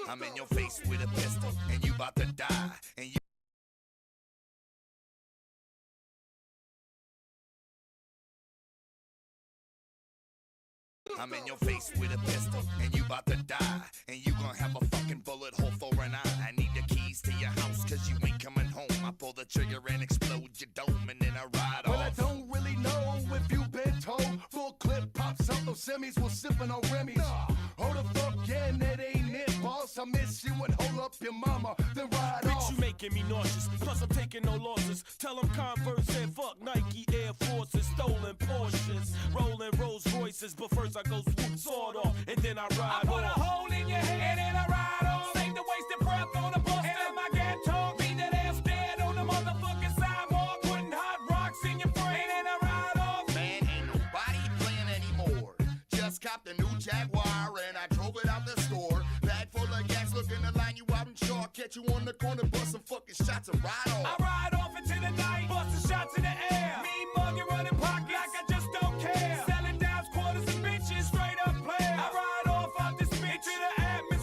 I'm in your face with a pistol, and you about to die, and you I'm in your face with a pistol, and you about to die, and you gon' have a fucking bullet hole for an eye. I need the keys to your house, cause you ain't coming home. I pull the trigger and explode your dome, and then I ride off. Well, I don't really know if you been told. Full clip pops up, those semis was sipping on Remy's. Hold the fuck, yeah, and that ain't it, boss. I miss you and hold up your mama, then ride Bitch, off. you making me nauseous, plus I'm taking no losses. Tell them Converse and fuck Nike Air Forces, stolen Porsches, rolling Rolls Royces. But first I go swoop, sword off, and then I ride off. I put a hole in your head and then I ride off. Save the wasted breath on the bus. And if I can't talk, be that ass dead on the motherfucking sidewalk. Putting hot rocks in your brain and I ride off. Man, ain't nobody playing anymore. Just copped a new Jaguar and I drove it out the store. Bag full of gas, looking to line you out in chalk. Catch you on the corner, bust some fucking shots and ride off. I ride off into the night, busting shots in the air. Mean mugging, running pockets like I just don't care. Selling dimes, quarters, and bitches, straight up player. I ride off out this bitch in the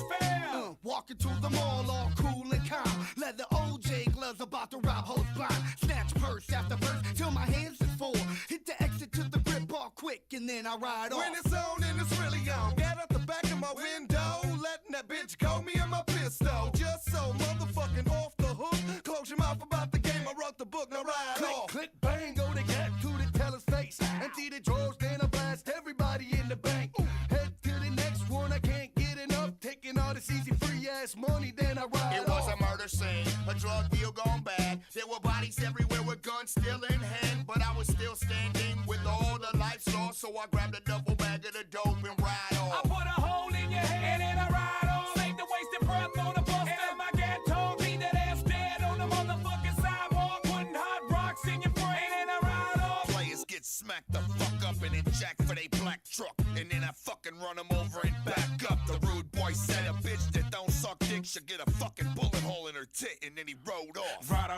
atmosphere. Walking to the mall all cool and calm. Leather OJ gloves about to rob hoes blind. Snatch purse after purse till my hands is full. Hit the exit to the grip bar quick and then I ride off. When it's on and it's really on, get out the back of my window, letting that bitch go, me and my pistol. Just so motherfucking off the hook. Close your mouth about the game, I wrote the book, now ride Click, off. click, bang, go to get to the teller's face. Empty the drawers, then I blast everybody in the bank. Head to the next one, I can't get enough. Taking all this easy free ass money, then I ride It was off. a murder scene, a drug deal gone bad. There were bodies everywhere with guns still in hand, but I was still standing with all the lights lost. So I grabbed a double bag of the dope and ride I off. put a hole in your head and then I ride off. Save the wasted breath on the bus. And if I can't talk, be that ass dead on the motherfucking sidewalk. Putting hot rocks in your brain and I ride off. Players get smacked the fuck up and then jack for they black truck, and then I fucking run them over and back up. The rude boy said a bitch that don't suck dick should get a fucking bullet hole in her tit, and then he rode off. Ride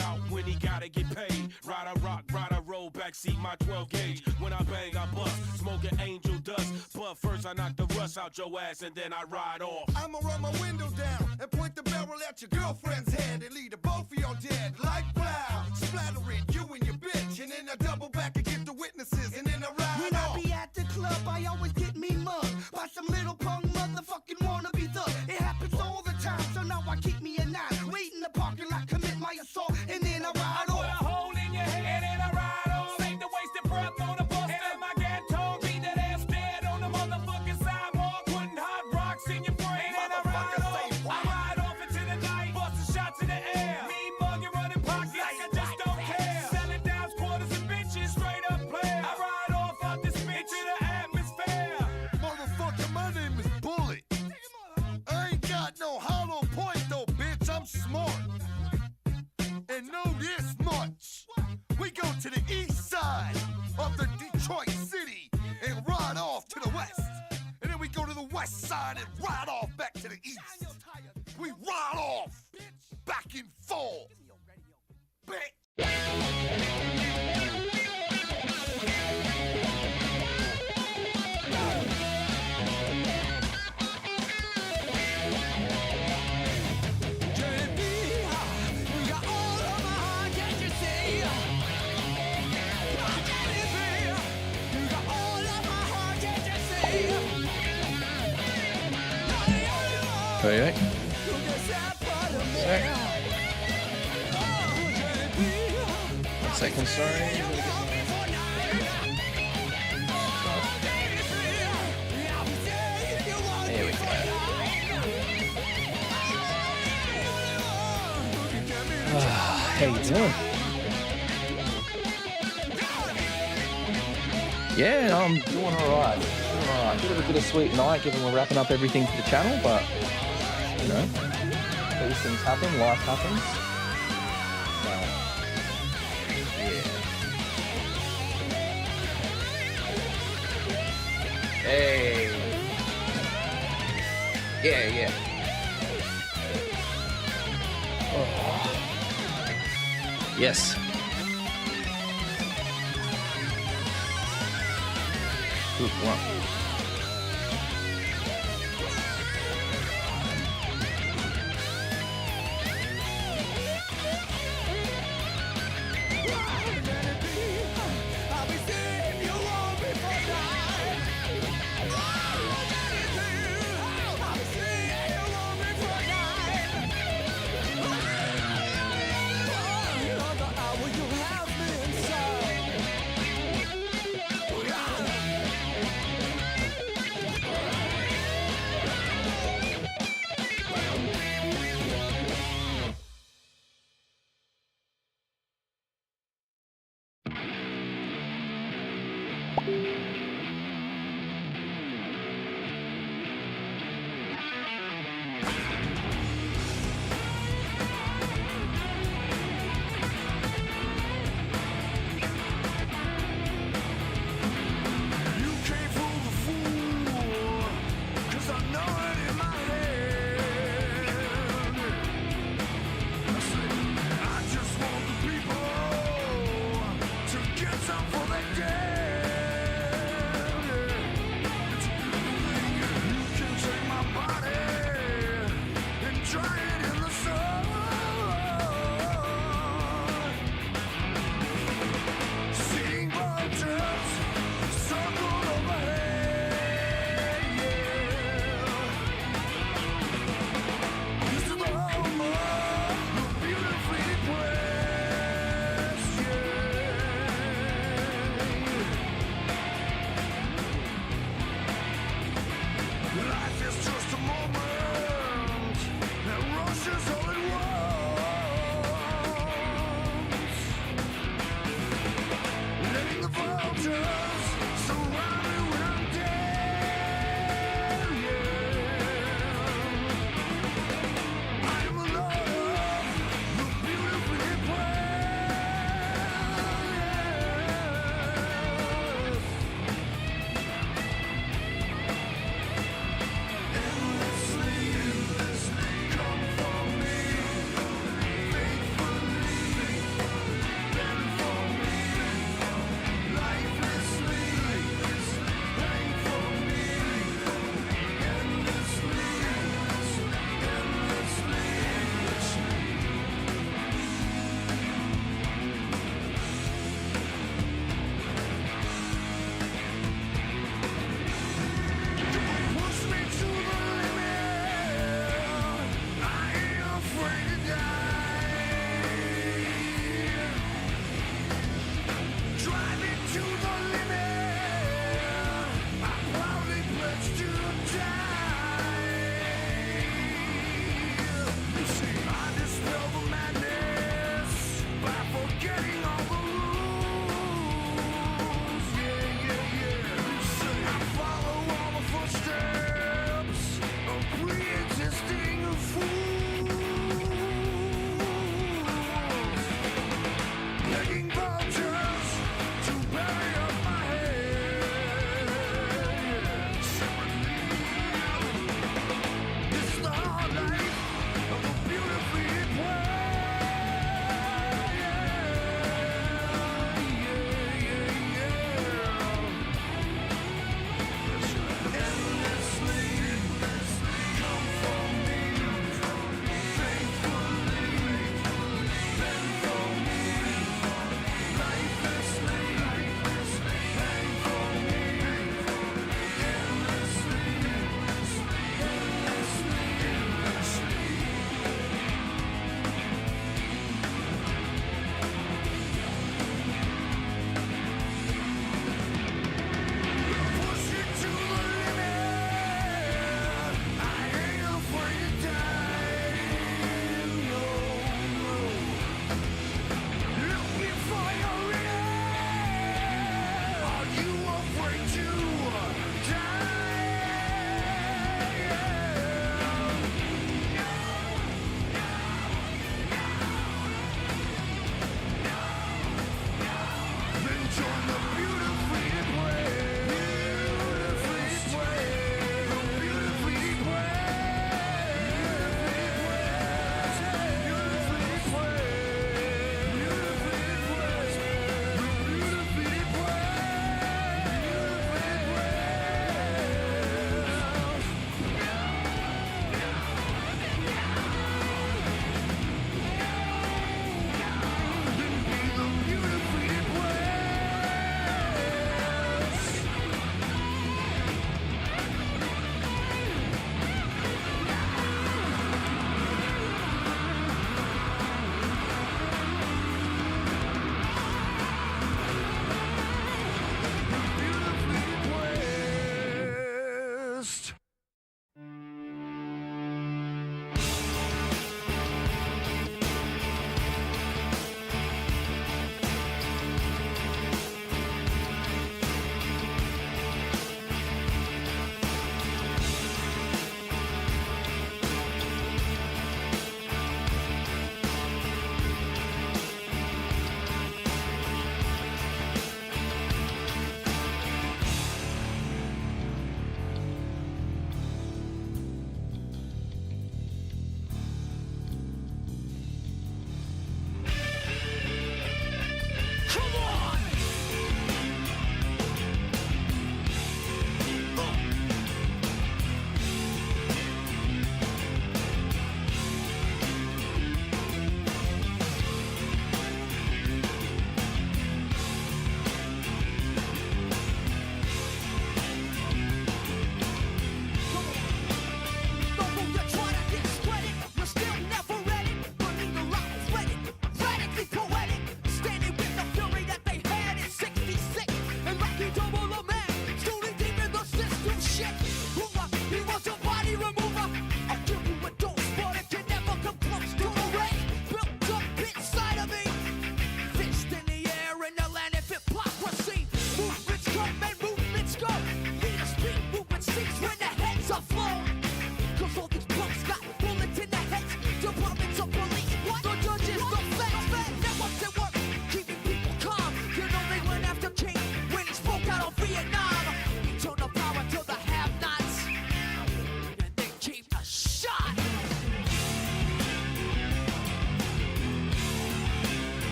out when he gotta get paid. Ride I rock, ride I roll, backseat my 12 gauge. When I bang, I bust, smoking angel dust. But first I knock the rust out your ass and then I ride off. I'ma roll my window down and point the barrel at your girlfriend's head and lead the both of y'all dead like plow. Splattering you and your bitch, and then I double back and get the witnesses, and then I ride When off. I be at the club, I always get me mugged by some little punk motherfucking wannabe thug. It happens all the time, so now I keep me a nine. Wait in the parking lot, commit my assault, and then I I ride put a off. hole in your head and then I ride off. Save the wasted breath on the bus. And if I can't talk, be that ass dead on the motherfucking sidewalk. Putting hot rocks in your brain and I ride off. I ride off into the night, busting shots in the air. Mean mugging, running pockets like I just don't care. Selling dimes, quarters, and bitches, straight up player. I ride off out this bitch in the atmosphere. Motherfucker, my name is Bullet. I ain't got no hollow point though, bitch. I'm smart. And know this much. We go to the east side of the Detroit city and ride off to the west. And then we go to the west side and ride off back to the east. We ride off back and forth. Bitch. Okay. Second, sorry. There we go. How you doing? Yeah, I'm doing alright. Bit of a bittersweet night given we're wrapping up everything for the channel, but you know, these things happen, life happens. So, yeah. Hey. Yeah. Oh. Yes. Good one. You can't fool the fool, 'cause I know it in my head. I say, I just want the people to get some for their dead.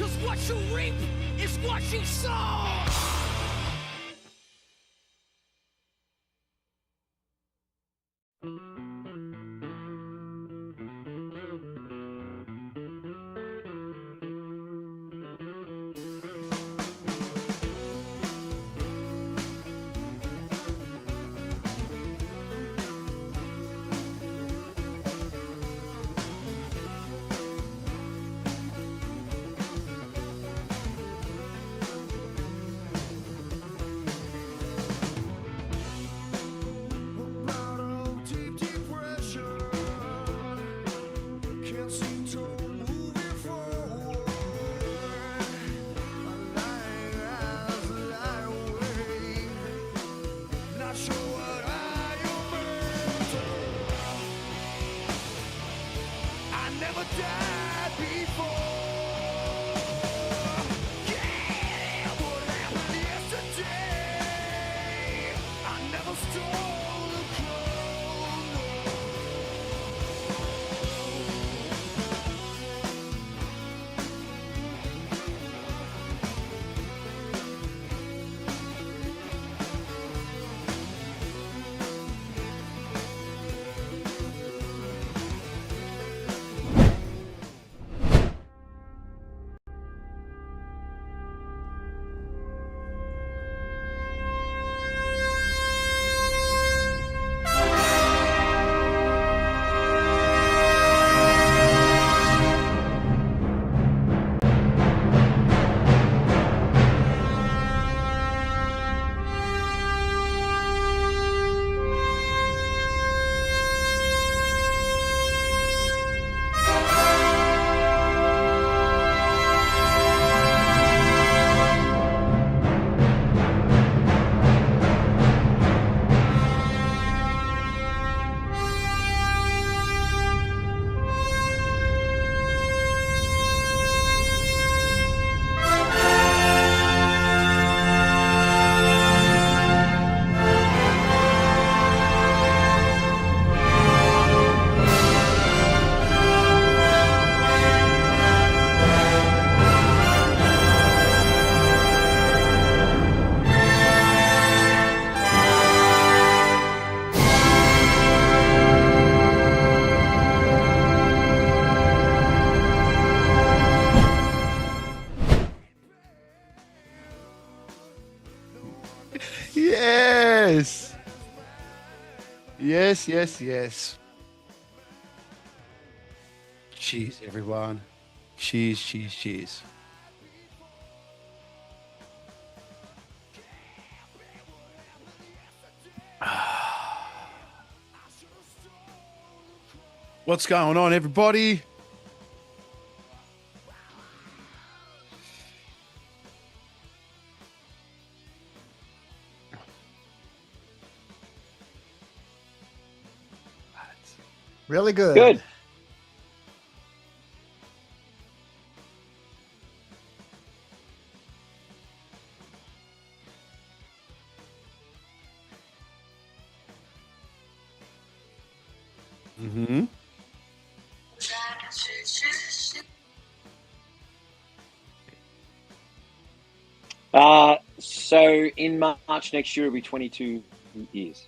'Cause what you reap is what you sow. Yes. Yes, yes, yes. Cheers, everyone. Cheers, cheers, cheers. What's going on, everybody? Really good. Good. Mm-hmm. So in March next year, it'll be 22 years.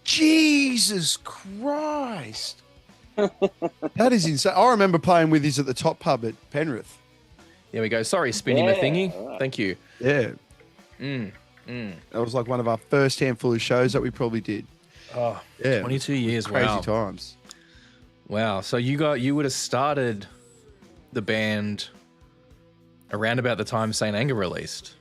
Jesus Christ. That is insane. I remember playing with his at the top pub at Penrith. There we go. Sorry, spinning the Yeah, thingy. all right. Thank you. Yeah. That That was like one of our first handful of shows that we probably did. Oh, Yeah. 22 years. Crazy Wow. times. Wow. So you would have started the band around about the time Saint Anger released.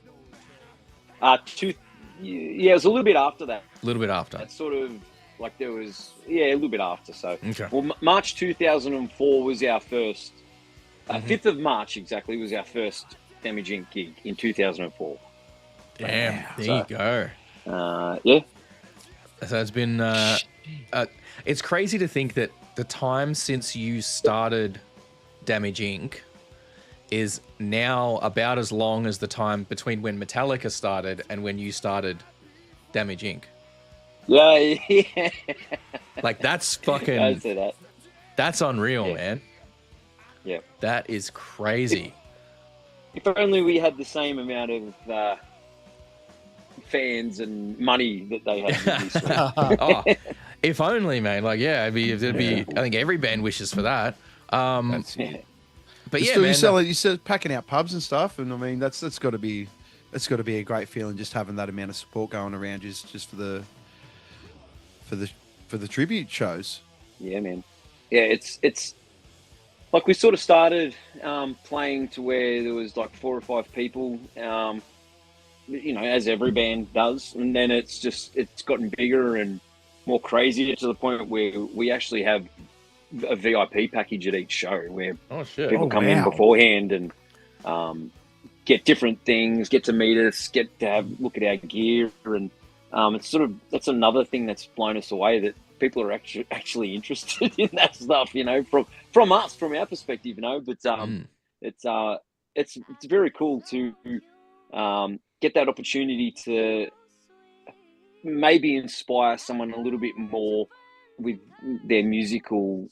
Yeah, it was a little bit after that. A little bit after. That's sort of like there was, yeah, a little bit after. So, Okay. well, March 2004 was our first. 5th of March exactly was our first Damage Inc. gig in 2004. Damn. There you go. Yeah. So it's been. It's crazy to think that the time since you started Damage Inc. is now about as long as the time between when Metallica started and when you started Damage Inc. Yeah. Like that's fucking. I'd say that. That's unreal, Yeah. man. Yeah. That is crazy. If only we had the same amount of fans and money that they had. With this Oh, if only, man. Like, yeah, it'd be. I think every band wishes for that. That's yeah. But yeah, still, man. you said packing out pubs and stuff, and I mean that's got to be a great feeling, just having that amount of support going around just for the tribute shows. Yeah, man. Yeah, it's like we sort of started playing to where there was like 4 or 5 people, as every band does, and then it's gotten bigger and more crazy to the point where we actually have a VIP package at each show where people come in beforehand and get different things, get to meet us, get to have look at our gear, and that's another thing that's blown us away, that people are actually interested in that stuff, from us, from our perspective, but it's very cool to get that opportunity to maybe inspire someone a little bit more with their musical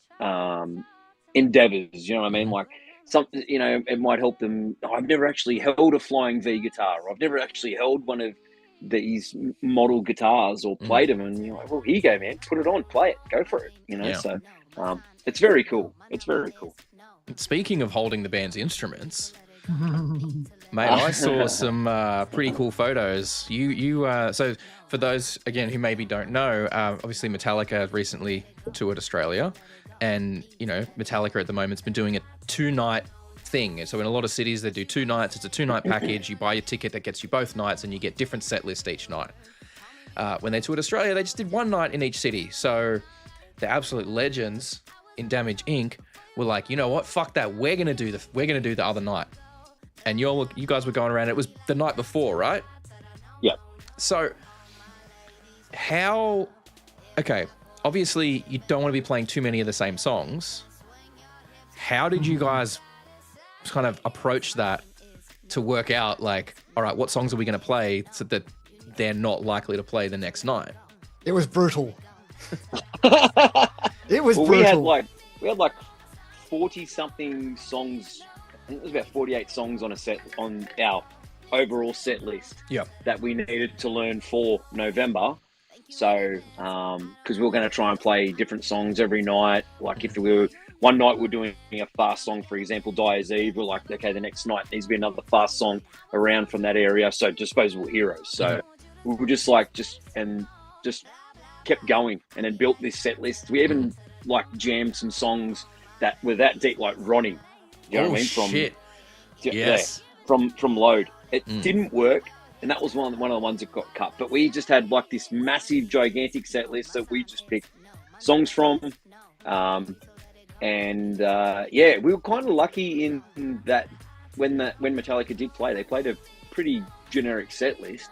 endeavors. You know what I mean? Like it might help them. I've never actually held a flying V guitar, or I've never actually held one of these model guitars or played them, and you're like, well, here you go, man, put it on, play it, go for it. So it's very cool. It's very cool. Speaking of holding the band's instruments, mate, I saw some pretty cool photos. So for those again who maybe don't know, obviously Metallica recently toured Australia, and Metallica at the moment's been doing a 2-night thing. So in a lot of cities they do 2 nights. It's a 2-night package. You buy your ticket that gets you both nights, and you get different set list each night. When they toured Australia, they just did 1 night in each city. So the absolute legends in Damage Inc. were like, you know what? Fuck that. We're gonna do the other night. And you guys were going around. It was the night before, right? Yeah. So okay, obviously you don't want to be playing too many of the same songs. How did you guys kind of approach that to work out, like, all right, what songs are we going to play so that they're not likely to play the next night? It was brutal. It was brutal. We had like 40 something songs. I think it was about 48 songs on our overall set list. Yeah. That we needed to learn for November. So, because we were going to try and play different songs every night. Like if we were one night we're doing a fast song, for example, Dyer's Eve, we're like, okay, the next night needs to be another fast song around from that area. So Disposable Heroes. So we were just kept going, and then built this set list. We even jammed some songs that were that deep, like Ronnie. You know what I mean? Shit. Yes. From Load. It didn't work, and that was one of the ones that got cut. But we just had like this massive, gigantic set list that we just picked songs from. We were kind of lucky in that when Metallica did play, they played a pretty generic set list,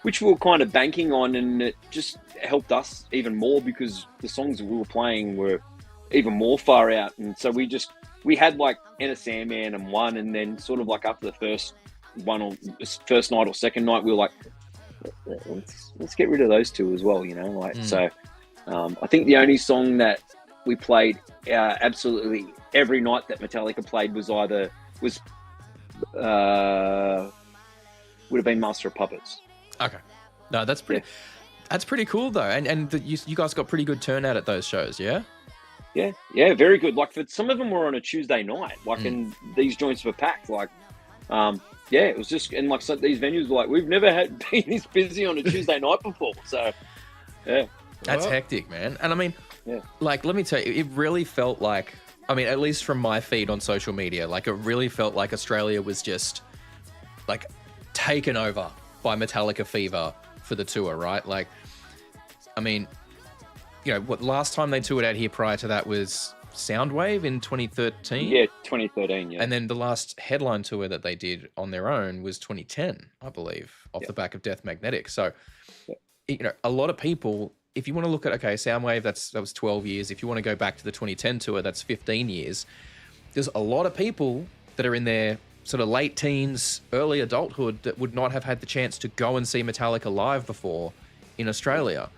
which we were kind of banking on, and it just helped us even more because the songs that we were playing were even more far out. And so we had like Enter Sandman and one, and then sort of like after the first night or second night, we were like, let's get rid of those two as well, So I think the only song that we played absolutely every night that Metallica played would have been Master of Puppets. Okay. No, that's pretty cool though. And you guys got pretty good turnout at those shows, yeah? Yeah, very good. Like for some of them were on a Tuesday night, and these joints were packed. Like, it was just, and like so these venues were like, we've never been this busy on a Tuesday night before. So, yeah. That's hectic, man. And I mean, like, let me tell you, it really felt like, I mean, at least from my feed on social media, like it really felt like Australia was just like taken over by Metallica fever for the tour, right? Like, I mean, what last time they toured out here prior to that was Soundwave in 2013? Yeah, 2013, yeah. And then the last headline tour that they did on their own was 2010, I believe, off the back of Death Magnetic. So, a lot of people, if you want to look at, Soundwave, that was 12 years. If you want to go back to the 2010 tour, that's 15 years. There's a lot of people that are in their sort of late teens, early adulthood that would not have had the chance to go and see Metallica live before in Australia.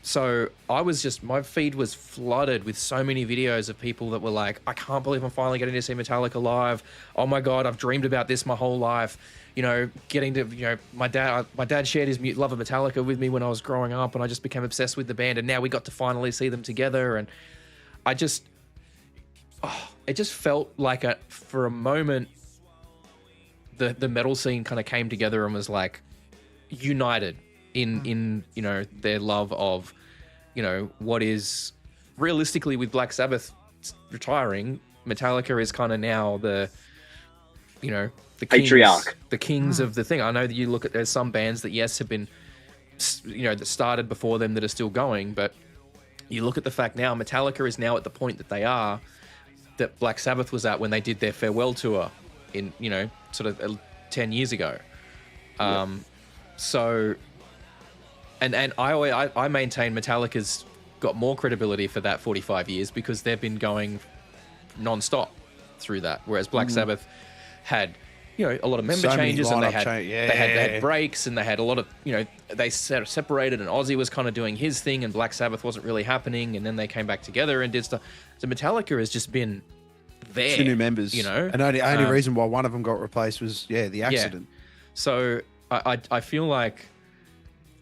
So my feed was flooded with so many videos of people that were like, I can't believe I'm finally getting to see Metallica live. Oh my God, I've dreamed about this my whole life. You know, getting to, you know, my dad shared his love of Metallica with me when I was growing up, and I just became obsessed with the band, and now we got to finally see them together. And it just felt like for a moment, the metal scene kind of came together and was like united in you know, their love of, you know, what is realistically with Black Sabbath retiring, Metallica is kind of now the, you know, the patriarch, the kings of the thing. I know that you look at, there's some bands that yes have been, you know, that started before them that are still going, but you look at the fact now Metallica is now at the point that they are, that Black Sabbath was at when they did their farewell tour in, you know, sort of 10 years ago. So, and I maintain Metallica's got more credibility for that 45 years because they've been going non-stop through that, whereas Black Sabbath had, you know, a lot of member changes, and they had breaks, and they had a lot of, you know, they separated, and Ozzy was kind of doing his thing, and Black Sabbath wasn't really happening, and then they came back together and did stuff. So Metallica has just been there. 2 new members, you know, and only reason why one of them got replaced was the accident. Yeah. So I feel like,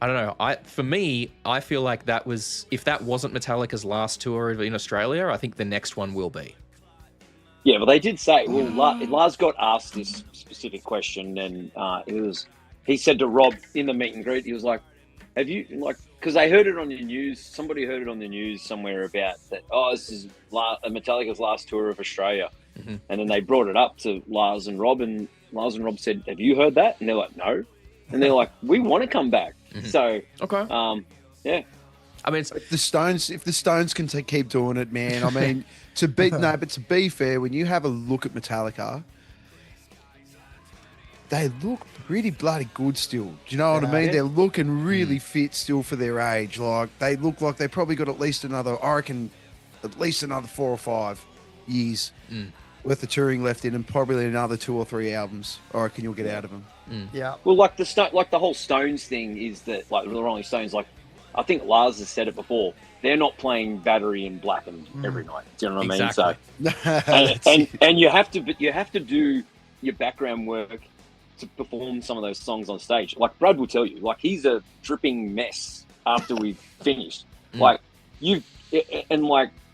I don't know. For me, I feel like that was, if that wasn't Metallica's last tour in Australia, I think the next one will be. Yeah, but they did say, well, Lars got asked this specific question, and he said to Rob in the meet and greet, he was like, have you, like, because they heard it on the news, somebody heard it on the news somewhere about that, this is Metallica's last tour of Australia. Mm-hmm. And then they brought it up to Lars and Rob said, have you heard that? And they're like, no. And they're like, we want to come back. Mm-hmm. So, okay. Yeah. I mean, if the Stones can keep doing it, man. I mean, to be fair, when you have a look at Metallica, they look pretty bloody good still. Do you know what I mean? Yeah. They're looking really fit still for their age. Like, they look like they probably got at least another 4 or 5 years worth of touring left in, and probably another 2 or 3 albums I reckon you'll get out of them. Yeah. Well, like the whole Stones thing is that, like, the Rolling Stones, like, I think Lars has said it before, they're not playing Battery and Blackened every night. Do you know what I mean? So, and you have to do your background work to perform some of those songs on stage. Like, Brad will tell you, like, he's a dripping mess after we've finished. Like,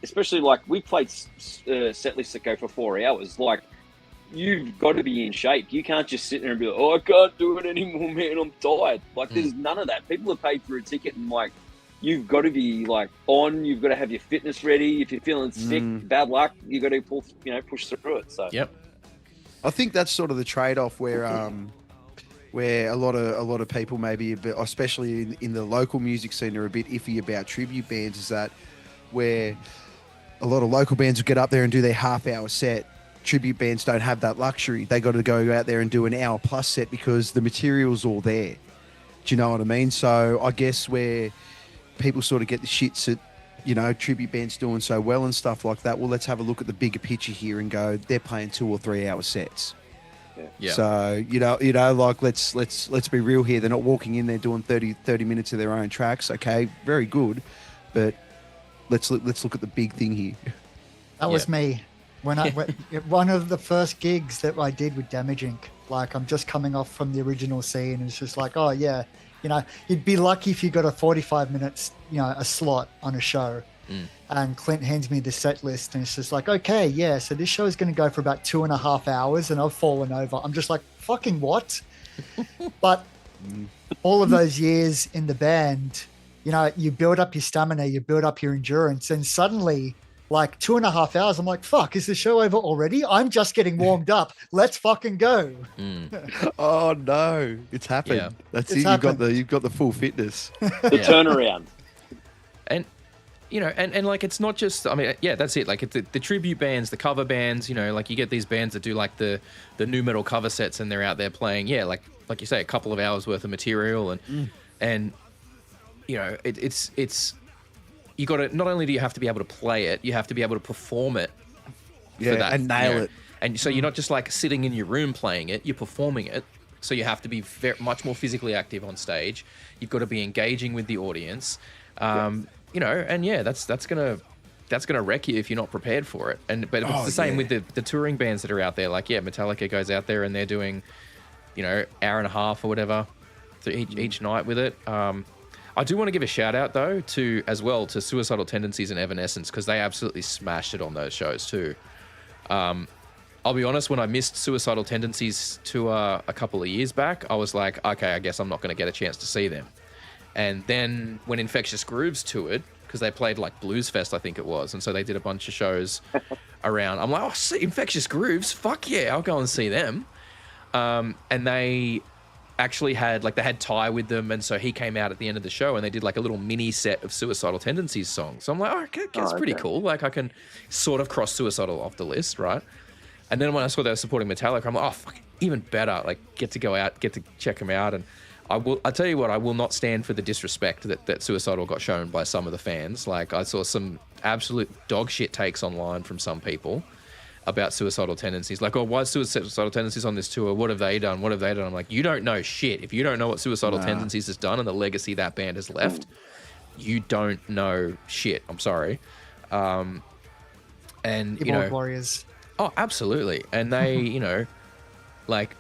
especially like we played set lists that go for 4 hours. Like, you've got to be in shape. You can't just sit there and be like, I can't do it anymore, man. I'm tired. Like, there's none of that. People have paid for a ticket, and like, you've got to be like on. You've got to have your fitness ready. If you're feeling sick, bad luck, you got to push through it. So yep. I think that's sort of the trade-off where a lot of people maybe, especially in the local music scene, are a bit iffy about tribute bands. Is that where a lot of local bands will get up there and do their half-hour set. Tribute bands don't have that luxury. They got to go out there and do an hour-plus set because the material's all there. Do you know what I mean? So I guess where people sort of get the shits at, you know, tribute bands doing so well and stuff like that. Well, let's have a look at the bigger picture here and go, they're playing 2 or 3 hour sets. Yeah. So, you know, like let's be real here. They're not walking in there doing 30 minutes of their own tracks. Okay, very good, but let's look at the big thing here. That was me when one of the first gigs that I did with Damage Inc. Like, I'm just coming off from the original scene, and it's just like, oh yeah, you know, you'd be lucky if you got a 45 minutes, you know, a slot on a show. And Clint hands me the set list, and it's just like, okay, yeah, so this show is going to go for about 2.5 hours, and I've fallen over. I'm just like, fucking what? But all of those years in the band, you know, you build up your stamina, you build up your endurance, and suddenly, like 2.5 hours, I'm like, fuck, is the show over already? I'm just getting warmed up. Let's fucking go. Oh no, it's happened. Yeah. That's it. You've got the full fitness. The turnaround. And you know, and like, it's not just, I mean, yeah, that's it. Like, it's the tribute bands, the cover bands, you know, like you get these bands that do like the new metal cover sets, and they're out there playing, like you say, a couple of hours worth of material, and you know, it's you got to, not only do you have to be able to play it, you have to be able to perform it for that, and nail it. And so you're not just like sitting in your room playing it, you're performing it. So you have to be much more physically active on stage. You've got to be engaging with the audience. You know, and yeah, that's gonna wreck you if you're not prepared for it. But it's the same with the touring bands that are out there. Like, yeah, Metallica goes out there and they're doing, you know, hour and a half or whatever each night with it. I do want to give a shout out though to Suicidal Tendencies and Evanescence, because they absolutely smashed it on those shows too. I'll be honest, when I missed Suicidal Tendencies tour a couple of years back, I was like, okay, I guess I'm not going to get a chance to see them. And then when Infectious Grooves toured, because they played like Blues Fest, I think it was, and so they did a bunch of shows around. I'm like, oh, see, Infectious Grooves, fuck yeah, I'll go and see them. And they actually had Ty with them, and so he came out at the end of the show and they did like a little mini set of Suicidal Tendencies songs. So I'm like, oh, okay, that's pretty cool. Like, I can sort of cross Suicidal off the list, right? And then when I saw they were supporting Metallica, I'm like, oh, fuck, even better. Like, get to go out, get to check them out. And I'll tell you what, I will not stand for the disrespect that Suicidal got shown by some of the fans. Like, I saw some absolute dog shit takes online from some people about Suicidal Tendencies. Like, oh, why is Suicidal Tendencies on this tour? What have they done? What have they done? I'm like, you don't know shit. If you don't know what Suicidal Tendencies has done and the legacy that band has left, you don't know shit. I'm sorry. And, you know, Warriors. Oh, absolutely. And they, you know, like,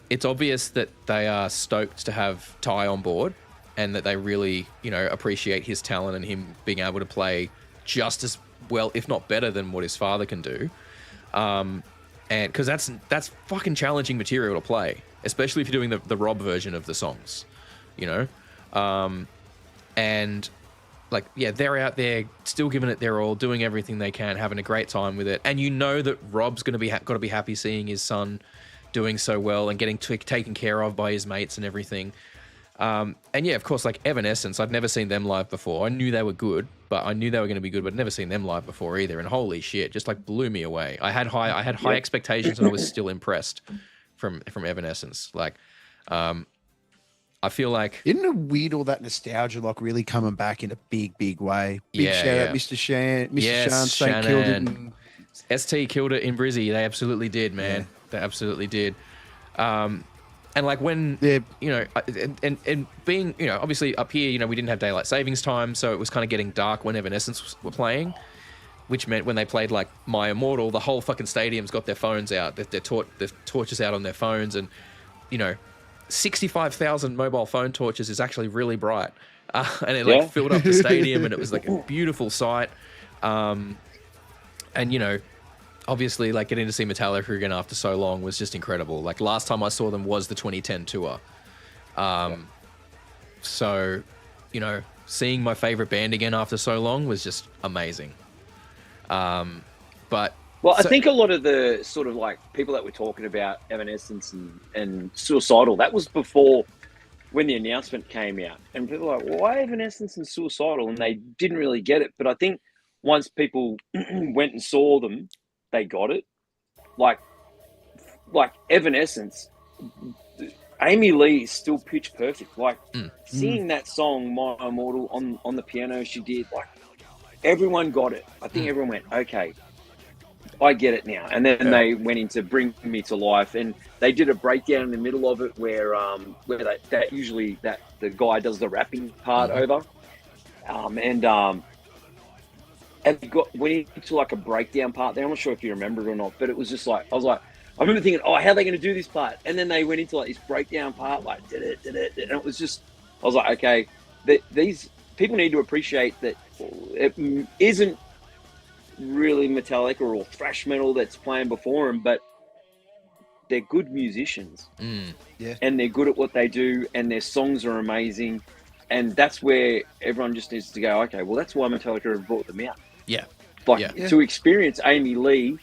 it's obvious that they are stoked to have Ty on board and that they really, you know, appreciate his talent and him being able to play just as well, if not better, than what his father can do. And because that's fucking challenging material to play, especially if you're doing the Rob version of the songs, you know? And like, yeah, they're out there still giving it their all, doing everything they can, having a great time with it. And you know that Rob's going to be got to be happy seeing his son doing so well and getting taken care of by his mates and everything. And yeah, of course, like Evanescence, I'd never seen them live before. I knew they were good, but I knew they were going to be good, but I'd never seen them live before either. And holy shit, just like blew me away. I had high expectations and I was still impressed from Evanescence. Like, I feel like... Isn't it weird all that nostalgia like really coming back in a big way? Big shout out Mr. Shan. Mr. Shan killed it. And... ST killed it in Brizzy. They absolutely did, man. Yeah. They absolutely did. And like when, you know, and being, you know, obviously up here, you know, we didn't have daylight savings time, so it was kind of getting dark when Evanescence were playing, which meant when they played like My Immortal, the whole fucking stadium's got their phones out, their torches out on their phones, and, you know, 65,000 mobile phone torches is actually really bright. And it like filled up the stadium and it was like a beautiful sight. And, you know, obviously like getting to see Metallica again after so long was just incredible. Like last time I saw them was the 2010 tour. So, you know, seeing my favorite band again after so long was just amazing. I think a lot of the sort of like people that were talking about Evanescence and Suicidal, that was before when the announcement came out. And people were like, well, why Evanescence and Suicidal? And they didn't really get it. But I think once people went and saw them, they got it. Like Evanescence, Amy Lee is still pitch perfect. Like singing that song, My Immortal, on the piano she did, like everyone got it. I think everyone went, okay, I get it now. And then they went into Bring Me to Life, and they did a breakdown in the middle of it where the guy does the rapping part over, and went into like a breakdown part there. I'm not sure if you remember it or not, but it was just like I remember thinking, oh, how are they going to do this part? And then they went into like this breakdown part, like did it, and it was just, I was like, okay, these people need to appreciate that it isn't really Metallica or thrash metal that's playing before them, but they're good musicians, and they're good at what they do, and their songs are amazing, and that's where everyone just needs to go, okay, well, that's why Metallica have brought them out. To experience Amy Lee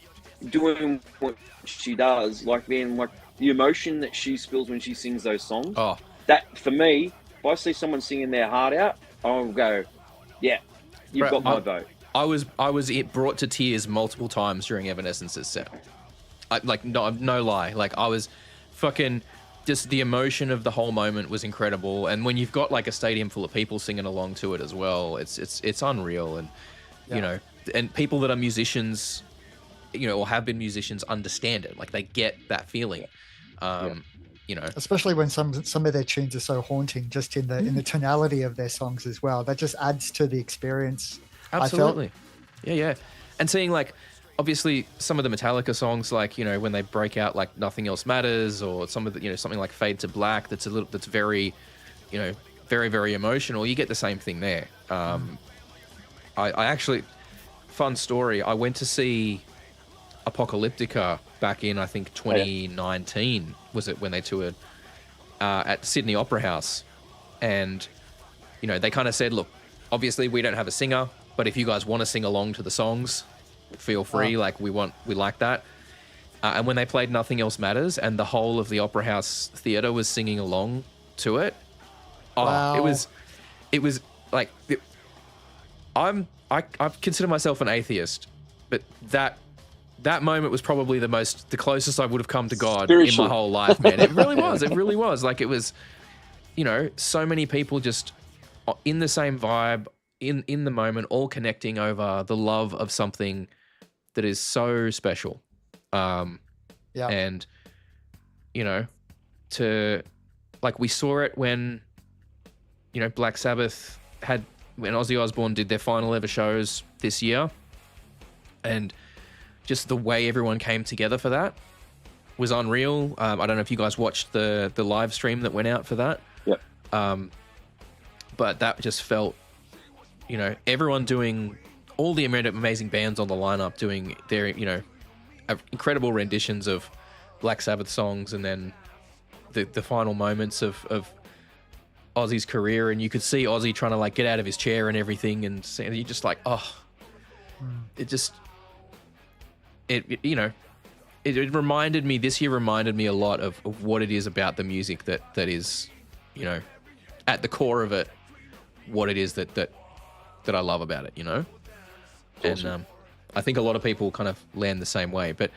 doing what she does, like man, like the emotion that she spills when she sings those songs. That for me, if I see someone singing their heart out, I'll go, yeah, you've got my vote. I was brought to tears multiple times during Evanescence's set. No lie. Like I was fucking just the emotion of the whole moment was incredible. And when you've got like a stadium full of people singing along to it as well, it's unreal. And you know, and people that are musicians, you know, or have been musicians understand it. Like they get that feeling. you know, especially when some of their tunes are so haunting, just in the tonality of their songs as well. That just adds to the experience. Absolutely. Yeah. And seeing, like, obviously some of the Metallica songs, like, you know, when they break out like Nothing Else Matters, or some of the, you know, something like Fade to Black, that's very, you know, very, very emotional. You get the same thing there. I actually, fun story, I went to see Apocalyptica back in, I think, 2019, was it, when they toured at Sydney Opera House. And, you know, they kind of said, look, obviously we don't have a singer, but if you guys want to sing along to the songs, feel free. Like, we like that. And when they played Nothing Else Matters, and the whole of the Opera House theater was singing along to it, it was like, I consider myself an atheist, but that moment was probably the closest I would have come to God in my whole life, man. It really was. It really was. Like, it was, you know, so many people just in the same vibe, in the moment, all connecting over the love of something that is so special. And, you know, we saw it when, you know, Black Sabbath when Ozzy Osbourne did their final ever shows this year, and just the way everyone came together for that was unreal. I don't know if you guys watched the live stream that went out for that. Yep. But that just felt, you know, everyone doing, all the amazing bands on the lineup doing their, you know, incredible renditions of Black Sabbath songs, and then the final moments of Ozzy's career, and you could see Ozzy trying to, like, get out of his chair and everything, and you're just like, it reminded me, this year reminded me a lot of what it is about the music that is, you know, at the core of it, what it is that I love about it, you know? Awesome. And I think a lot of people kind of land the same way. But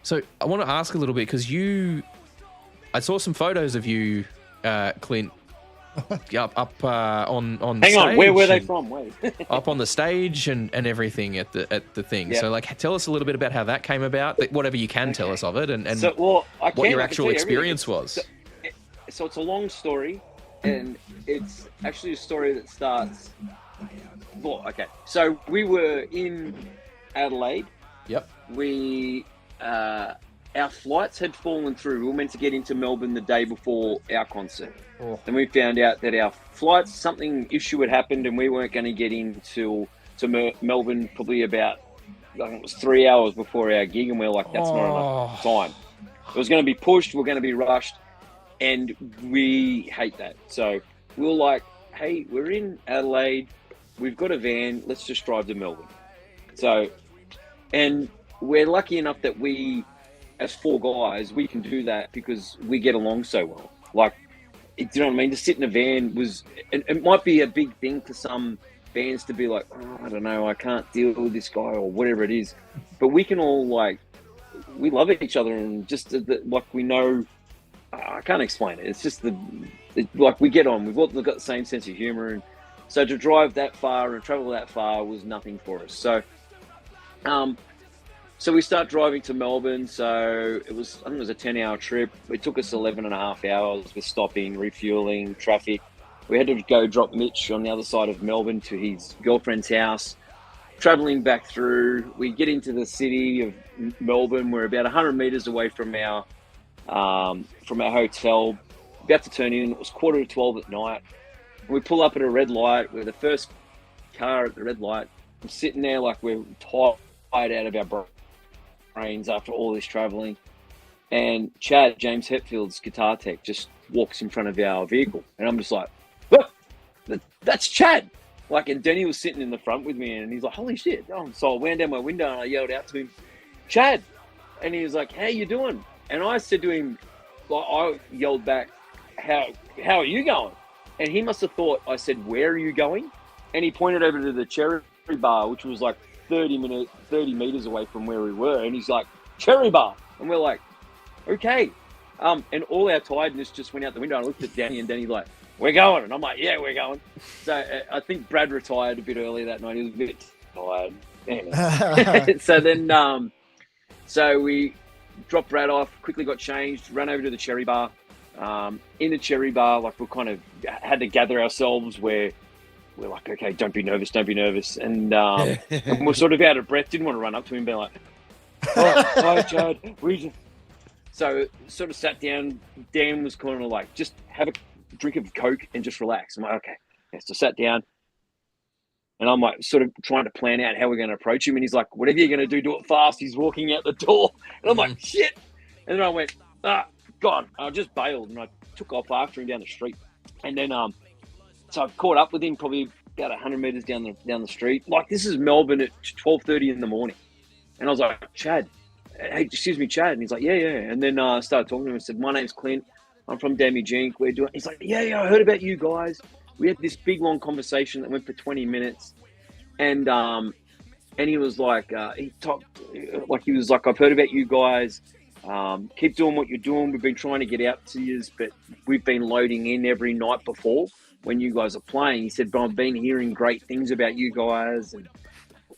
so I want to ask a little bit, because I saw some photos of you, Clint, up on Hang stage. on, where were they from? Wait. Up on the stage and everything at the thing. Yep. So, like, tell us a little bit about how that came about, whatever you can tell us of it, and what your actual experience was. So it's a long story, and it's actually a story that starts. Well, okay. So we were in Adelaide. Yep. Our flights had fallen through. We were meant to get into Melbourne the day before our concert. Then we found out that our flights, something issue had happened, and we weren't going to get to Melbourne probably about, I think it was 3 hours before our gig, and we were like, that's not enough time. It was going to be pushed, we're going to be rushed, and we hate that. So we were like, hey, we're in Adelaide, we've got a van, let's just drive to Melbourne. So, and we're lucky enough that we, as four guys, we can do that because we get along so well. Like, do you know what I mean? To sit in a van it might be a big thing for some bands to be like, I don't know, I can't deal with this guy or whatever it is. But we can all, like, we love each other, and just like, we know, I can't explain it. It's just like, we get on. We've got the same sense of humor, and so to drive that far and travel that far was nothing for us. So, so we start driving to Melbourne. So I think it was a 10-hour trip. It took us 11 and a half hours with stopping, refueling, traffic. We had to go drop Mitch on the other side of Melbourne to his girlfriend's house. Traveling back through, we get into the city of Melbourne. We're about 100 meters away from our hotel. About to turn in. It was 11:45 at night. We pull up at a red light. We're the first car at the red light. I'm sitting there like we're tired out of our brains after all this traveling. And Chad, James Hetfield's guitar tech, just walks in front of our vehicle. And I'm just like, look, that's Chad. Like, and Denny was sitting in the front with me, and he's like, holy shit. So I wound down my window and I yelled out to him, Chad. And he was like, how you doing? And I said to him, like, I yelled back, how are you going? And he must have thought I said, where are you going? And he pointed over to the Cherry Bar, which was like 30 meters away from where we were. And he's like, Cherry Bar. And we're like, okay. And all our tiredness just went out the window. I looked at Danny, and Danny like, we're going. And I'm like, yeah, we're going. So I think Brad retired a bit early that night. He was a bit tired. Anyway. So then, so we dropped Brad off, quickly got changed, ran over to the Cherry Bar. in the cherry bar, like we kind of had to gather ourselves where we're like, okay, don't be nervous. And, and we're sort of out of breath. Didn't want to run up to him and be like, oh, hi, Chad. So sort of sat down. Dan was kind of like, just have a drink of Coke and just relax. I'm like, okay. Yeah, so sat down. And I'm like, sort of trying to plan out how we're going to approach him. And he's like, whatever you're going to do it fast. He's walking out the door. And I'm like, shit. And then I went, God, I just bailed. And I took off after him down the street. And then, so I caught up with him probably about 100 meters down the street. Like, this is Melbourne at 12:30 in the morning. And I was like, Chad, hey, excuse me, Chad. And he's like, yeah. And then I started talking to him and said, my name's Clint. I'm from Damage Inc. We're doing. He's like, yeah, I heard about you guys. We had this big long conversation that went for 20 minutes, and he was like, he was like, I've heard about you guys. Keep doing what you're doing. We've been trying to get out to you, but we've been loading in every night before when you guys are playing. He said, but I've been hearing great things about you guys, and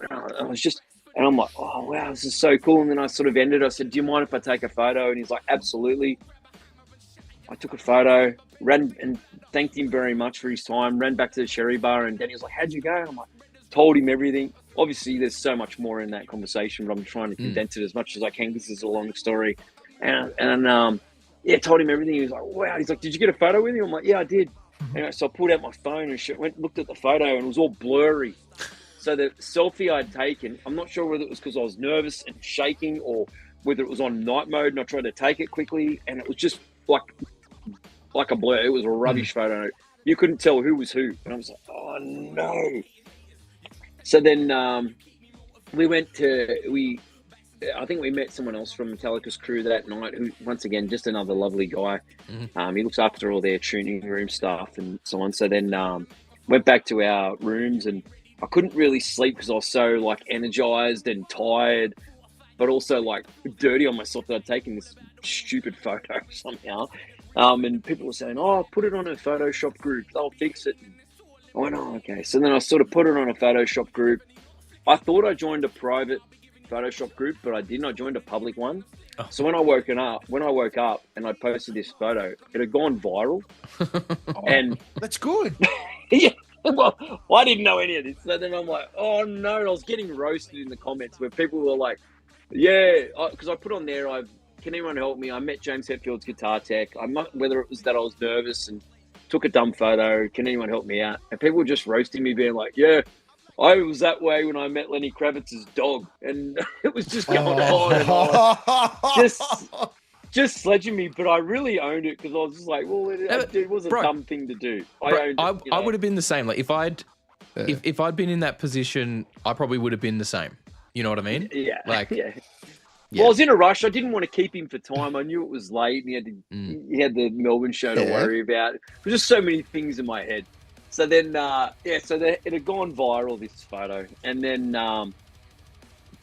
I was just, and I'm like, oh wow, this is so cool. And then I sort of ended. I said, do you mind if I take a photo? And he's like, absolutely. I took a photo, ran and thanked him very much for his time, ran back to the cherry bar, and Danny was like, how'd you go? I'm like, told him everything. Obviously, there's so much more in that conversation, but I'm trying to condense it as much as I can because it's a long story. And told him everything. He was like, wow. He's like, did you get a photo with him? I'm like, yeah, I did. And so I pulled out my phone and looked at the photo, and it was all blurry. So the selfie I'd taken, I'm not sure whether it was because I was nervous and shaking or whether it was on night mode and I tried to take it quickly, and it was just like a blur. It was a rubbish photo. You couldn't tell who was who. And I was like, oh no. So then I think we met someone else from Metallica's crew that night who, once again, just another lovely guy. He looks after all their tuning room stuff and so on. So then went back to our rooms, and I couldn't really sleep because I was so like energized and tired, but also like dirty on myself that I'd taken this stupid photo somehow. And people were saying, oh, put it on a Photoshop group. They'll fix it. I went, oh, okay. So then I sort of put it on a Photoshop group. I thought I joined a private Photoshop group, but I didn't. I joined a public one. Oh. So when I woke up and I posted this photo, it had gone viral. And that's good. Yeah. Well, I didn't know any of this. So then I'm like, oh no. I was getting roasted in the comments where people were like, yeah, because I put on there, can anyone help me? I met James Hetfield's guitar tech. Whether it was that I was nervous and took a dumb photo, can anyone help me out? And people were just roasting me, being like, yeah, I was that way when I met Lenny Kravitz's dog. And it was just going on and on. Just sledging me. But I really owned it because I was just like, well, it was a dumb thing to do. I would have been the same. Like if I'd been in that position, I probably would have been the same. You know what I mean? Yeah. Like, yeah. Well, I was in a rush. I didn't want to keep him for time. I knew it was late, and he had the Melbourne show to worry about. There were just so many things in my head. So then, it had gone viral, this photo. And then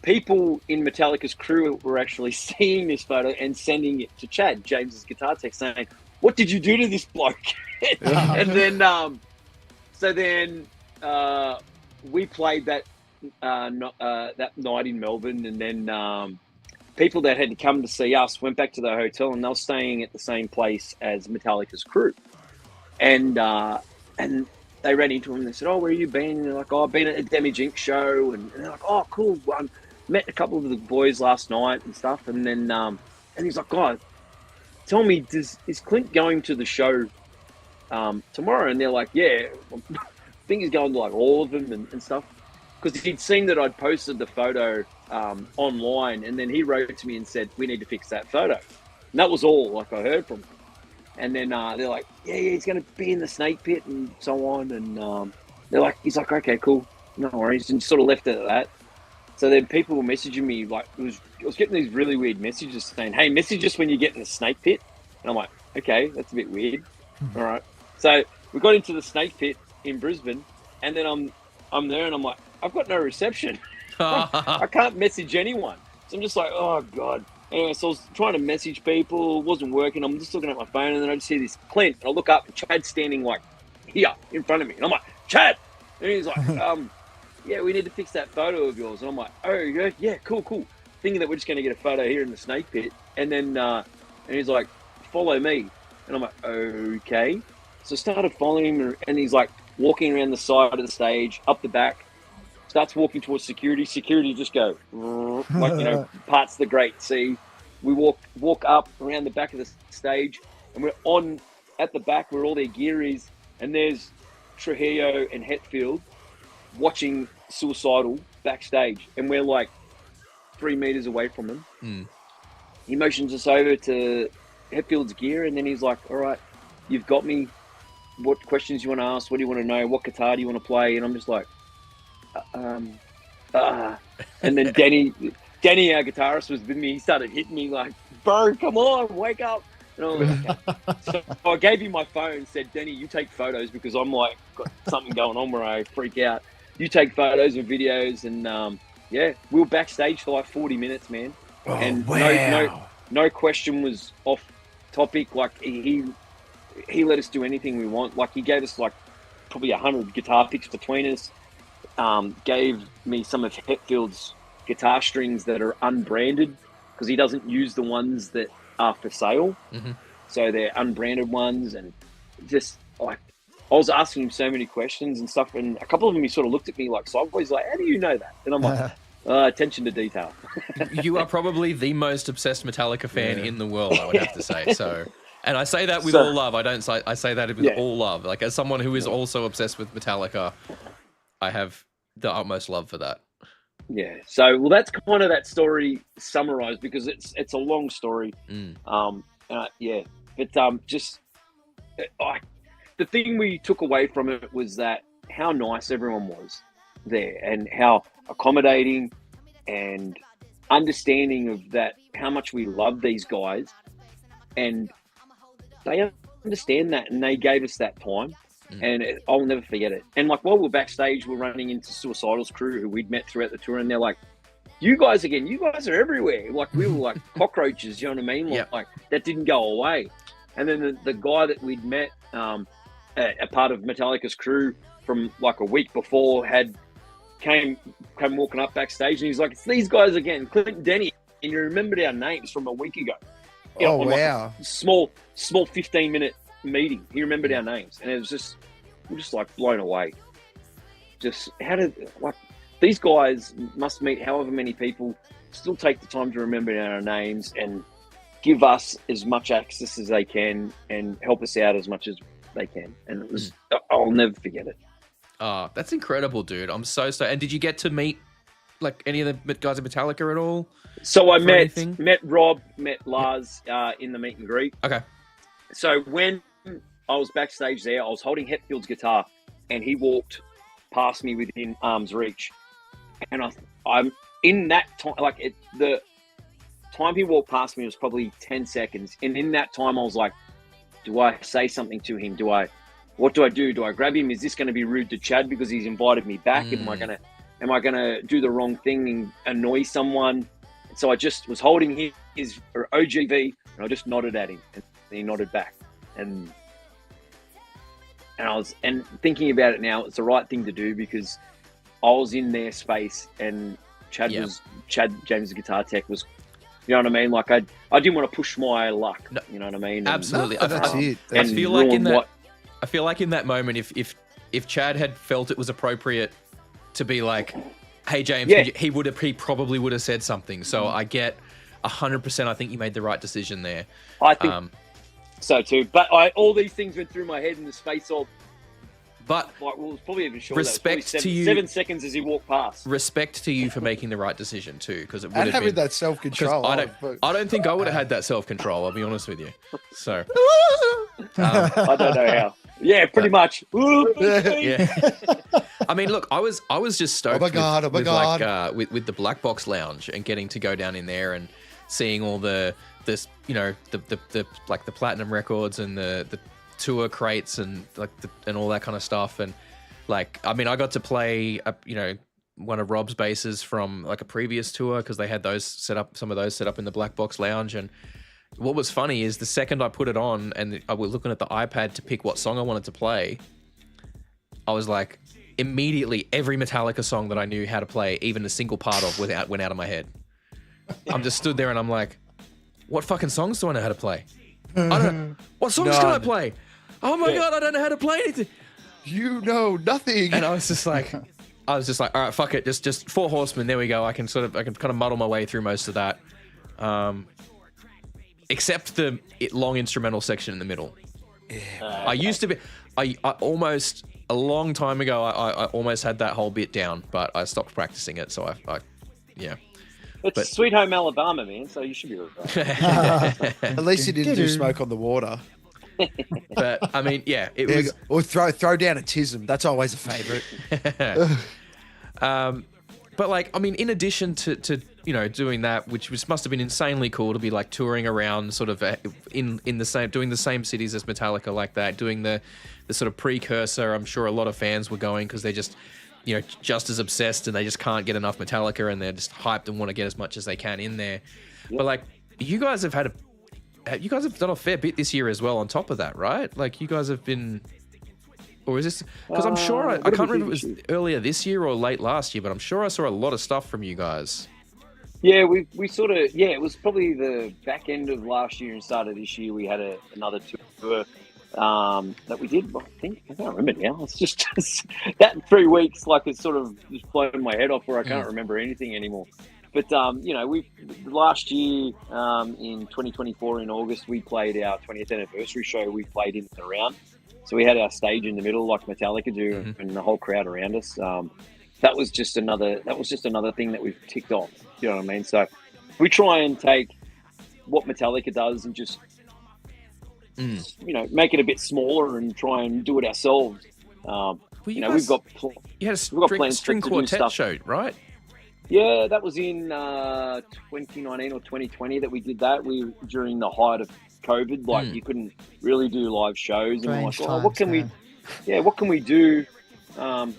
people in Metallica's crew were actually seeing this photo and sending it to Chad, James's guitar tech, saying, what did you do to this bloke? And then, we played that night in Melbourne, and then people that had to come to see us went back to the hotel, and they were staying at the same place as Metallica's crew. And they ran into him and they said, oh, where have you been? And they're like, oh, I've been at a Damage Inc. show. And they're like, oh, cool. Met a couple of the boys last night and stuff. And then and he's like, God, tell me, is Clint going to the show tomorrow? And they're like, yeah. I think he's going to like all of them and stuff. Because he'd seen that I'd posted the photo online, and then he wrote to me and said, we need to fix that photo. And that was all like I heard from him. And then they're like, yeah, he's going to be in the snake pit and so on. And he's like, okay, cool, no worries. And sort of left it at that. So then people were messaging me, like, I was getting these really weird messages saying, hey, message us when you get in the snake pit. And I'm like, okay, that's a bit weird. All right. So we got into the snake pit in Brisbane, and then I'm there and I'm like, I've got no reception. I can't message anyone. So I'm just like, oh, God. Anyway, so I was trying to message people. It wasn't working. I'm just looking at my phone, and then I just see this Clint. And I look up, and Chad's standing, like, here in front of me. And I'm like, Chad! And he's like, yeah, we need to fix that photo of yours. And I'm like, oh, yeah, cool. Thinking that we're just going to get a photo here in the snake pit. And then and he's like, follow me. And I'm like, okay. So I started following him, and he's like walking around the side of the stage, up the back, starts walking towards security. Security just go, like, parts the Great Sea. We walk up around the back of the stage, and we're on at the back where all their gear is, and there's Trujillo and Hetfield watching Suicidal backstage, and we're like 3 meters away from them. He motions us over to Hetfield's gear, and then he's like, all right, you've got me. What questions you want to ask? What do you want to know? What guitar do you want to play? And I'm just like, and then Danny, our guitarist, was with me. He started hitting me like, bro, come on, wake up. And I was like, okay. So I gave him my phone, said, Danny, you take photos, because I'm like, got something going on where I freak out. You take photos and videos. And we were backstage for like 40 minutes, man. Oh, and wow. no question was off topic. Like he let us do anything we want. Like he gave us like probably 100 guitar picks between us. Gave me some of Hetfield's guitar strings that are unbranded, because he doesn't use the ones that are for sale. So they're unbranded ones, and just like I was asking him so many questions and stuff, and a couple of them he sort of looked at me like sideways, like, how do you know that? And I'm like, attention to detail. You are probably the most obsessed Metallica fan in the world, I would have to say. So, and I say that with all love. I say that with all love. Like, as someone who is also obsessed with Metallica, I have the utmost love for that. Yeah. So, well, that's kind of that story summarized, because it's a long story. But just the thing we took away from it was that how nice everyone was there, and how accommodating and understanding of that, how much we love these guys, and they understand that, and they gave us that time. And I'll never forget it. And like while we're backstage, we're running into Suicidal's crew who we'd met throughout the tour, and they're like, you guys are everywhere. Like we were like cockroaches, you know what I mean? Like that didn't go away. And then the guy that we'd met, a part of Metallica's crew from like a week before, came walking up backstage, and he's like, it's these guys again, Clint and Denny, and you remembered our names from a week ago. Wow. Like a small 15-minute meeting. He remembered our names, and it was we're just like blown away. Just how did, like, these guys must meet however many people, still take the time to remember our names and give us as much access as they can and help us out as much as they can. And it was, I'll never forget it. That's incredible, dude. I'm so. And did you get to meet like any of the guys at Metallica at all? So I met Rob, met Lars in the meet and greet. Okay. So when I was backstage there, I was holding Hetfield's guitar, and he walked past me within arm's reach. And I'm in that time, like the time he walked past me was probably 10 seconds. And in that time, I was like, do I say something to him? What do I do? Do I grab him? Is this going to be rude to Chad because he's invited me back? Am I gonna do the wrong thing and annoy someone? And so I just was holding his OGV, and I just nodded at him, and he nodded back. And I was thinking about it now, it's the right thing to do, because I was in their space, and Chad James' guitar tech was, you know what I mean? Like I didn't want to push my luck. No, you know what I mean? Absolutely. That's it. I feel like in that moment, if Chad had felt it was appropriate to be like, hey James, he probably would have said something. So I get 100%. I think you made the right decision there. I think so too. But all these things went through my head in the space of. But it was probably even shorter. Respect to you. 7 seconds as he walked past. Respect to you for making the right decision too, because it would and have having been that self-control. I don't think I would have had that self-control. I'll be honest with you. So I don't know how. Yeah, pretty much. Yeah. I mean, look, I was just stoked with the Black Box Lounge and getting to go down in there and seeing all the platinum records and the tour crates and and all that kind of stuff. And like, I mean, I got to play one of Rob's basses from like a previous tour, because they had some of those set up in the Black Box Lounge. And what was funny is the second I put it on and I was looking at the iPad to pick what song I wanted to play, I was like, immediately every Metallica song that I knew how to play, even a single part of, went out of my head. I'm just stood there and I'm like, what fucking songs do I know how to play? What songs can I play? Oh my God, I don't know how to play anything. You know nothing. And I was just like, all right, fuck it. Just Four Horsemen. There we go. I can kind of muddle my way through most of that. Except the long instrumental section in the middle. I used to be, I almost, a long time ago, I almost had that whole bit down, but I stopped practicing it. So yeah. It's Sweet Home Alabama, man. So you should be right. At least you didn't do Smoke on the Water. But I mean, yeah, it was. Or throw down a Tism. That's always a favorite. But like, I mean, in addition to doing that, which must have been insanely cool to be like touring around, sort of in the same, doing the same cities as Metallica like that, doing the sort of precursor. I'm sure a lot of fans were going because they're just just as obsessed and they just can't get enough Metallica and they're just hyped and want to get as much as they can in there. Yep. But like, you guys have done a fair bit this year as well. On top of that, right? Like, you guys have been. Or is this... Because I'm sure... I can't remember if it was earlier this year or late last year, but I'm sure I saw a lot of stuff from you guys. Yeah, we sort of... Yeah, it was probably the back end of last year and start of this year. We had another tour that we did. I can't remember now. It's just that 3 weeks, like, it's sort of just blown my head off where I can't remember anything anymore. But, last year in 2024 in August, we played our 20th anniversary show. We played in and around. So we had our stage in the middle, like Metallica do, and the whole crowd around us. That was just another thing that we've ticked off. You know what I mean? So we try and take what Metallica does and just, make it a bit smaller and try and do it ourselves. We've got string quartet show, right? Yeah, that was in 2019 or 2020 that we did that. During the height of COVID, like you couldn't really do live shows, and we're like, what can we do to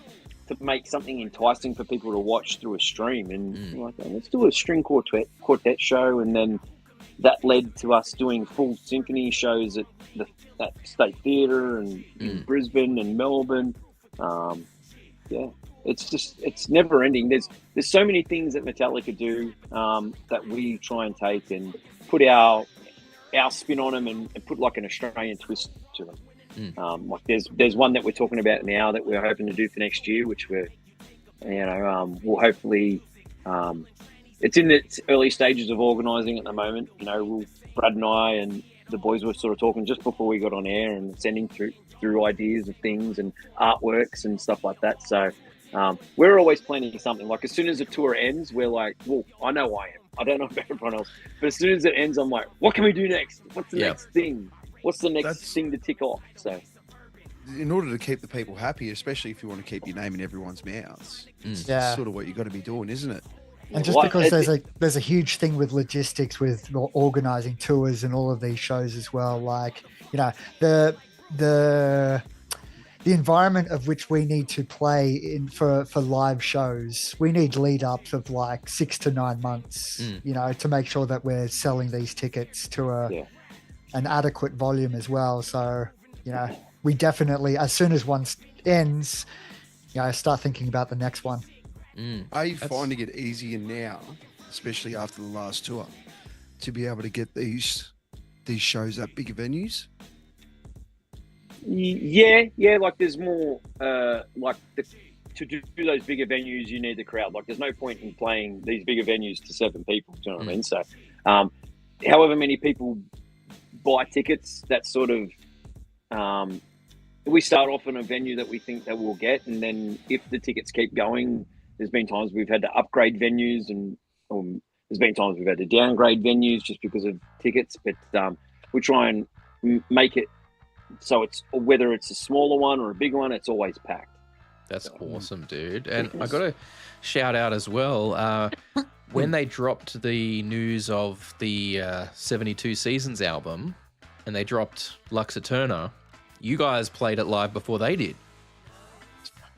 make something enticing for people to watch through a stream? And we're like, let's do a string quartet show, and then that led to us doing full symphony shows at State Theatre and in Brisbane and Melbourne. It's never ending. There's so many things that Metallica do that we try and take and put our spin on them and put like an Australian twist to them. Like there's one that we're talking about now that we're hoping to do for next year, which we'll hopefully, it's in its early stages of organising at the moment. Brad and I and the boys were sort of talking just before we got on air and sending through ideas of things and artworks and stuff like that. So we're always planning something. Like as soon as the tour ends, we're like, well, I know I am. I don't know about everyone else. But as soon as it ends, I'm like, what can we do next? What's the next thing? What's the next thing to tick off? So, in order to keep the people happy, especially if you want to keep your name in everyone's mouths, it's sort of what you got to be doing, isn't it? And just because there's a huge thing with logistics with organizing tours and all of these shows as well. Like, the environment of which we need to play in for live shows, we need lead ups of like 6 to 9 months, to make sure that we're selling these tickets to an adequate volume as well. So, we definitely, as soon as one ends, start thinking about the next one. Are you finding it easier now, especially after the last tour, to be able to get these shows at bigger venues? Yeah, like there's more to do those bigger venues, you need the crowd. Like there's no point in playing these bigger venues to 7 people, do you know what I mean? So however many people buy tickets, that's sort of we start off in a venue that we think that we'll get, and then if the tickets keep going, there's been times we've had to upgrade venues, and there's been times we've had to downgrade venues just because of tickets, but we try and make it so it's, whether it's a smaller one or a big one, it's always packed. That's awesome, dude. And I got to shout out as well, when they dropped the news of the 72 Seasons album and they dropped Lux Eterna, you guys played it live before they did.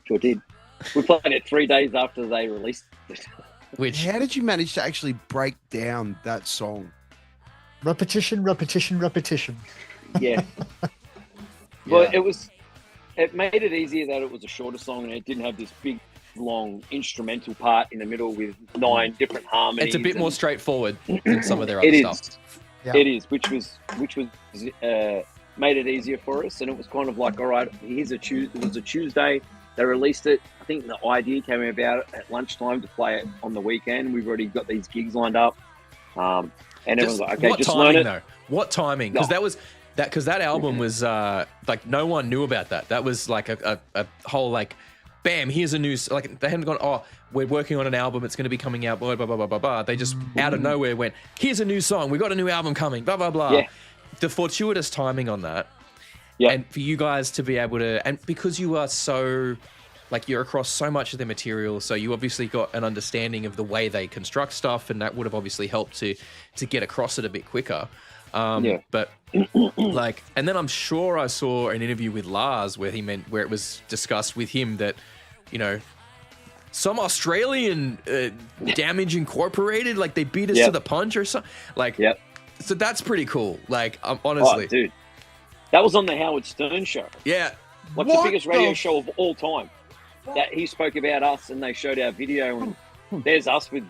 Sure did. We played it 3 days after they released it. How did you manage to actually break down that song? Repetition. Yeah. Well, it made it easier that it was a shorter song and it didn't have this big, long instrumental part in the middle with 9 different harmonies. It's a bit more straightforward than some of their other stuff. Yeah. It is, which was made it easier for us, and it was kind of like, all right, here's it was a Tuesday. They released it. I think the idea came about at lunchtime to play it on the weekend. We've already got these gigs lined up, and everyone's like, okay, just learn it. Though? What timing? Because that album was like no one knew about that. That was like a whole like, bam, here's a new, like they hadn't gone, oh, we're working on an album, it's going to be coming out, blah blah blah blah blah blah. They just out of nowhere went, here's a new song, we got a new album coming, blah blah blah. Yeah. The fortuitous timing on that. Yeah. And for you guys to be able to, and because you are so, like you're across so much of their material, so you obviously got an understanding of the way they construct stuff, and that would have obviously helped to get across it a bit quicker. But like, and then I'm sure I saw an interview with Lars where it was discussed with him that, you know, some Australian Damage Incorporated, like they beat us to the punch or something. Like, so that's pretty cool. Like, honestly, dude, that was on the Howard Stern show. Yeah, like the biggest radio show of all time. That he spoke about us, and they showed our video, and there's us with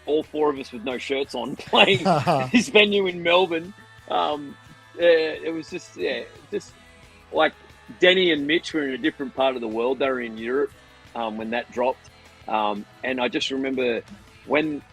all four of us with no shirts on playing this venue in Melbourne. It was just like Denny and Mitch were in a different part of the world. They were in Europe when that dropped, and I just remember when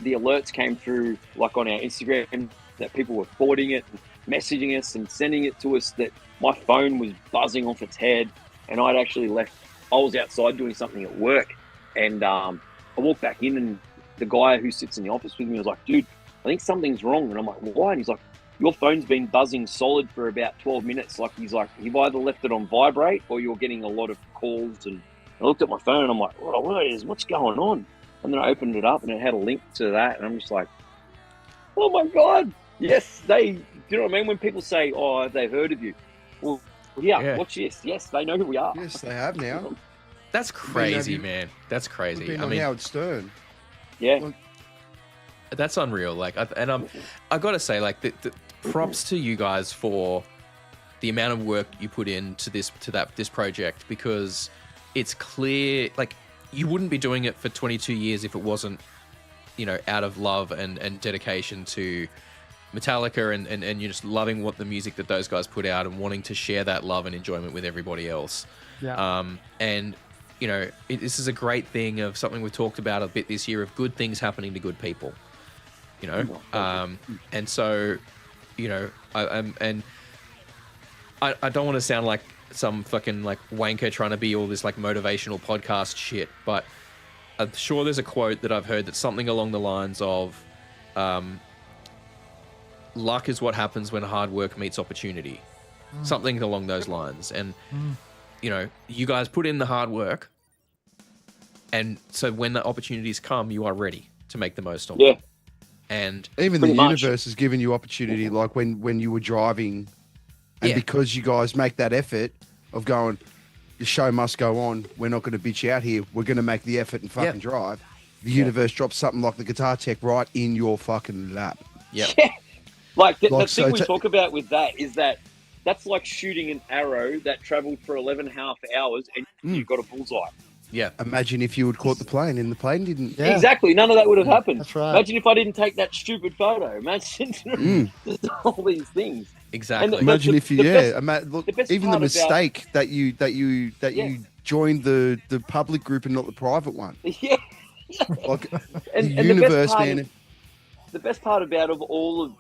the alerts came through, like on our Instagram, that people were forwarding it, messaging us, and sending it to us. That my phone was buzzing off its head, and I'd actually left. I was outside doing something at work, and I walked back in, and the guy who sits in the office with me was like, "Dude, I think something's wrong." And I'm like, "Why?" And he's like, "Your phone's been buzzing solid for about 12 minutes. Like, he's like, you've either left it on vibrate or you're getting a lot of calls." And I looked at my phone, and I'm like, what's going on? And then I opened it up, and it had a link to that, and I'm just like, oh my God, yes, do you know what I mean? When people say, oh, have they heard of you? Well, yeah. Watch this. Yes, they know who we are. Yes, they have now. That's crazy, man. That's crazy. I mean, Howard Stern. Yeah. That's unreal. Like, I gotta say, like, the props to you guys for the amount of work you put into this project, because it's clear, like, you wouldn't be doing it for 22 years if it wasn't, you know, out of love and dedication to Metallica and you're just loving what the music that those guys put out and wanting to share that love and enjoyment with everybody else. Yeah. And you know, this is a great thing of something we've talked about a bit this year of good things happening to good people. You know, and so, you know, I don't want to sound like some fucking like wanker trying to be all this like motivational podcast shit, but I'm sure there's a quote that I've heard that's something along the lines of, luck is what happens when hard work meets opportunity. Something along those lines. And, you know, you guys put in the hard work, and so when the opportunities come, you are ready to make the most of them. And even the universe has given you opportunity, like when you were driving, and because you guys make that effort of going, the show must go on, we're not going to bitch out here, we're going to make the effort and fucking drive. The universe drops something like the guitar tech right in your fucking lap. Yeah. Like the thing we talk about with that is that that's like shooting an arrow that traveled for 11.5 hours and you got a bullseye. Yeah. Imagine if you had caught the plane and the plane didn't. Yeah. Exactly. None of that would have happened. That's right. Imagine if I didn't take that stupid photo. Imagine all these things. Exactly. Imagine if you, look, even the mistake that you joined the public group and not the private one. Yeah. Like and the universe, man. The best part about all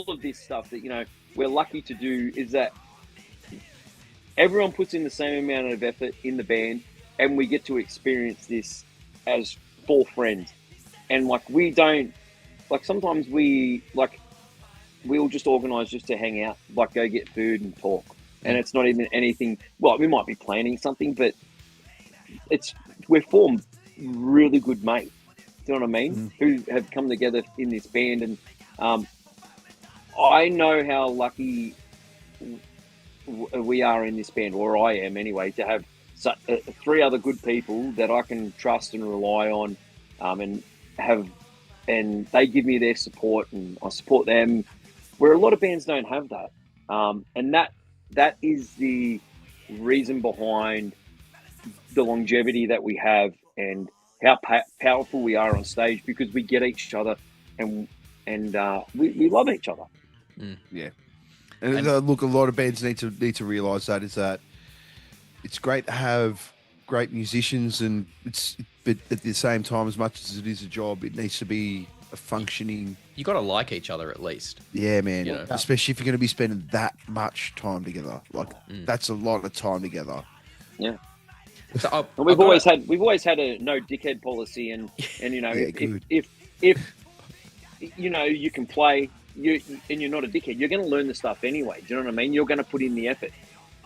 of this stuff that, you know, we're lucky to do is that everyone puts in the same amount of effort in the band, and we get to experience this as four friends. And like, we don't, like, sometimes we'll just organise just to hang out, like go get food and talk. And it's not even anything, well, we might be planning something, but we're formed really good mates. Do you know what I mean? Who have come together in this band. And I know how lucky we are in this band, or I am anyway, to have three other good people that I can trust and rely on, and they give me their support and I support them, where a lot of bands don't have that. And that is the reason behind the longevity that we have and how powerful we are on stage, because we get each other and we love each other. Yeah. And look, a lot of bands need to realise that it's great to have great musicians, but at the same time, as much as it is a job, it needs to be a functioning. You got to like each other at least. Yeah, man. You know? Especially if you're going to be spending that much time together. Like that's a lot of time together. Yeah. So and we've always had a no dickhead policy, and you know, if you know you can play, and you're not a dickhead, you're going to learn the stuff anyway. Do you know what I mean? You're going to put in the effort.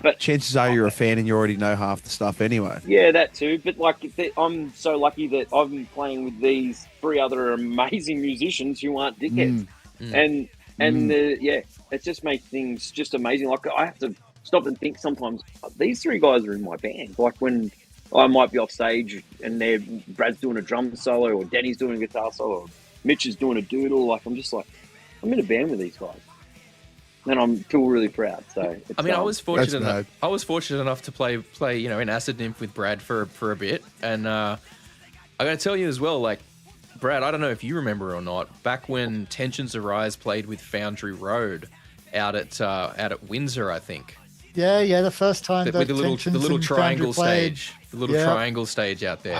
But chances are you're a fan and you already know half the stuff anyway. Yeah, that too. But like, I'm so lucky that I've been playing with these 3 other amazing musicians who aren't dickheads, and it just makes things just amazing. Like I have to stop and think sometimes. These 3 guys are in my band. Like when I might be off stage and Brad's doing a drum solo, or Danny's doing a guitar solo, or Mitch is doing a doodle. Like I'm just like, I'm in a band with these guys. And I feel really proud. So I mean, I was fortunate enough to play, you know, in Acid Nymph with Brad for a bit, and I got to tell you as well, like Brad, I don't know if you remember or not, back when Tensions Arise played with Foundry Road out at Windsor, I think. Yeah, the first time with the little triangle stage, triangle stage out there.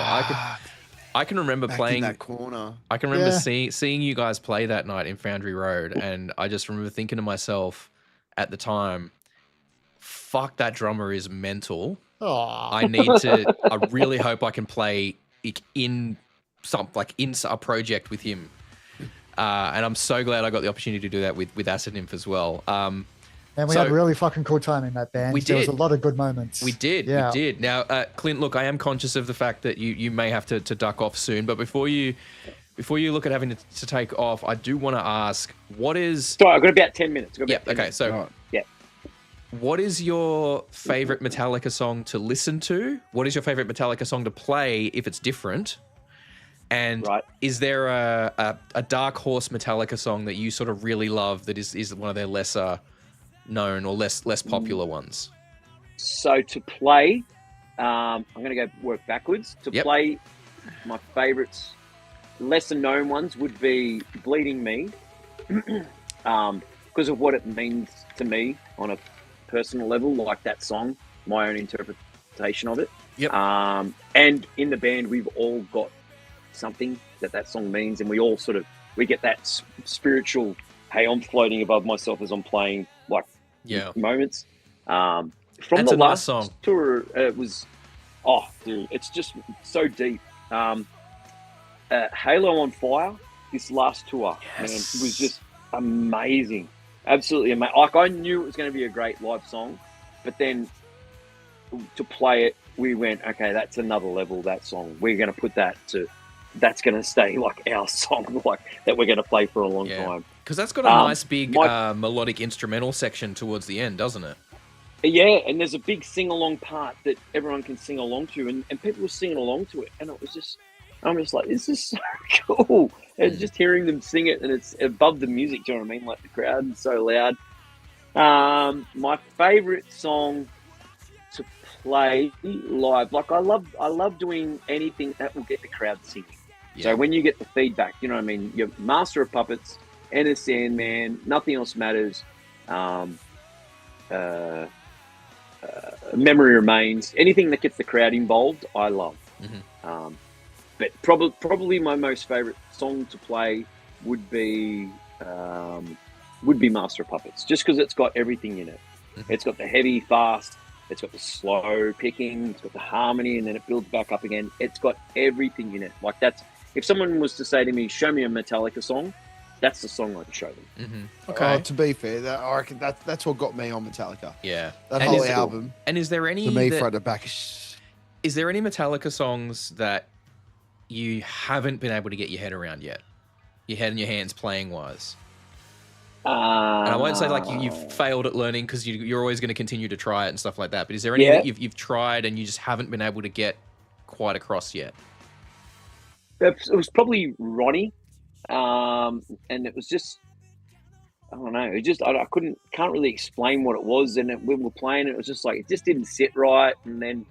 I can remember playing in that corner. I can remember seeing you guys play that night in Foundry Road, and I just remember thinking to myself at the time, "Fuck, that drummer is mental." Aww. I really hope I can play in a project with him. And I'm so glad I got the opportunity to do that with Acid Nymph as well. And we had a really fucking cool time in that band. There was a lot of good moments. We did. Now, Clint, look, I am conscious of the fact that you may have to duck off soon, but before you look at having to take off, I do want to ask, what is... Sorry, I've got about 10 minutes. What is your favorite Metallica song to listen to? What is your favorite Metallica song to play if it's different? And is there a dark horse Metallica song that you sort of really love that is one of their lesser known or less popular ones? So to play, I'm going to go work backwards. To play, my favourites, lesser known ones would be Bleeding Me, because of what it means to me on a personal level, like that song, my own interpretation of it. And in the band, we've all got something that song means, and we get that spiritual, hey, I'm floating above myself as I'm playing, like moments. From That's the a last nice song. tour, it was, dude, it's just so deep. Halo on Fire, this last tour, man, it was just amazing. Absolutely amazing. Like, I knew it was going to be a great live song, but then to play it, we went, okay, that's another level, that song. We're going to put that's going to stay like our song, like that we're going to play for a long time. Because that's got a nice big melodic instrumental section towards the end, doesn't it? Yeah, and there's a big sing-along part that everyone can sing along to, and people were singing along to it, and I'm just like, this is so cool. And just hearing them sing it, and it's above the music, do you know what I mean? Like the crowd is so loud. My favourite song to play live, like I love doing anything that will get the crowd singing. So when you get the feedback, you know what I mean? You're Master of Puppets, Enter Sandman, Nothing Else Matters, Memory Remains, anything that gets the crowd involved, I love. But probably my most favourite song to play would be Master of Puppets, just because it's got everything in it. It's got the heavy, fast, it's got the slow picking, it's got the harmony, and then it builds back up again. It's got everything in it. Like if someone was to say to me, show me a Metallica song, that's the song I'd show them. Okay. To be fair, I reckon that's what got me on Metallica. Yeah. That whole album. And is there any... For me, front to back. Is there any Metallica songs that you haven't been able to get your head around yet? Your head and your hands playing wise? And I won't say like you've failed at learning, because you're always going to continue to try it and stuff like that. But is there any that you've tried and you just haven't been able to get quite across yet? It was probably Ronnie. And it was just, I don't know. It just, I can't really explain what it was. And when we were playing, it was just like, it just didn't sit right. And then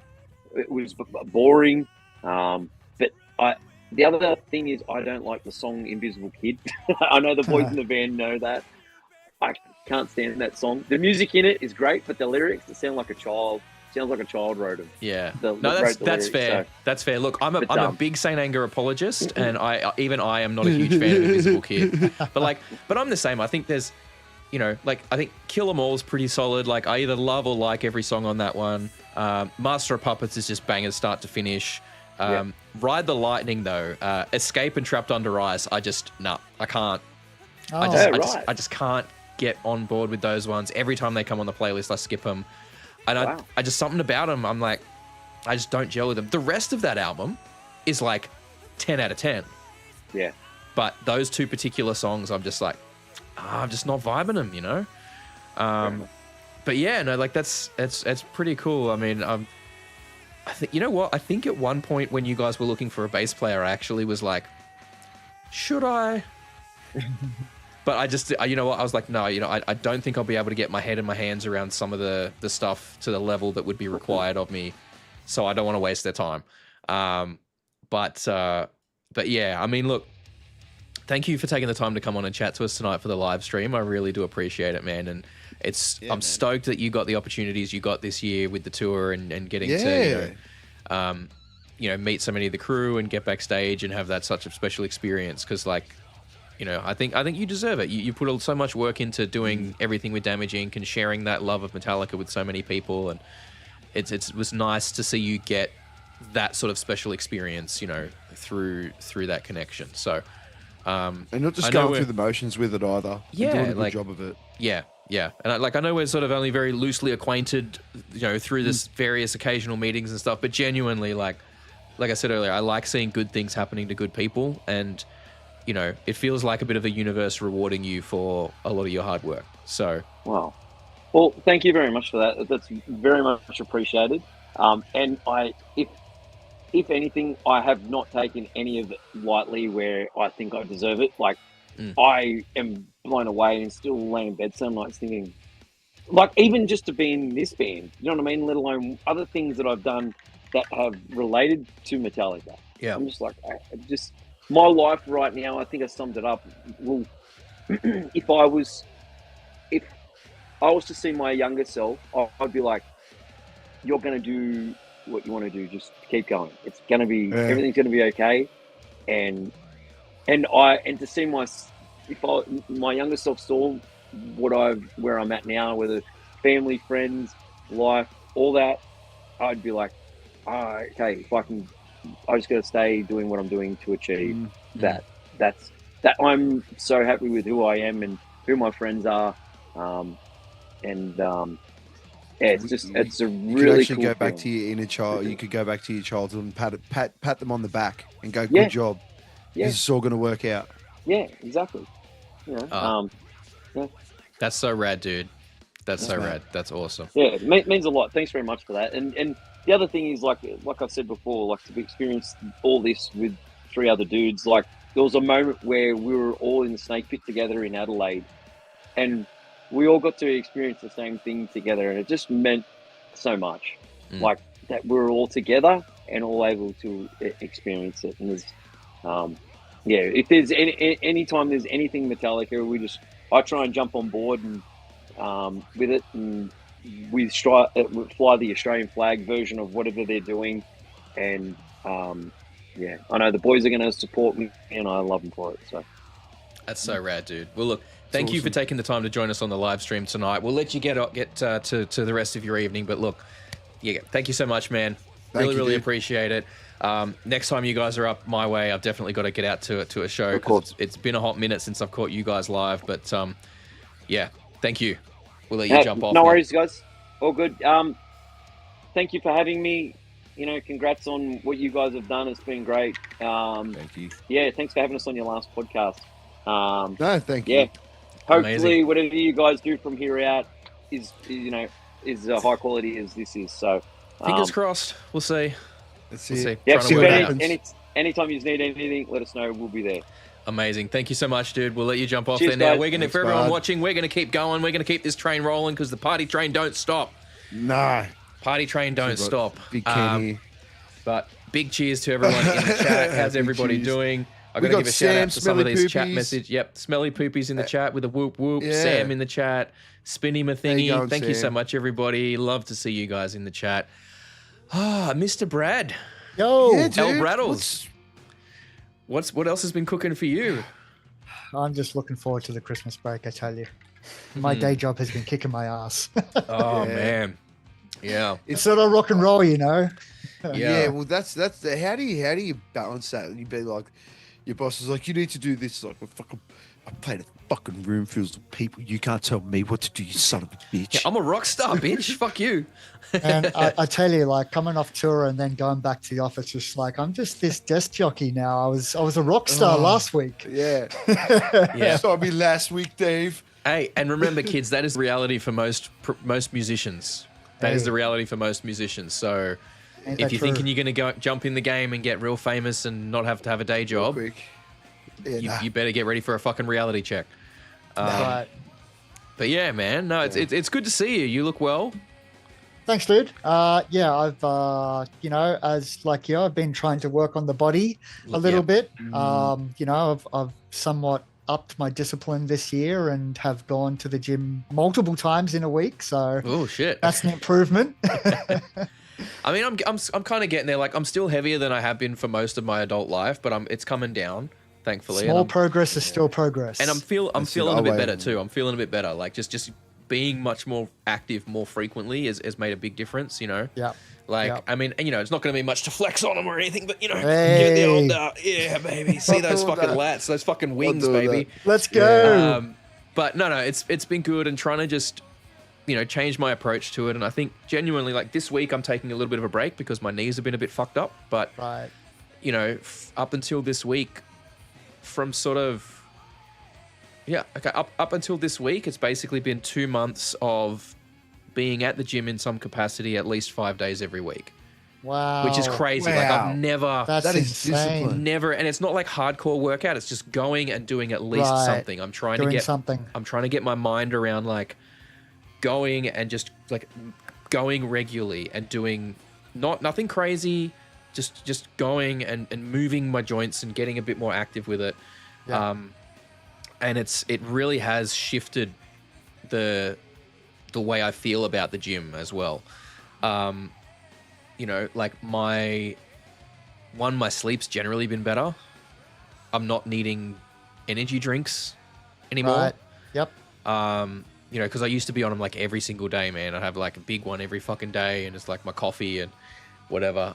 it was boring. But the other thing is, I don't like the song Invisible Kid. I know the boys in the band know that. I can't stand that song. The music in it is great, but the lyrics, it sound like a child. Sounds like a child wrote them. Yeah. No, that's fair. So. That's fair. Look, I'm a big Saint Anger apologist, and I am not a huge fan of Invisible Kid. But I'm the same. I think there's, I think Kill 'Em All is pretty solid. Like, I either love or like every song on that one. Master of Puppets is just bangers start to finish. Ride the Lightning though, Escape and Trapped Under Ice. I can't. I just can't get on board with those ones. Every time they come on the playlist, I skip them. And I just, something about them, I'm like, I just don't gel with them. The rest of that album is like 10 out of 10. Yeah. But those two particular songs, I'm just like, I'm just not vibing them, But yeah, no, like that's pretty cool. I mean, I think, you know what? I think at one point when you guys were looking for a bass player, I actually was like, should I? But I just, you know what? I was like, no, I don't think I'll be able to get my head and my hands around some of the stuff to the level that would be required of me. So I don't want to waste their time. But yeah, I mean, look, thank you for taking the time to come on and chat to us tonight for the live stream. I really do appreciate it, man. And I'm stoked that you got the opportunities you got this year with the tour and getting to, meet so many of the crew and get backstage and have that such a special experience. Because I think you deserve it. You put so much work into doing everything with Damage Inc. and sharing that love of Metallica with so many people, and it was nice to see you get that sort of special experience, through that connection. So, and not just going through the motions with it either. Yeah, doing a good job of it. Yeah, and I know we're sort of only very loosely acquainted, through this various occasional meetings and stuff, but genuinely, like I said earlier, I like seeing good things happening to good people, and it feels like a bit of a universe rewarding you for a lot of your hard work. So, wow. Well, thank you very much for that. That's very much appreciated. And if anything, I have not taken any of it lightly where I think I deserve it. Like, I am blown away and still laying in bed some nights thinking, like, even just to be in this band, you know what I mean? Let alone other things that I've done that have related to Metallica. Yeah. I'm just like, my life right now, I think I summed it up. Well, if I was to see my younger self, I'd be like, you're going to do what you want to do. Just keep going. It's going to be, everything's going to be okay. And to see my younger self saw where I'm at now, whether family, friends, life, all that, I'd be like, okay, if I just got to stay doing what I'm doing to achieve that. That I'm so happy with who I am and who my friends are. It's a really cool go back to your inner child. You could go back to your childhood and pat them on the back and go, good job. Yeah. This is all going to work out. Yeah, exactly. That's so rad, dude. That's so rad. That's awesome. Yeah, it means a lot. Thanks very much for that. And the other thing is, like I've said before, like, to experience all this with 3 other dudes, like, there was a moment where we were all in the Snake Pit together in Adelaide, and we all got to experience the same thing together, and it just meant so much. Like, that we were all together and all able to experience it. And there's, if there's any time there's anything Metallica, I try and jump on board and with it, and we fly the Australian flag version of whatever they're doing, and I know the boys are going to support me, and I love them for it. So that's so rad, dude. Well, look, thank you for taking the time to join us on the live stream tonight. We'll let you get to the rest of your evening, but look, thank you so much, man. Really appreciate it. Next time you guys are up my way, I've definitely got to get out to a show, because it's been a hot minute since I've caught you guys live. But thank you. We'll let you jump off. No worries, guys. All good. Thank you for having me. Congrats on what you guys have done. It's been great. Thank you. Yeah, thanks for having us on your last podcast. No, thank you. Yeah. Hopefully, Amazing. whatever you guys do from here out is high quality as this is. So fingers crossed. We'll see. Let's We'll see. see. Yeah, Trying to work it out. anytime you need anything, let us know. We'll be there. Amazing. Thank you so much, dude. We'll let you jump off Cheers, there now. guys. For Thanks, everyone bud. watching, we're going to keep going. We're going to keep this train rolling, because the party train don't stop. No. Party train don't stop. Big Kenny. But big cheers to everyone in the chat. How's Big everybody cheers. doing? I We got to got give a shout Sam, out to some of Smelly these chat Poopies. message. Yep, Smelly Poopies in the chat with a whoop whoop. Yeah. Sam in the chat. Spinny How you Mathingy. going, Thank you so Sam? much, everybody. Love to see you guys in the chat. Ah, Mr. Brad. Yo, Yeah, dude. El Rattles. What else has been cooking for you? I'm just looking forward to the Christmas break, I tell you. My day job has been kicking my ass. Oh Yeah. man. Yeah. It's sort of rock and roll, you know? Yeah, well, that's the how do you balance that? You be like, your boss is like, you need to do this. Like, I played a fucking room full of people. You can't tell me what to do, you son of a bitch. Yeah, I'm a rock star, bitch. Fuck you. And I tell you, like coming off tour and then going back to the office, just like I'm just this desk jockey now. I was a rock star last week. Yeah. Yeah. Saw me last week, Dave. Hey, and remember, kids, that is reality for most musicians. That is Hey. the reality for most musicians. So Ain't if that you're true? thinking you're going to jump in the game and get real famous and not have to have a day job, Quick. Yeah, you better get ready for a fucking reality check. Right. But yeah, man, no, it's good to see you. You look well. Thanks, dude. Yeah, I've as like you, I've been trying to work on the body a little bit. I've somewhat upped my discipline this year and have gone to the gym multiple times in a week. So Oh shit. that's an improvement. I mean, I'm kind of getting there. Like, I'm still heavier than I have been for most of my adult life, but it's coming down, thankfully. Small and progress is still progress. I'm feeling That's a it. bit Oh, better wait. too. I'm feeling a bit better. Like just being much more active more frequently has made a big difference. You know. Yeah. Like, Yeah. I mean, and, it's not going to be much to flex on them or anything, but, give it the Hey. old, yeah, baby. See those do fucking that. lats, those fucking wings, do baby. Let's go. But no, it's been good, and trying to just, change my approach to it. And I think genuinely, like this week, I'm taking a little bit of a break because my knees have been a bit fucked up. But, Right. up until this week, from sort of, up until this week, it's basically been 2 months of being at the gym in some capacity at least 5 days every week, Wow. which is crazy. Like, Wow. I've never, That's That is insane. discipline. never, and it's not like hardcore workout. It's just going and doing at least Right. something. I'm trying Doing to get something. I'm trying to get my mind around like going and just like going regularly and doing nothing crazy, just going and moving my joints and getting a bit more active with it. Yeah. And it really has shifted the way I feel about the gym as well. Like my sleep's generally been better. I'm not needing energy drinks anymore. Right. Yep. Because I used to be on them like every single day, man. I'd have like a big one every fucking day, and it's like my coffee and whatever.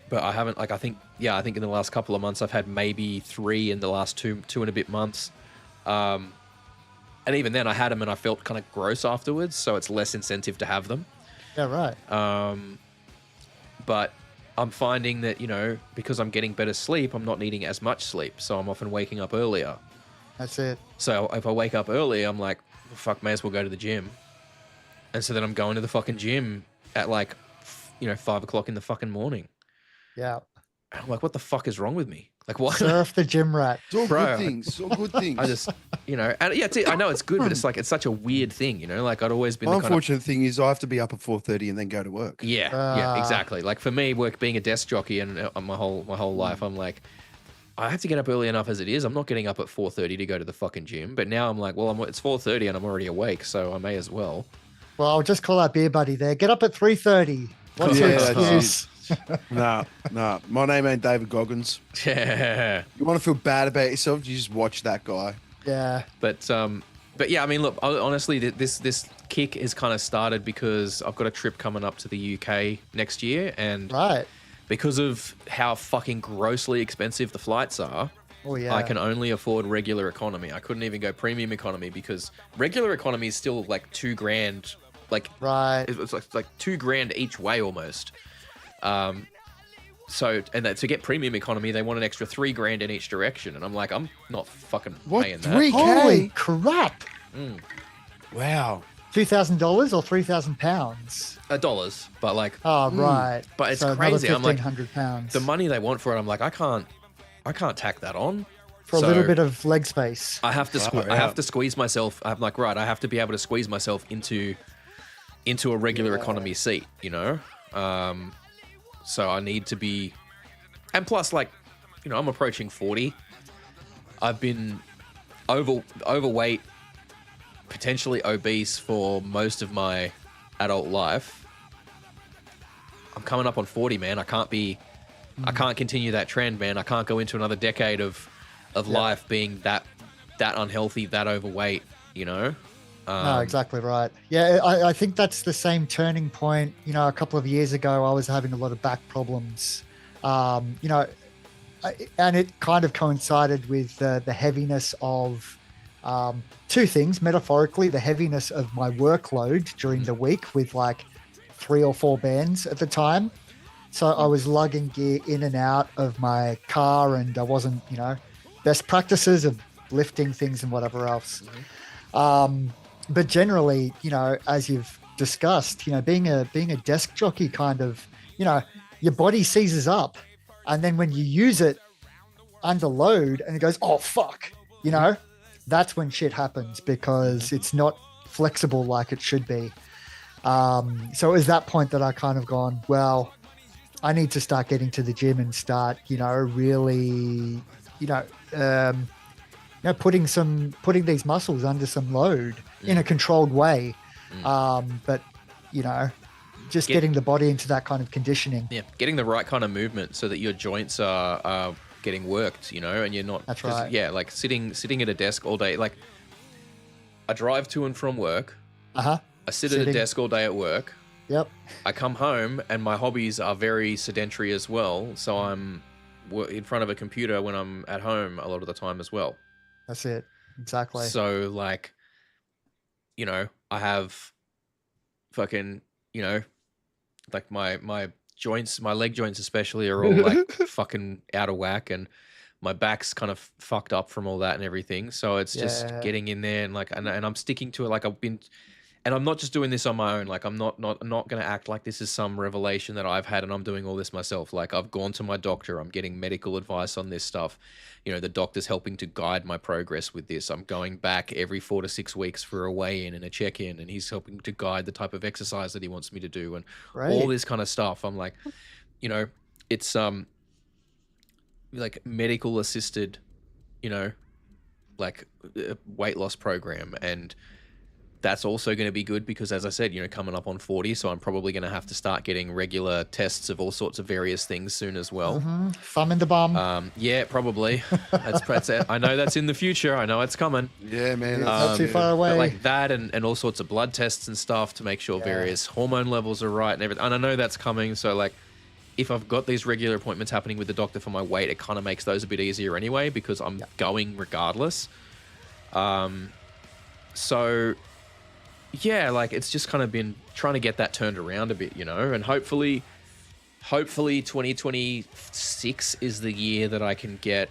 But I haven't, like, I think in the last couple of months I've had maybe 3 in the last two and a bit months. And even then I had them and I felt kind of gross afterwards, so it's less incentive to have them. Yeah. Right. But I'm finding that, because I'm getting better sleep, I'm not needing as much sleep, so I'm often waking up earlier. That's it. So if I wake up early, I'm like, well, fuck, may as well go to the gym. And so then I'm going to the fucking gym at like, 5 o'clock in the fucking morning. Yeah. And I'm like, what the fuck is wrong with me? Like, what? Surf the gym rat. It's all Bro, good things. It's all good things. I just, and yeah, I know it's good, but it's like, it's such a weird thing, like I'd always been My the kind of, unfortunate thing is I have to be up at 4:30 and then go to work. yeah, exactly. Like for me, being a desk jockey and my whole life, I'm like, I have to get up early enough as it is. I'm not getting up at 4:30 to go to the fucking gym. But now I'm like, well, it's 4:30 and I'm already awake, so I may as well. Well, I'll just call out Beer Buddy there. Get up at 3:30. What's your Yeah, that's excuse? Nah. My name ain't David Goggins. Yeah. You want to feel bad about yourself? You just watch that guy. Yeah. But yeah, I mean, look, honestly, this kick is kind of started because I've got a trip coming up to the UK next year, and Right. because of how fucking grossly expensive the flights are, Oh yeah. I can only afford regular economy. I couldn't even go premium economy because regular economy is still like $2,000. Like, Right. it's like $2,000 each way almost. So to get premium economy, they want an extra $3,000 in each direction, and I'm like, I'm not fucking What? paying that. 3K? Holy crap! Wow. $2,000 or £3,000? Dollars, but like, Oh right. But it's so crazy. I'm like, £1,500 the money they want for it, I'm like, I can't tack that on for a So little bit of leg space. I have to I have to squeeze myself. I'm like, right, I have to be able to squeeze myself into a regular economy seat, So I need to be, and plus, like, I'm approaching 40. I've been overweight, potentially obese for most of my adult life. I'm coming up on 40, man. I can't continue that trend, man. I can't go into another decade of life being that unhealthy, that overweight, No, exactly right. Yeah, I think that's the same turning point. A couple of years ago, I was having a lot of back problems. And it kind of coincided with the heaviness of two things. Metaphorically, the heaviness of my workload during the week with like 3 or 4 bands at the time. So I was lugging gear in and out of my car, and I wasn't, best practices of lifting things and whatever else. But generally, as you've discussed, being a desk jockey kind of, your body seizes up, and then when you use it under load and it goes, oh fuck, that's when shit happens because it's not flexible like it should be. So it was that point that I kind of gone, well, I need to start getting to the gym and start, really, putting these muscles under some load in a controlled way. But, just getting the body into that kind of conditioning. Yeah, getting the right kind of movement so that your joints are getting worked, and you're not. That's right. Yeah, like sitting at a desk all day. Like, I drive to and from work. I sit at a desk all day at work. Yep. I come home and my hobbies are very sedentary as well. So I'm in front of a computer when I'm at home a lot of the time as well. That's it. Exactly. So like, I have fucking, like my joints, my leg joints especially are all like fucking out of whack, and my back's kind of fucked up from all that and everything. So it's just getting in there and like, and I'm sticking to it. Like and I'm not just doing this on my own. Like I'm not going to act like this is some revelation that I've had and I'm doing all this myself. Like I've gone to my doctor. I'm getting medical advice on this stuff. The doctor's helping to guide my progress with this. I'm going back every 4 to 6 weeks for a weigh-in and a check-in, and he's helping to guide the type of exercise that he wants me to do and all this kind of stuff. I'm like, it's like medical assisted, like weight loss program, and that's also going to be good because, as I said, coming up on 40, so I'm probably going to have to start getting regular tests of all sorts of various things soon as well. Thumb in the bum. Yeah, probably. That's I know that's in the future. I know it's coming. Yeah, man. It's not too far away. But like that and all sorts of blood tests and stuff to make sure various hormone levels are right and everything. And I know that's coming. So like, if I've got these regular appointments happening with the doctor for my weight, it kind of makes those a bit easier anyway because I'm going regardless. So... yeah, like it's just kind of been trying to get that turned around a bit, and hopefully 2026 is the year that I can get,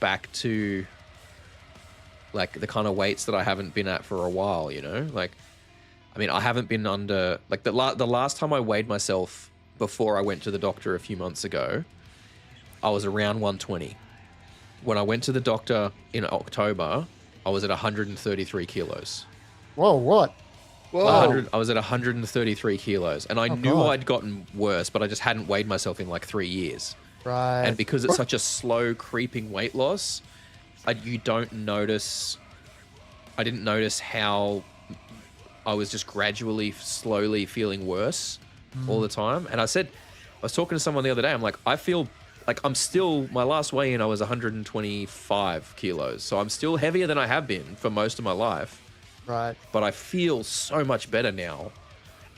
back to like the kind of weights that I haven't been at for a while, like, I mean, I haven't been under like the last time I weighed myself before I went to the doctor a few months ago, I was around 120. When I went to the doctor in October, I was at 133 kilos. Whoa, what? Whoa. I was at 133 kilos. And I knew I'd gotten worse, but I just hadn't weighed myself in like 3 years. Right. And because it's such a slow creeping weight loss, you don't notice... I didn't notice how I was just gradually, slowly feeling worse all the time. And I was talking to someone the other day, I'm like, I feel... like I'm still, my last weigh-in, I was 125 kilos. So I'm still heavier than I have been for most of my life. Right. But I feel so much better now.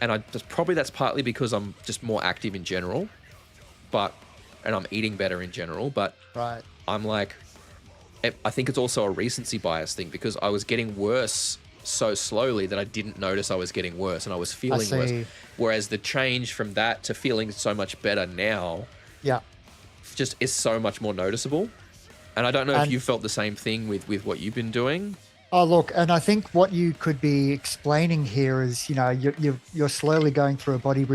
And that's partly because I'm just more active in general. And I'm eating better in general. But right. I'm like, I think it's also a recency bias thing because I was getting worse so slowly that I didn't notice I was getting worse and I was feeling worse. Whereas the change from that to feeling so much better now... yeah. just is so much more noticeable. And I don't know if you felt the same thing with what you've been doing. Oh, look, and I think what you could be explaining here is, you're slowly going through a body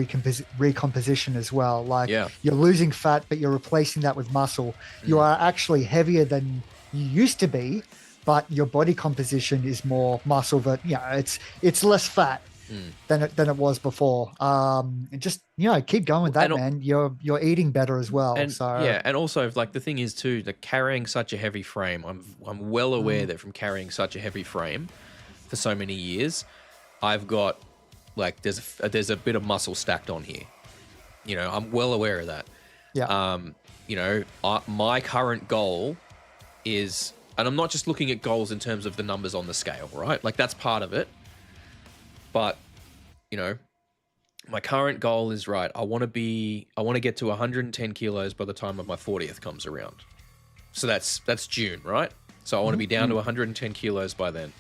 recomposition as well. Like you're losing fat, but you're replacing that with muscle. You are actually heavier than you used to be, but your body composition is more muscle. That it's less fat. than it was before. And just keep going with that, man. You're eating better as well. And so yeah, and also like the thing is too, that carrying such a heavy frame, I'm well aware that from carrying such a heavy frame for so many years, I've got like there's a bit of muscle stacked on here. I'm well aware of that. Yeah. My current goal is, and I'm not just looking at goals in terms of the numbers on the scale, right? Like that's part of it. But, my current goal is right. I want to get to 110 kilos by the time of my 40th comes around. So that's June, right? So I want to be down to 110 kilos by then.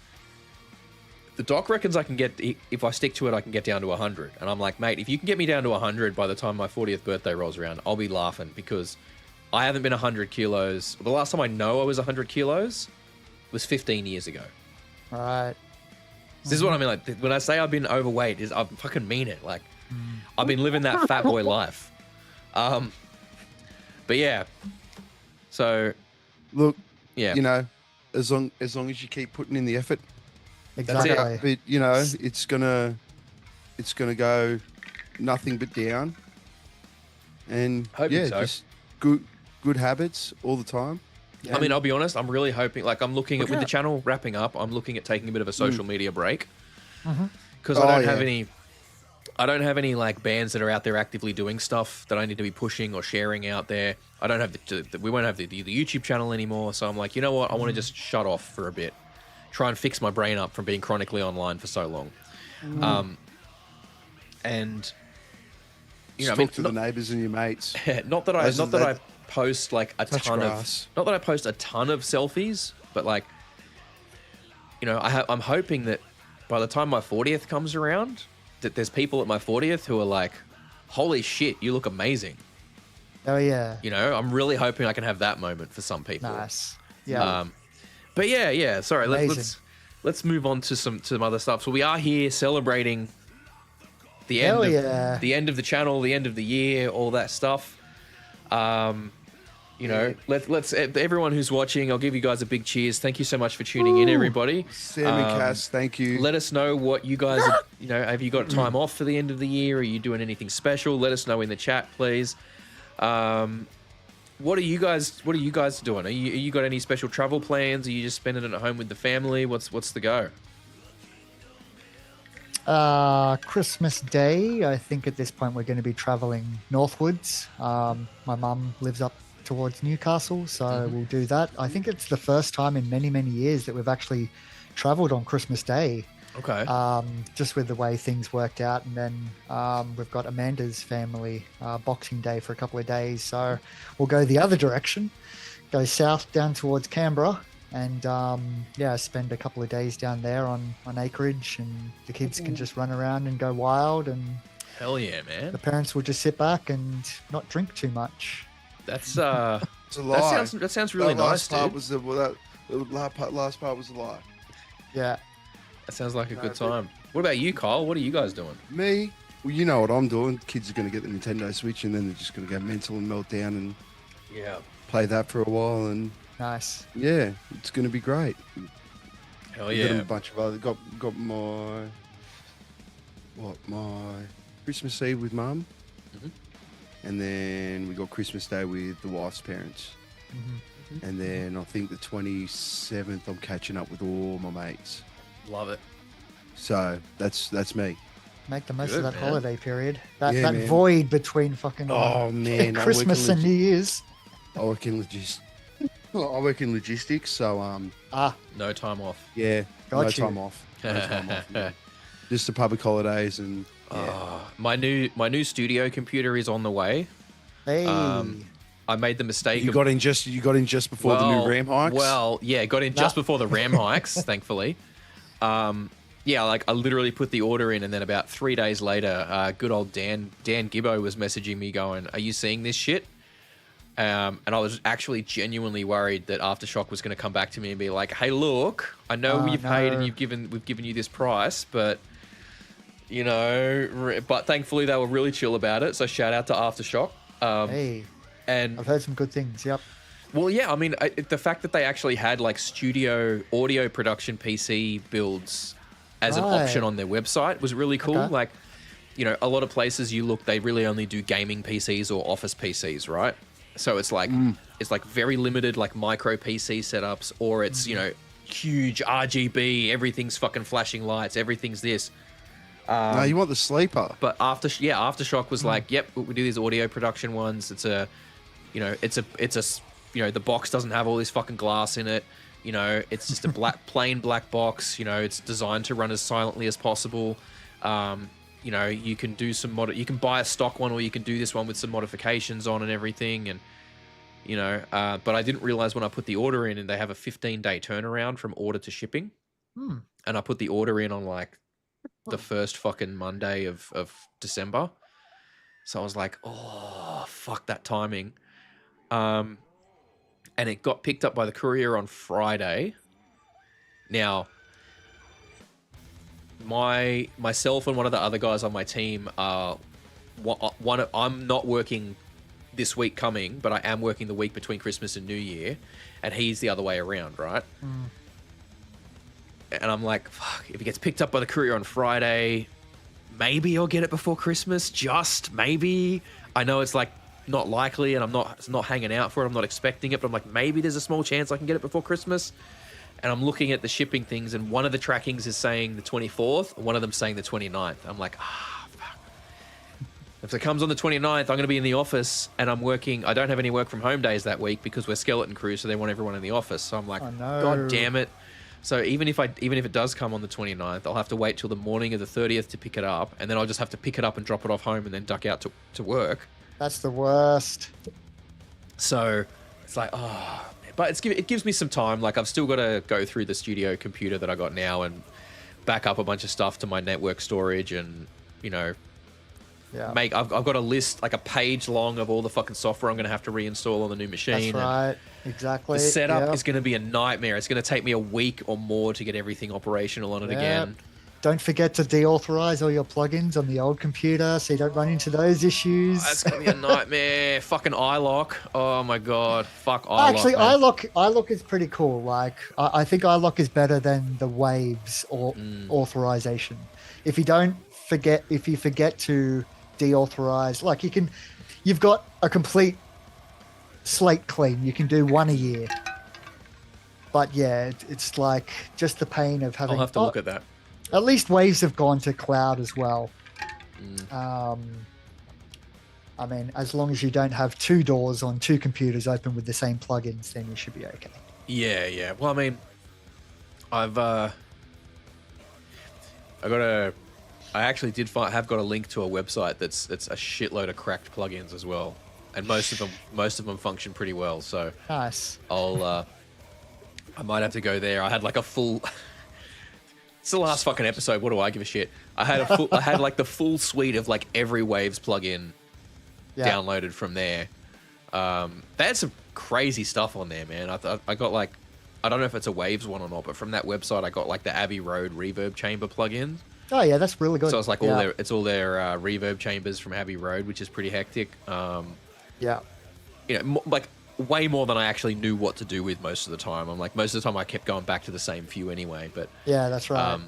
The doc reckons I can get, if I stick to it, I can get down to 100. And I'm like, mate, if you can get me down to 100 by the time my 40th birthday rolls around, I'll be laughing because I haven't been 100 kilos. The last time I know I was 100 kilos was 15 years ago. Right. This is what I mean. Like when I say I've been overweight, I fucking mean it. Like I've been living that fat boy life. But yeah. So look, yeah. As long as you keep putting in the effort, exactly. But it's gonna go nothing but down. And just good habits all the time. I mean, I'll be honest, I'm really hoping, like I'm looking at, with the channel wrapping up, I'm looking at taking a bit of a social media break. Because I don't have any like bands that are out there actively doing stuff that I need to be pushing or sharing out there. I don't have we won't have the YouTube channel anymore. So I'm like, you know what? I want to just shut off for a bit. Try and fix my brain up from being chronically online for so long. And talk to the neighbors and your mates. Not that I post like a ton of selfies, but like I'm hoping that by the time my 40th comes around, that there's people at my 40th who are like, holy shit, you look amazing. Oh yeah. I'm really hoping I can have that moment for some people. Nice. Yeah. But yeah. Sorry, let's move on to some other stuff. So we are here celebrating the end of the channel, the end of the year, all that stuff. Let's everyone who's watching, I'll give you guys a big cheers. Thank you so much for tuning in, everybody. Sam and Cass, thank you. Let us know what you guys have you got time off for the end of the year? Are you doing anything special? Let us know in the chat, please. What are you guys doing? Are you got any special travel plans? Are you just spending it at home with the family? What's the go? Christmas Day, I think at this point we're going to be traveling northwards. My mum lives up towards Newcastle, so we'll do that. I think it's the first time in many, many years that we've actually traveled on Christmas Day. Okay. Just with the way things worked out. And then we've got Amanda's family Boxing Day for a couple of days. So we'll go the other direction, go south down towards Canberra, and spend a couple of days down there on acreage, and the kids can just run around and go wild, and hell yeah, man. The parents will just sit back and not drink too much. That's it's a lie. That sounds really nice, dude. The last part was a lie. Yeah. That sounds like a good time. What about you, Kyle? What are you guys doing? Me? Well, you know what I'm doing. Kids are going to get the Nintendo Switch, and then they're just going to go mental and melt down and play that for a while. And nice. Yeah, it's going to be great. Hell yeah. Got a bunch of other. Got my Christmas Eve with Mum. And then we got Christmas Day with the wife's parents. And then I think the 27th I'm catching up with all my mates. Love it. So that's me. Make the most of that holiday period. That void between fucking Christmas and New Year's. I work in logistics, so no time off. Yeah, no time off. Yeah. Just the public holidays and my new studio computer is on the way. Hey. I made the mistake. You got in just before the new RAM hikes. Well, yeah, got in just before the RAM hikes, thankfully. I literally put the order in, and then about 3 days later, good old Dan Gibbo was messaging me going, "Are you seeing this shit?" And I was actually genuinely worried that Aftershock was going to come back to me and be like, "Hey, look, I know you've paid and we've given you this price, but but thankfully they were really chill about it. So shout out to Aftershock." And I've heard some good things. Yep. Well, yeah, I mean, the fact that they actually had like studio audio production PC builds as an option on their website was really cool. Okay. Like, you know, a lot of places you look, they really only do gaming PCs or office PCs, right? So it's like very limited, like micro PC setups, or it's you know, huge RGB, everything's fucking flashing lights, everything's this. No, you want the sleeper. But Aftershock was like, yep, we do these audio production ones. It's a, you know, the box doesn't have all this fucking glass in it. You know, it's just a plain black box. You know, it's designed to run as silently as possible. You know, you can do some you can buy a stock one, or you can do this one with some modifications on and everything. And you know, but I didn't realize when I put the order in, and they have a 15-day turnaround from order to shipping. And I put the order in on like the first fucking Monday of December. So I was like, oh, fuck that timing. And it got picked up by the courier on Friday. Now, myself and one of the other guys on my team are I'm not working this week coming, but I am working the week between Christmas and New Year, and he's the other way around, right? And I'm like, fuck, if it gets picked up by the courier on Friday, maybe I'll get it before Christmas, just maybe. I know it's like not likely, and I'm not hanging out for it, I'm not expecting it, but I'm like, maybe there's a small chance I can get it before Christmas. And I'm looking at the shipping things, and one of the trackings is saying the 24th, and one of them saying the 29th. I'm like, fuck. If it comes on the 29th, I'm going to be in the office, and I'm working. I don't have any work from home days that week because we're skeleton crew, so they want everyone in the office. So I'm like, Oh, no. God damn it. So even if it does come on the 29th, I'll have to wait till the morning of the 30th to pick it up, and then I'll just have to pick it up and drop it off home and then duck out to work. That's the worst. So it's like, oh, but it gives me some time. Like, I've still got to go through the studio computer that I got now and back up a bunch of stuff to my network storage, and you know, I've got a list, like a page long, of all the fucking software I'm going to have to reinstall on the new machine. That's right. Exactly. The setup is going to be a nightmare. It's going to take me a week or more to get everything operational on it again. Don't forget to deauthorize all your plugins on the old computer so you don't run into those issues. That's going to be a nightmare. Fucking iLock. Oh my God. Fuck iLock. Actually, man. iLock is pretty cool. Like, I think iLock is better than the Waves or authorization. If you forget to deauthorize, like you've got a complete slate clean. You can do one a year. But yeah, it's like just the pain of having... I'll have to look at that. At least Waves have gone to cloud as well. I mean, as long as you don't have two doors on two computers open with the same plugins, then you should be okay. Yeah. Well, I mean, I actually have got a link to a website that's a shitload of cracked plugins as well, and most of them function pretty well. So nice. I might have to go there. I had like a full. It's the last fucking episode. What do I give a shit? I had like the full suite of like every Waves plugin downloaded from there. They had some crazy stuff on there, man. I got like, I don't know if it's a Waves one or not, but from that website I got like the Abbey Road reverb chamber plugin. Oh yeah, that's really good. So it's like all their reverb chambers from Abbey Road, which is pretty hectic. You know, like way more than I actually knew what to do with most of the time. I'm like, most of the time I kept going back to the same few anyway. But yeah, that's right.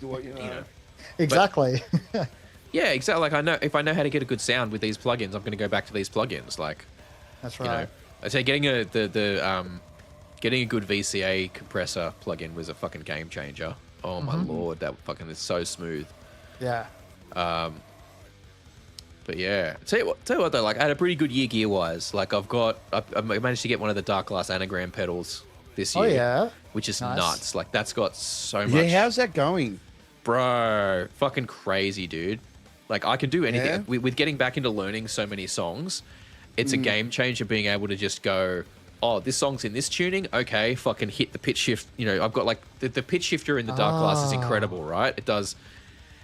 You know. Exactly. Yeah, exactly. Like if I know how to get a good sound with these plugins, I'm going to go back to these plugins. Like, that's right. You know, I'd say getting a good VCA compressor plugin was a fucking game changer. Oh my Lord, that fucking is so smooth. Yeah. But yeah, tell you what though, like I had a pretty good year gear wise. Like I managed to get one of the Dark Glass Anagram pedals this year. Oh yeah. Which is nuts. Like that's got so much. Yeah, how's that going? Bro, fucking crazy, dude. Like I can do anything. Yeah? With getting back into learning so many songs, it's a game changer being able to just go, oh, this song's in this tuning. Okay, fucking hit the pitch shift. You know, I've got like the pitch shifter in the Dark Glass is incredible, right? It does.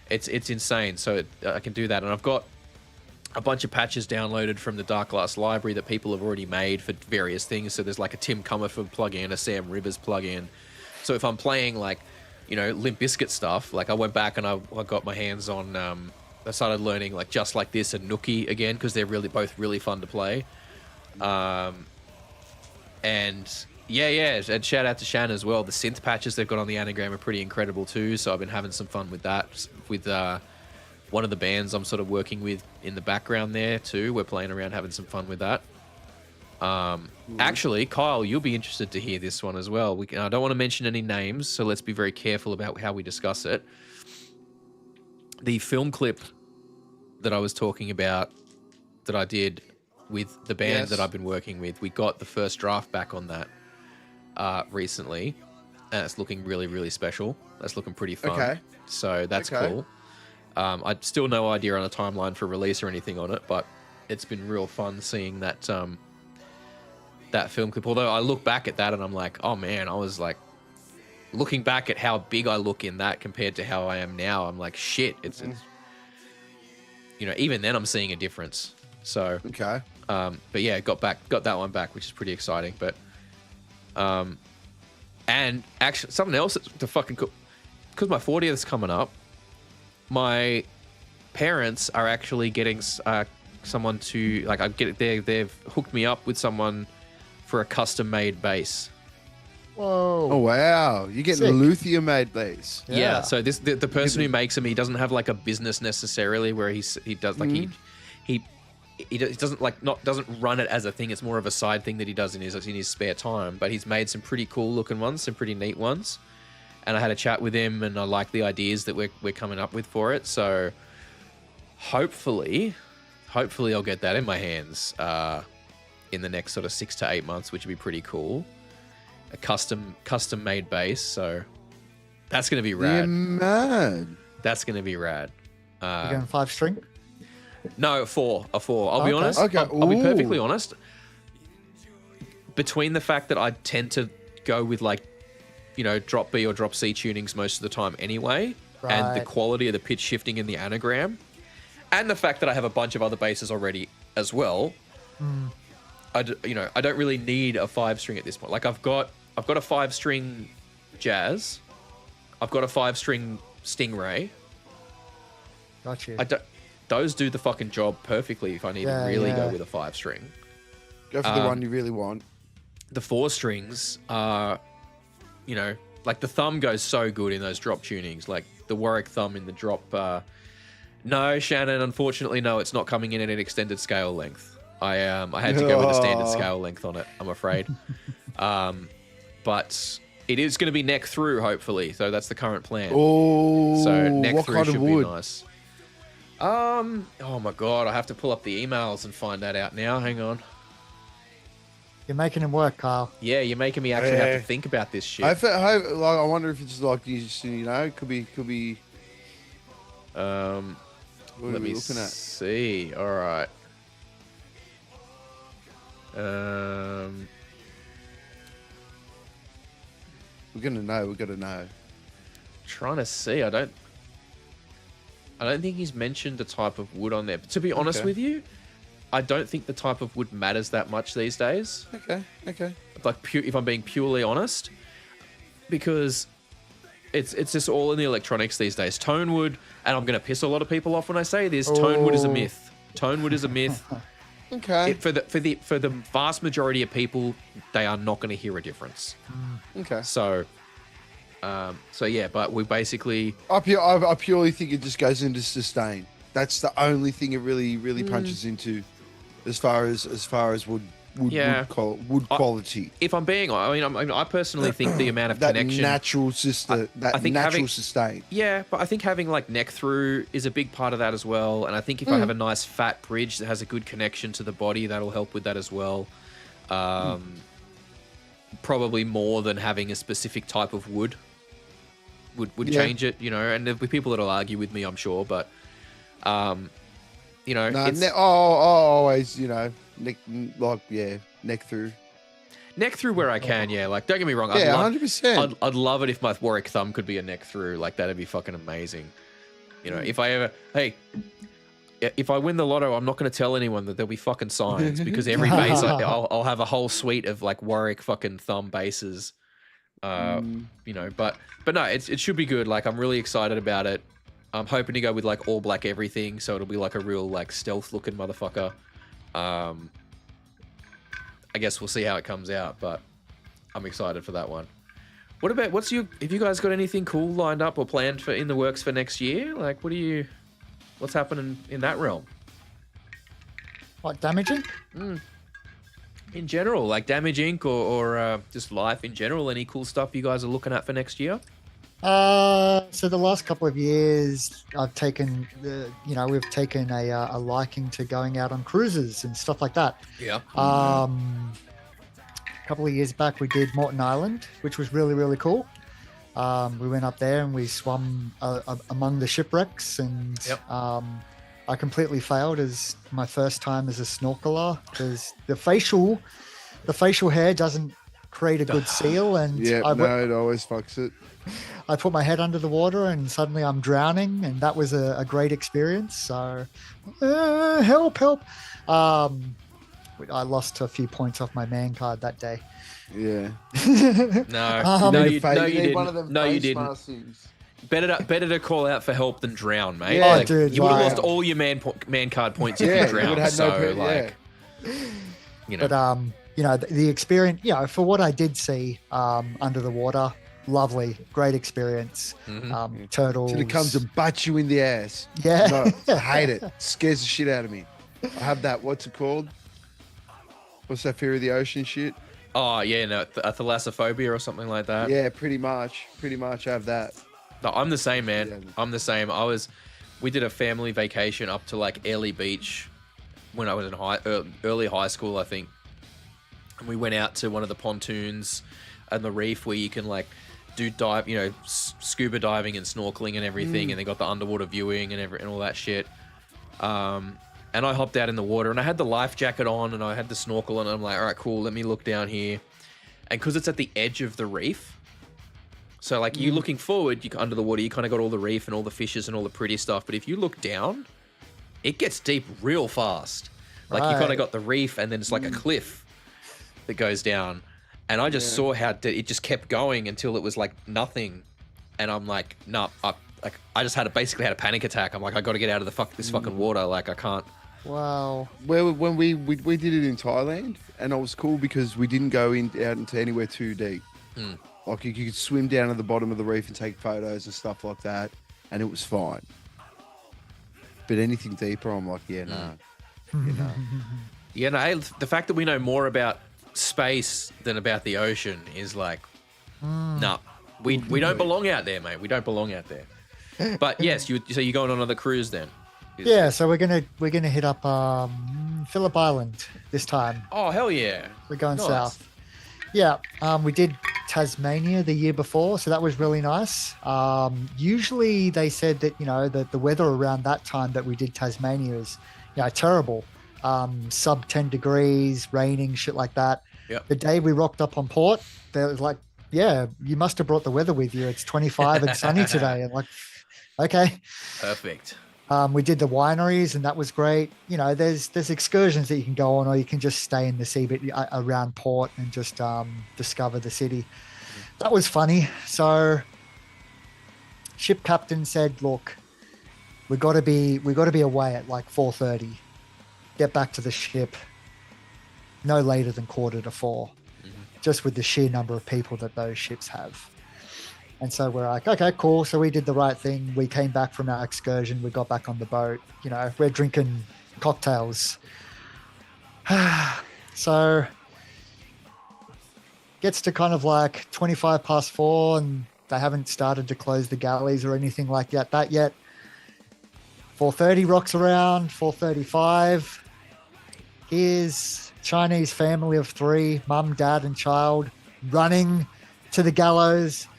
It's insane. So I can do that, and I've got a bunch of patches downloaded from the Dark Glass library that people have already made for various things. So there's like a Tim Comerford plugin, a Sam Rivers plugin. So if I'm playing like, you know, Limp Bizkit stuff, like I went back and I got my hands on, I started learning like Just Like This and Nookie again, because they're both really fun to play. And Yeah. And shout out to Shan as well. The synth patches they've got on the anagram are pretty incredible too. So I've been having some fun with that. With one of the bands I'm sort of working with in the background there too. We're playing around, having some fun with that. Actually, Kyle, you'll be interested to hear this one as well. I don't want to mention any names, so let's be very careful about how we discuss it. The film clip that I was talking about that I did with the band that I've been working with, we got the first draft back on that recently, and it's looking really, really special. That's looking pretty fun. Okay. So that's cool. I still no idea on a timeline for release or anything on it, but it's been real fun seeing that that film clip. Although I look back at that and I'm like, oh man, I was like, looking back at how big I look in that compared to how I am now, I'm like, shit, it's you know, even then I'm seeing a difference. So but yeah, got that one back, which is pretty exciting. But and actually something else that's to fucking cool, because my 40th is coming up, my parents are actually getting someone to, like, they've hooked me up with someone for a custom made bass. Whoa! Oh wow! You're getting a luthier made bass. Yeah. So the person who makes them, he doesn't have like a business necessarily where he does like he doesn't run it as a thing. It's more of a side thing that he does in his spare time. But he's made some pretty cool looking ones, some pretty neat ones. And I had a chat with him, and I like the ideas that we're coming up with for it. So hopefully I'll get that in my hands in the next sort of 6 to 8 months, which would be pretty cool. A custom made bass, so that's gonna be rad. Yeah, man. That's gonna be rad. You're going 5-string? No, a four. I'll be honest. Okay. I'll be perfectly honest. Between the fact that I tend to go with, like, you know, drop B or drop C tunings most of the time anyway, and the quality of the pitch shifting in the anagram, and the fact that I have a bunch of other basses already as well, I don't really need a 5-string at this point. Like, I've got a 5-string jazz, I've got a 5-string Stingray. Gotcha. Those do the fucking job perfectly if I need to really go with a 5-string. Go for the one you really want. The 4 strings are, you know, like, the thumb goes so good in those drop tunings. Like the Warwick thumb in the drop. No, Shannon, unfortunately, no, it's not coming in at an extended scale length. I had to go with a standard scale length on it, I'm afraid. But it is going to be neck through, hopefully. So that's the current plan. Oh, so neck what through kind should of wood? be nice. Oh my god, I have to pull up the emails and find that out now. Hang on. You're making him work, Kyle. Yeah, you're making me actually have to think about this shit. I wonder if it's like, you know, could be. Let me see. All right. We're gonna know. Trying to see. I don't think he's mentioned the type of wood on there. But to be honest with you, I don't think the type of wood matters that much these days. Okay. Like, if I'm being purely honest, because it's just all in the electronics these days. Tone wood, and I'm going to piss a lot of people off when I say this. Tone wood is a myth. Tone wood is a myth. Okay. For the vast majority of people, they are not going to hear a difference. Okay. So yeah, but we basically. I purely think it just goes into sustain. That's the only thing it really punches into, as far as wood quality. If I'm being, I personally think the amount of that connection, natural sustain. Sustain. Yeah, but I think having, like, neck through is a big part of that as well. And I think if I have a nice fat bridge that has a good connection to the body, that'll help with that as well. Probably more than having a specific type of wood would change it, you know. And there'll be people that'll argue with me, I'm sure, but you know, always, you know, neck through where I can. Yeah, like, don't get me wrong. 100%. I'd love it if my Warwick thumb could be a neck through. Like, that'd be fucking amazing. You know, if I win the lotto, I'm not going to tell anyone that there'll be fucking signs, because every bass I'll have a whole suite of, like, Warwick fucking thumb basses. You know, but no, it should be good. Like, I'm really excited about it. I'm hoping to go with, like, all black everything, so it'll be like a real, like, stealth looking motherfucker. I guess we'll see how it comes out, but I'm excited for that one. What about have you guys got anything cool lined up or planned for in the works for next year? Like, what's happening in that realm? What, Damage Inc? In general, like Damage Inc. or just life in general. Any cool stuff you guys are looking at for next year? So the last couple of years, we've taken a liking to going out on cruises and stuff like that. Yeah. A couple of years back, we did Morton Island, which was really, really cool. We went up there and we swum among the shipwrecks, and I completely failed as my first time as a snorkeler because the facial hair doesn't create a good seal, and it always fucks it. I put my head under the water and suddenly I'm drowning, and that was a great experience. So, help. I lost a few points off my man card that day. Yeah. No, you didn't. No, you didn't. Maskings. Better to call out for help than drown, mate. Yeah, like, dude, you would have lost all your man card points if you drowned. But the experience, for what I did see under the water, lovely, great experience. Turtles. Till it comes and bites you in the ass. Yeah. No, I hate it. Scares the shit out of me. I have that. What's it called? What's that fear of the ocean shit? Oh yeah, no, a thalassophobia or something like that. Yeah, pretty much. I have that. No, I'm the same, man. Yeah. I'm the same. We did a family vacation up to like Airlie Beach when I was in early high school, I think. And we went out to one of the pontoons and the reef where you can like do dive, scuba diving and snorkeling and everything, and they got the underwater viewing and all that shit. And I hopped out in the water and I had the life jacket on and I had the snorkel on, and I'm like, all right, cool, let me look down here. And because it's at the edge of the reef, so like you looking forward, under the water, you kind of got all the reef and all the fishes and all the pretty stuff. But if you look down, it gets deep real fast. Like you kind of got the reef and then it's like a cliff that goes down. And I just saw how it just kept going until it was like nothing. And I'm like, no, I just basically had a panic attack. I'm like, I got to get out of this fucking water. Like I can't. Wow. When we did it in Thailand, and it was cool because we didn't go out into anywhere too deep. Like you could swim down to the bottom of the reef and take photos and stuff like that, and it was fine. But anything deeper, I'm like, no. Yeah, no. The fact that we know more about space than about the ocean is like, no, we don't belong out there, mate. We don't belong out there. But yes, so you're going on another cruise then? Yeah, so we're gonna hit up Phillip Island this time. Oh hell yeah! We're going south. Yeah, we did Tasmania the year before, so that was really nice. Usually they said that that the weather around that time that we did Tasmania is terrible, sub 10 degrees, raining, shit like that. Yep. The day we rocked up on port, there was like, yeah, you must have brought the weather with you. It's 25 and sunny today, and like, okay, perfect. We did the wineries, and that was great. There's excursions that you can go on, or you can just stay in the sea bit around port and just discover the city. That was funny. So, ship captain said, "Look, we got to be away at like 4:30. Get back to the ship no later than 3:45, just with the sheer number of people that those ships have." And so we're like, okay, cool. So we did the right thing. We came back from our excursion. We got back on the boat. We're drinking cocktails. So gets to kind of like 25 past 4, and they haven't started to close the galleys or anything like that yet. 4:30 rocks around, 4:35. Here's Chinese family of 3, mum, dad, and child, running to the gallows.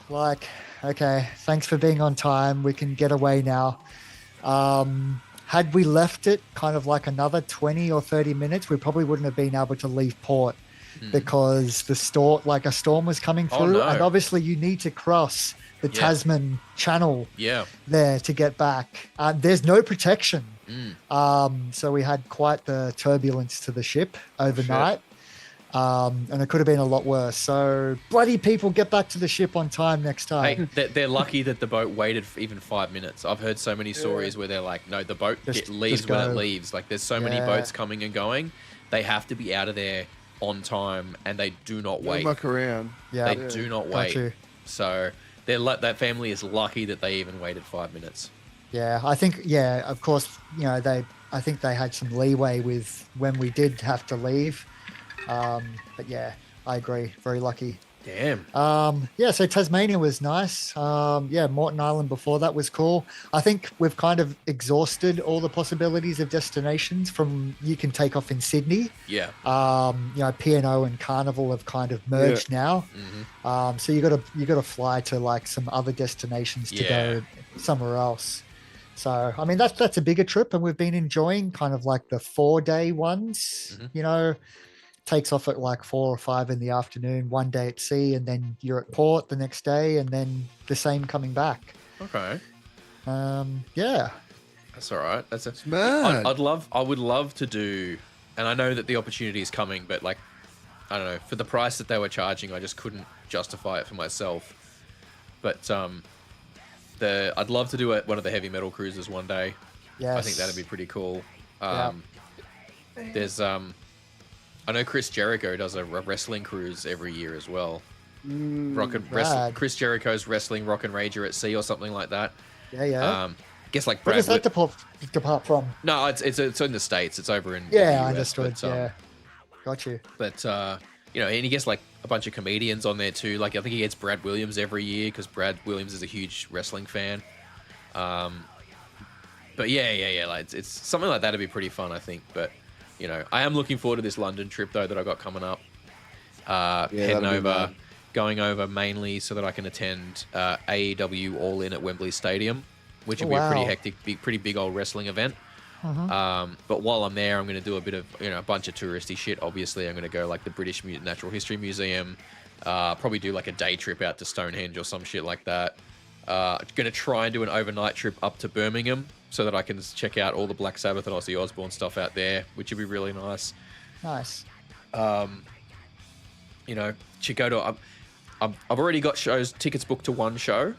Like, okay, thanks for being on time. We can get away now. Had we left it kind of like another 20 or 30 minutes, we probably wouldn't have been able to leave port because a storm was coming through. No. And obviously you need to cross the Tasman Channel there to get back. There's no protection. So we had quite the turbulence to the ship overnight. And it could have been a lot worse. So bloody people, get back to the ship on time next time. Hey, they're lucky that the boat waited for even 5 minutes. I've heard so many stories where they're like, no, the boat leaves when it leaves. Like there's so many boats coming and going. They have to be out of there on time, and they do not Don't wait. muck around. Yeah. They do not Got wait. you. So that family is lucky that they even waited 5 minutes. Yeah, I think, of course, I think they had some leeway with when we did have to leave. But yeah, I agree. Very lucky. Damn. So Tasmania was nice. Morton Island before that was cool. I think we've kind of exhausted all the possibilities of destinations from you can take off in Sydney. Yeah. P&O and Carnival have kind of merged now. Mm-hmm. So you got to fly to like some other destinations to go somewhere else. So I mean that's a bigger trip, and we've been enjoying kind of like the 4-day ones. Mm-hmm. Takes off at like 4 or 5 in the afternoon, 1 day at sea, and then you're at port the next day, and then the same coming back. Okay. That's all right. That's mad. I would love to do, and I know that the opportunity is coming, but like, I don't know, for the price that they were charging, I just couldn't justify it for myself. But I'd love to do one of the heavy metal cruises one day. Yes. I think that'd be pretty cool. There's I know Chris Jericho does a wrestling cruise every year as well. Chris Jericho's wrestling Rock and Rager at Sea or something like that. Yeah. Guess like Where Brad. does that depart from? No, it's in the States. It's over in Yeah, the US, I understood. But, Got you. But and he gets like a bunch of comedians on there too. Like I think he gets Brad Williams every year because Brad Williams is a huge wrestling fan. But yeah. Like it's something like that'd be pretty fun, I think. But I am looking forward to this London trip though that I got coming up. Heading over, going over mainly so that I can attend AEW All In at Wembley Stadium, which will be a pretty hectic, pretty big old wrestling event. But while I'm there, I'm going to do a bit of a bunch of touristy shit. Obviously, I'm going to go like the British Natural History Museum. Probably do like a day trip out to Stonehenge or some shit like that. Going to try and do an overnight trip up to Birmingham so that I can check out all the Black Sabbath and Ozzy Osbourne stuff out there, which would be really nice. Nice. To go to. I've already got tickets booked to one show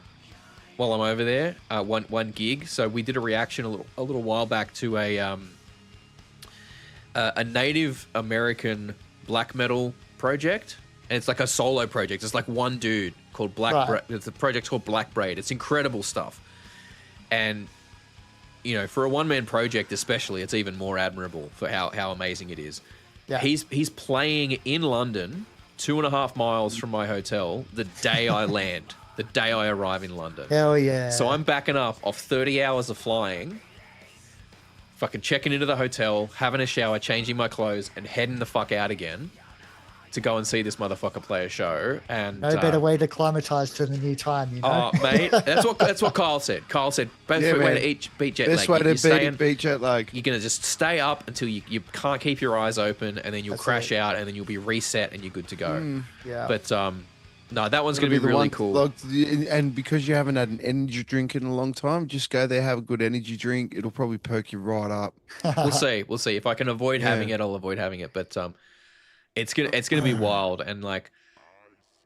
while I'm over there. One gig. So we did a reaction a little while back to a Native American black metal project, and it's like a solo project. It's like one dude called It's a project called Black Braid. It's incredible stuff, and for a one-man project especially, it's even more admirable for how amazing it is. Yeah. He's playing in London, 2.5 miles from my hotel, the day I land, the day I arrive in London. Hell yeah. So I'm backing up off 30 hours of flying, fucking checking into the hotel, having a shower, changing my clothes, and heading the fuck out again to go and see this motherfucker play a show. And no better way to climatize to the new time, Oh, mate, that's what Kyle said. Kyle said, best way to beat jet lag. Best way to beat jet lag. You're going to just stay up until you can't keep your eyes open, and then you'll crash out, and then you'll be reset, and you're good to go. Yeah. But, no, that one's going to be really cool. And because you haven't had an energy drink in a long time, just go there, have a good energy drink. It'll probably perk you right up. We'll see. If I can avoid having it, I'll avoid having it. But it's gonna be wild, and like,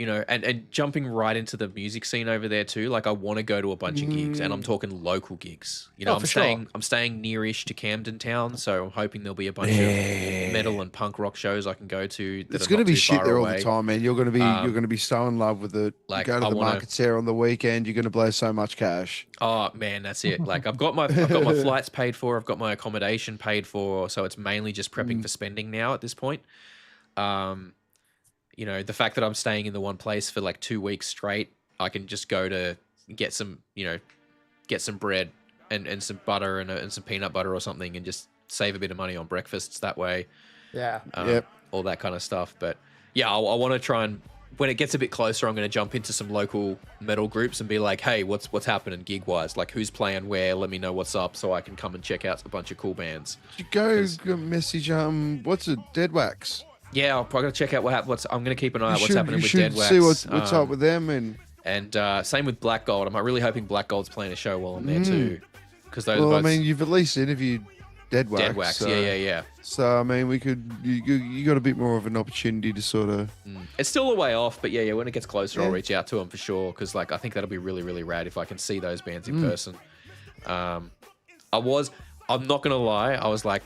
and jumping right into the music scene over there too. Like, I want to go to a bunch of gigs, and I'm talking local gigs. I'm staying nearish to Camden Town, so I'm hoping there'll be a bunch of metal and punk rock shows I can go to. It's gonna be shit there all the time, man. You're gonna be so in love with it. Like, go to the markets there on the weekend. You're gonna blow so much cash. Oh man, that's it. Like, I've got my flights paid for. I've got my accommodation paid for. So it's mainly just prepping for spending now at this point. The fact that I'm staying in the one place for like 2 weeks straight, I can just go to get some bread and some butter and some peanut butter or something, and just save a bit of money on breakfasts that way. Yeah. All that kind of stuff. But yeah, I want to try and, when it gets a bit closer, I'm going to jump into some local metal groups and be like, hey, what's happening gig wise? Like, who's playing where? Let me know what's up so I can come and check out a bunch of cool bands. You go message what's it, Dead Wax? Yeah, I'm probably gonna check out what happens. I'm gonna keep an eye on what's happening with Dead Wax. See what's up with them, and same with Black Gold. I'm really hoping Black Gold's playing a show while I'm there too, because those. Well, I mean, you've at least interviewed Dead Wax. Dead Wax, so, yeah. So I mean, you got a bit more of an opportunity to sort of. It's still a way off, but yeah. When it gets closer, I'll reach out to them for sure, because like I think that'll be really, really rad if I can see those bands in person. I'm not gonna lie, I was like,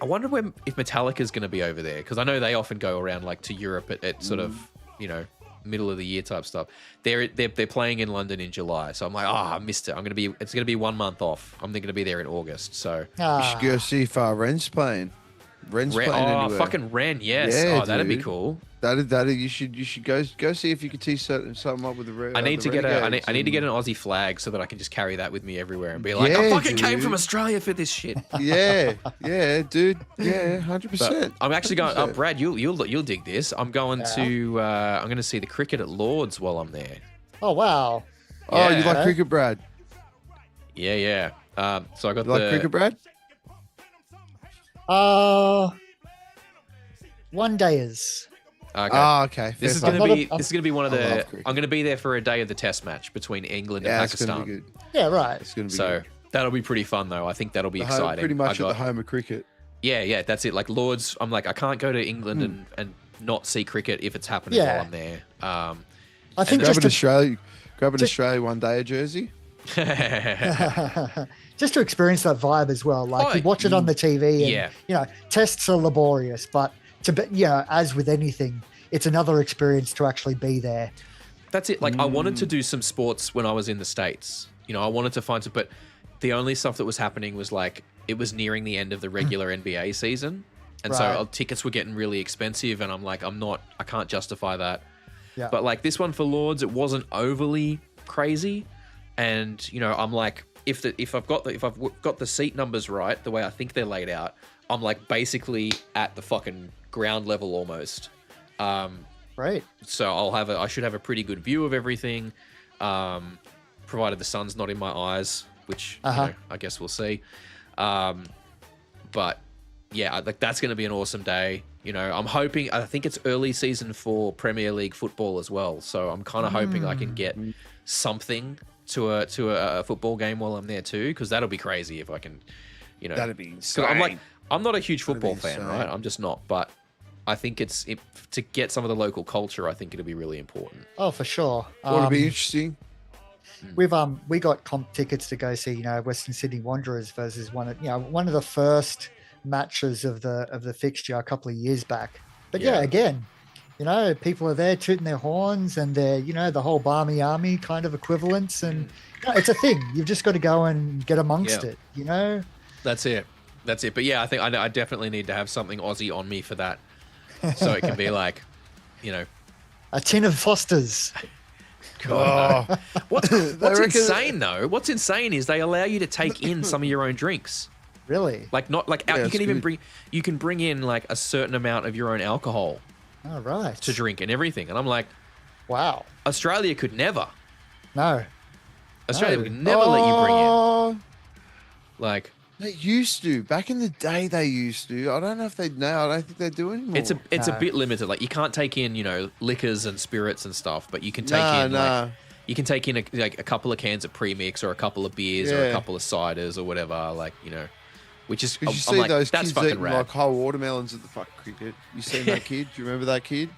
I wonder if Metallica's going to be over there, because I know they often go around like to Europe at sort of, you know, middle of the year type stuff. They're playing in London in July, so I'm like, I missed it. It's going to be 1 month off. I'm going to be there in August, so You should go see if Ren's playing. Ren's playing anywhere. Fucking Ren, yes. Yeah, that'd be dude. cool. That you should go see if you could tee something up with the Ren. I need to get an Aussie flag so that I can just carry that with me everywhere and be like, I fucking came from Australia for this shit. Yeah, dude. Yeah, 100%. I'm actually going. Oh, Brad, you'll dig this. I'm going to I'm going to see the cricket at Lord's while I'm there. Oh wow. Oh, you like cricket, Brad? Yeah. So I got You like cricket, Brad? 1 day is. Okay. Okay. This is gonna be one of the. I'm gonna be there for a day of the Test match between England and Pakistan. It's gonna be good. Yeah, right. It's gonna be So good. that'll be pretty fun though. I think that'll be exciting. Pretty much at the home of cricket. Yeah, that's it. Like Lords, I'm like, I can't go to England and not see cricket if it's happening while I'm there. I think grab an Australia 1 day jersey. Just to experience that vibe as well. Like you watch it on the TV and you know, tests are laborious, but to be, you know, as with anything, it's another experience to actually be there. That's it. Like I wanted to do some sports when I was in the States. You know, I wanted to find some, but the only stuff that was happening was like it was nearing the end of the regular NBA season. And so tickets were getting really expensive and I'm like, I can't justify that. Yeah. But like this one for Lords, it wasn't overly crazy. And, you know, I'm like, if I've got the seat numbers right, the way I think they're laid out, I'm like basically at the fucking ground level almost. Right. So I should have a pretty good view of everything, provided the sun's not in my eyes, which you know, I guess we'll see. But yeah, like that's going to be an awesome day. You know, I think it's early season for Premier League football as well. So I'm kind of hoping I can get something to a football game while I'm there too, because that'll be crazy if I can, you know. That'd be insane. I'm not a huge football fan, right? I'm just not. But I think to get some of the local culture, I think it'll be really important. Oh, for sure. It'll be interesting. We got comp tickets to go see, you know, Western Sydney Wanderers versus one of the first matches of the fixture a couple of years back. But yeah, again, you know, people are there tooting their horns and they're, you know, the whole Barmy Army kind of equivalents, and you know, it's a thing. You've just got to go and get amongst it, you know. That's it. But yeah, I think I definitely need to have something Aussie on me for that, so it can be like, you know, a tin of Fosters. God. What's insane though? What's insane is they allow you to take in some of your own drinks. Really? Like not like you can even bring in like a certain amount of your own alcohol. Oh, right. To drink and everything, and I'm like, wow. Australia could never. No. Australia would never let you bring in. Like. They used to. Back in the day, they used to. I don't know if they now. I don't think they do anymore. It's a bit limited. Like you can't take in, you know, liquors and spirits and stuff, but you can take like you can take in a couple of cans of premix or a couple of beers or a couple of ciders or whatever. Like, you know, which is you see those kids eating like whole watermelons at the fucking cricket. You seen that kid? Do you remember that kid?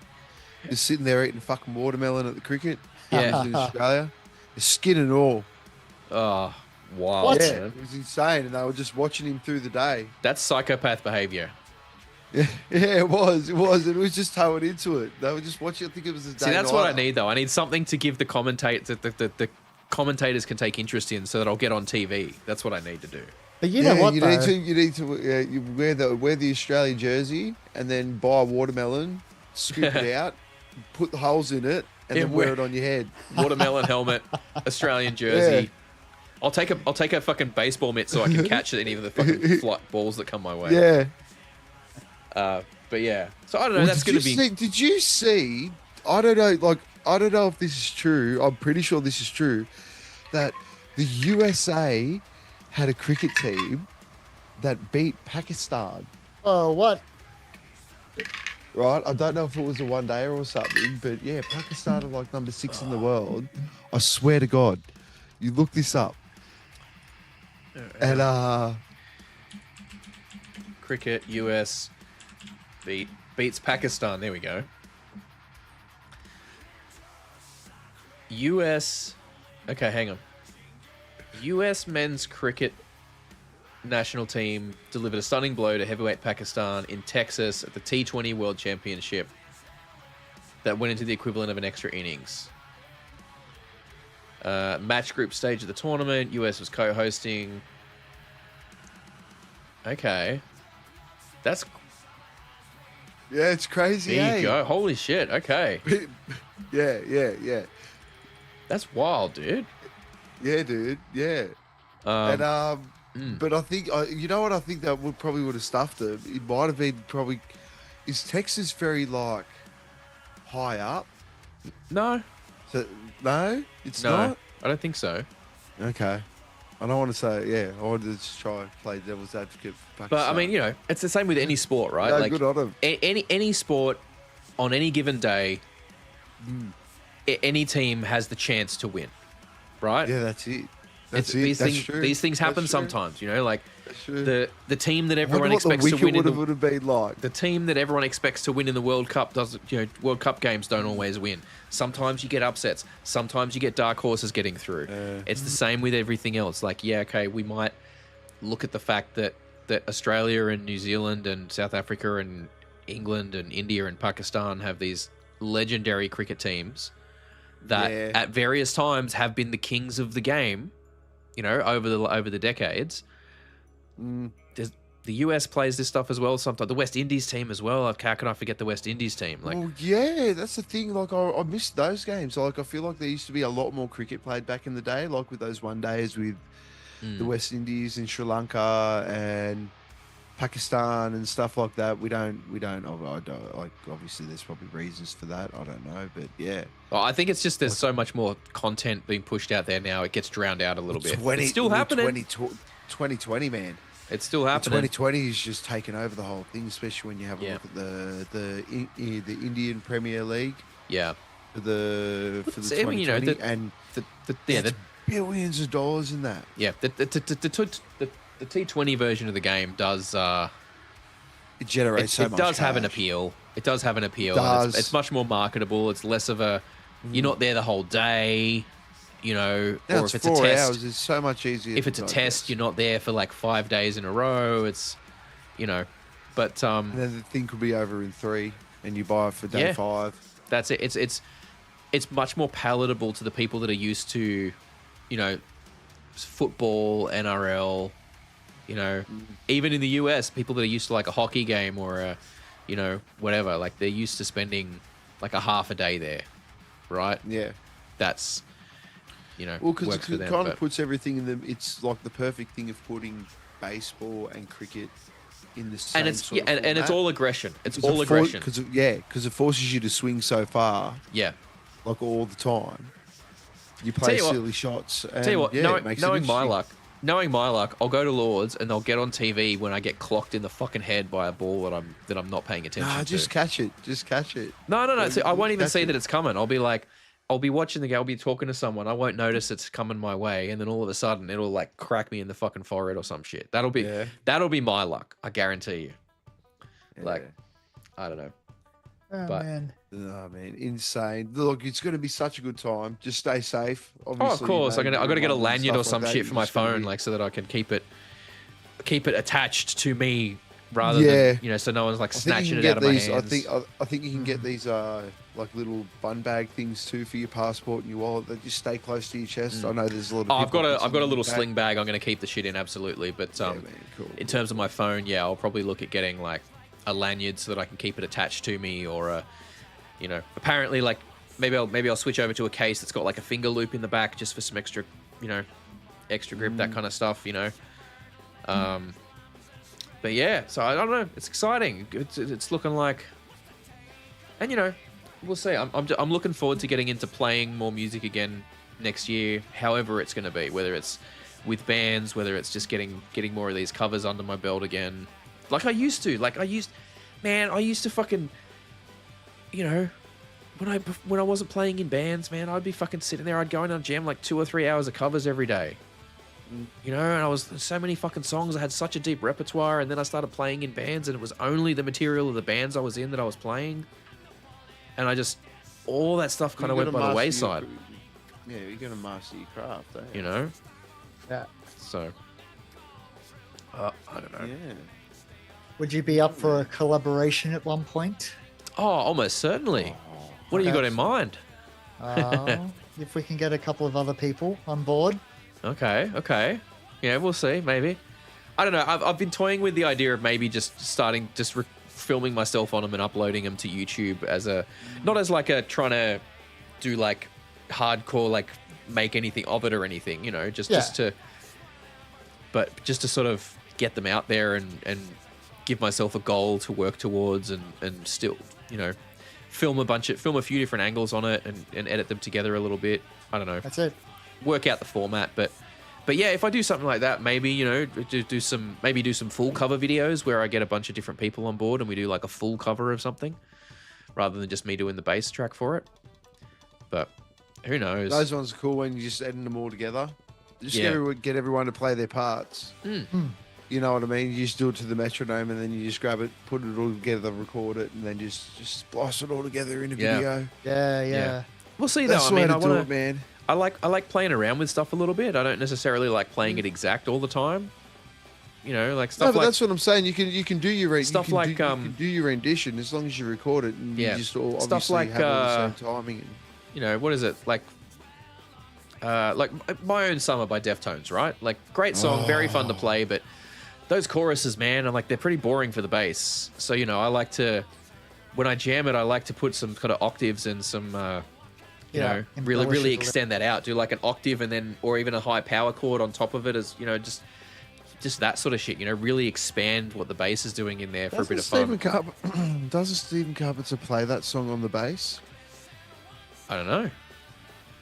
Just sitting there eating fucking watermelon at the cricket. Yeah, in Australia, the skin and all. Oh. Wow. What? Yeah, it was insane, and they were just watching him through the day. That's psychopath behavior. Yeah, it was. It was just towing into it. They were just watching. I think it was the day. See, that's what I need, though. I need something to give the commentators can take interest in, so that I'll get on TV. That's what I need to do. But you know what? You need to you wear the Australian jersey, and then buy a watermelon, scoop it out, put the holes in it, and then wear it on your head. Watermelon helmet, Australian jersey. Yeah. I'll take a fucking baseball mitt so I can catch any of the fucking flight balls that come my way. Yeah. But yeah. So I don't know. That's going to be. Did you see? I don't know. Like I don't know if this is true. I'm pretty sure this is true. That the USA had a cricket team that beat Pakistan. Oh, what? Right. I don't know if it was a one day or something, but yeah, Pakistan are like number 6 in the world. I swear to God. You look this up. And cricket US beats Pakistan. There we go. US. Okay, hang on. US men's cricket national team delivered a stunning blow to heavyweight Pakistan in Texas at the T20 World Championship that went into the equivalent of an extra innings. Match group stage of the tournament. US was co-hosting. Okay. That's... Yeah, it's crazy. There you go. Holy shit. Okay. Yeah. That's wild, dude. Yeah, dude. Yeah. But I think you know what I think that probably would have stuffed them. It might have been probably. Is Texas very like high up? No. So, no, it's No, not. I don't think so. Okay. I don't want to say. Yeah, I wanted to just try and play devil's advocate. For But I mean, you know, it's the same with any sport, right? No, like good on 'em. Any sport on any given day, any team has the chance to win, right? Yeah, that's it. That's it. These That's things, true. these things happen That's true. sometimes, you know, like That's true. the team that I wonder everyone what the expects to win wicket would have been like. the team that everyone expects to win in the World Cup doesn't, you know, World Cup games don't always win. Sometimes you get upsets. Sometimes you get dark horses getting through. It's the same with everything else. Like, yeah, okay, we might look at the fact that Australia and New Zealand and South Africa and England and India and Pakistan have these legendary cricket teams that at various times have been the kings of the game, you know, over the decades. The US plays this stuff as well sometimes. The West Indies team as well. Like, how can I forget the West Indies team? Like, Well, yeah, that's the thing. Like, I missed those games. Like, I feel like there used to be a lot more cricket played back in the day, like with those one days with the West Indies and Sri Lanka and Pakistan and stuff like that. We don't. I don't like. Obviously, there's probably reasons for that. I don't know, but yeah. well, I think it's just there's so much more content being pushed out there now. It gets drowned out a little bit. It's still happening. 2020, man. It's still happening. 2020 is just taken over the whole thing, especially when you have a look at the Indian Premier League. Yeah. For the 2020, I mean, you know, and the billions of dollars in that. Yeah, the T20 version of the game does. It generates so much. It does have an cash. appeal. It does have an appeal. Does. It's much more marketable. It's less of a. You're not there the whole day, you know. Now or it's if it's 4 a test, hours. It's so much easier. if it's a to test, digest. you're not there for like 5 days in a row. It's, you know, but And then the thing could be over in 3, and you buy it for day 5. That's it. It's much more palatable to the people that are used to, you know, football, NRL, you know, even in the US, people that are used to like a hockey game or a, you know, whatever, like they're used to spending like a half a day there, right? Yeah. That's, you know, Well, because works for it them. kind but- of puts everything in the. It's like the perfect thing of putting baseball and cricket in the same. and it's sort of and it's format. all aggression. It's Because all it for- aggression. because it forces you to swing so far, Yeah. like all the time. You Tell play you what- silly shots. And, Tell you what, yeah, it makes it knowing my interesting. luck, I'll go to Lords and they'll get on TV when I get clocked in the fucking head by a ball that I'm not paying attention Nah, to. just catch it. Just catch it. No. See, I won't even That's see it. that it's coming. I'll be watching the game. I'll be talking to someone. I won't notice it's coming my way, and then all of a sudden it'll like crack me in the fucking forehead or some shit. That'll be my luck. I guarantee you. Like, I don't know. Oh, But- man. Oh man, insane! Look, it's going to be such a good time. Just stay safe. Oh, Obviously, of course. you know, I got to get a everyone and lanyard or stuff some like that, shit for my you're just gonna phone, be- like so that I can keep it attached to me rather Yeah. than, you know, so no one's like I think you snatching can it get out of my these. hands. I think you can get these like little bun bag things too for your passport and your wallet that just stay close to your chest. I know there's a lot of. Oh, I've got people a little bag. sling bag. I'm going to keep the shit in, absolutely. But man, cool. in terms of my phone, yeah, I'll probably look at getting like a lanyard so that I can keep it attached to me, or a, you know, apparently like maybe I'll switch over to a case that's got like a finger loop in the back just for some extra, you know, extra grip, that kind of stuff, you know. But yeah, so I don't know. It's exciting. It's looking like, and you know, we'll see. I'm looking forward to getting into playing more music again next year, however it's going to be, whether it's with bands, whether it's just getting more of these covers under my belt again, like I used to. I used to fucking, you know, when I wasn't playing in bands, man, I'd be fucking sitting there. I'd go in and jam like 2 or 3 hours of covers every day. You know, and so many fucking songs. I had such a deep repertoire, and then I started playing in bands, and it was only the material of the bands I was in that I was playing, and all that stuff kind of went by the wayside. Yeah, you're gonna master your craft, eh? You know, Yeah. so I don't know. Yeah. Would you be up for a collaboration at one point? Oh, almost certainly. What do you got in mind? If we can get a couple of other people on board. Okay. Yeah, we'll see. Maybe. I don't know. I've been toying with the idea of maybe just starting filming myself on them and uploading them to YouTube as not as like a trying to do like hardcore like make anything of it or anything, just to sort of get them out there and give myself a goal to work towards and still, film a few different angles on it and edit them together a little bit. I don't know. That's it. Work out the format, but yeah, if I do something like that, maybe, do some full cover videos where I get a bunch of different people on board and we do like a full cover of something rather than just me doing the bass track for it. But who knows? Those ones are cool when you just edit them all together. Just get everyone to play their parts. You know what I mean? You just do it to the metronome and then you just grab it, put it all together, record it, and then just splice it all together in a video. Yeah. We'll see That's though. the way to do it, man. I like playing around with stuff a little bit. I don't necessarily like playing it exact all the time. Like stuff No, but like that's what I'm saying. You can do your stuff you can like do, you can do your rendition as long as you record it and you just all stuff obviously like have all the same timing. What is it like My Own Summer by Deftones, right? Like great song, very fun to play, but those choruses, man, they're pretty boring for the bass. So I like to, when I jam it, I like to put some kind of octaves and some. Really extend that out. Do like an octave and then, or even a high power chord on top of it as, just that sort of shit. Really expand what the bass is doing in there for a bit of fun. Doesn't Stephen Carpenter play that song on the bass? I don't know.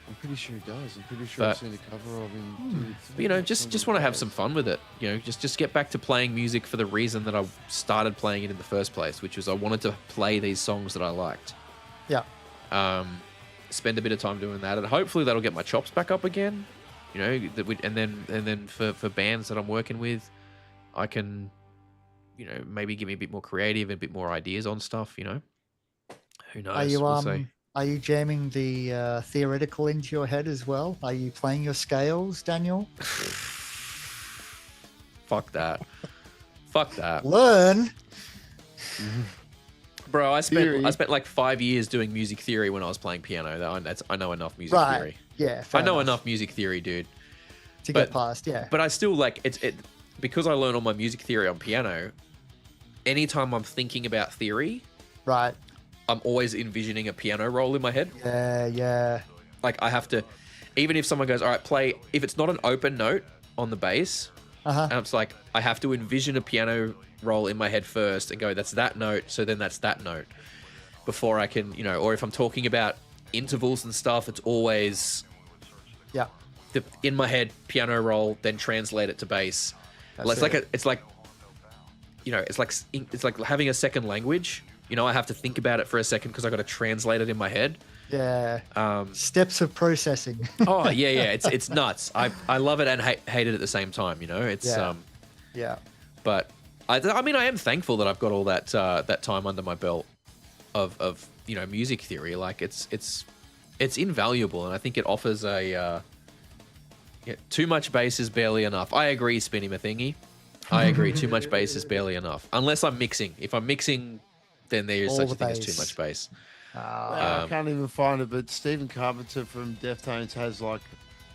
I'm pretty sure he does. I'm pretty sure I've seen a cover of him. But, just want to have some fun with it. Just get back to playing music for the reason that I started playing it in the first place, which was I wanted to play these songs that I liked. Yeah. Spend a bit of time doing that, and hopefully that'll get my chops back up again. And then for bands that I'm working with, I can, maybe give me a bit more creative and a bit more ideas on stuff. Who knows? We'll see. Are you jamming the theoretical into your head as well? Are you playing your scales, Daniel? Fuck that. Learn. Bro, I spent like 5 years doing music theory when I was playing piano. I know enough music theory. Yeah, I know enough music theory, dude. To get past, yeah. But I still because I learned all my music theory on piano. Anytime I'm thinking about theory, right, I'm always envisioning a piano roll in my head. Yeah. Like I have to, even if someone goes, all right, play. If it's not an open note on the bass, and it's like I have to envision a piano roll in my head first and go, that's that note, so then that's that note before I can, or if I'm talking about intervals and stuff, it's always in my head piano roll, then translate it to bass. It's like having a second language. I have to think about it for a second because I got to translate it in my head. Yeah. Steps of processing. Oh yeah. It's nuts. I love it and hate it at the same time. It's yeah. But I mean, I am thankful that I've got all that time under my belt of music theory. Like it's invaluable, and I think it offers too much bass is barely enough. I agree, Spinny Mathingy. I agree. Too much bass is barely enough, unless I'm mixing. If I'm mixing, then there is such a thing as too much bass. I can't even find it, but Stephen Carpenter from Deftones has like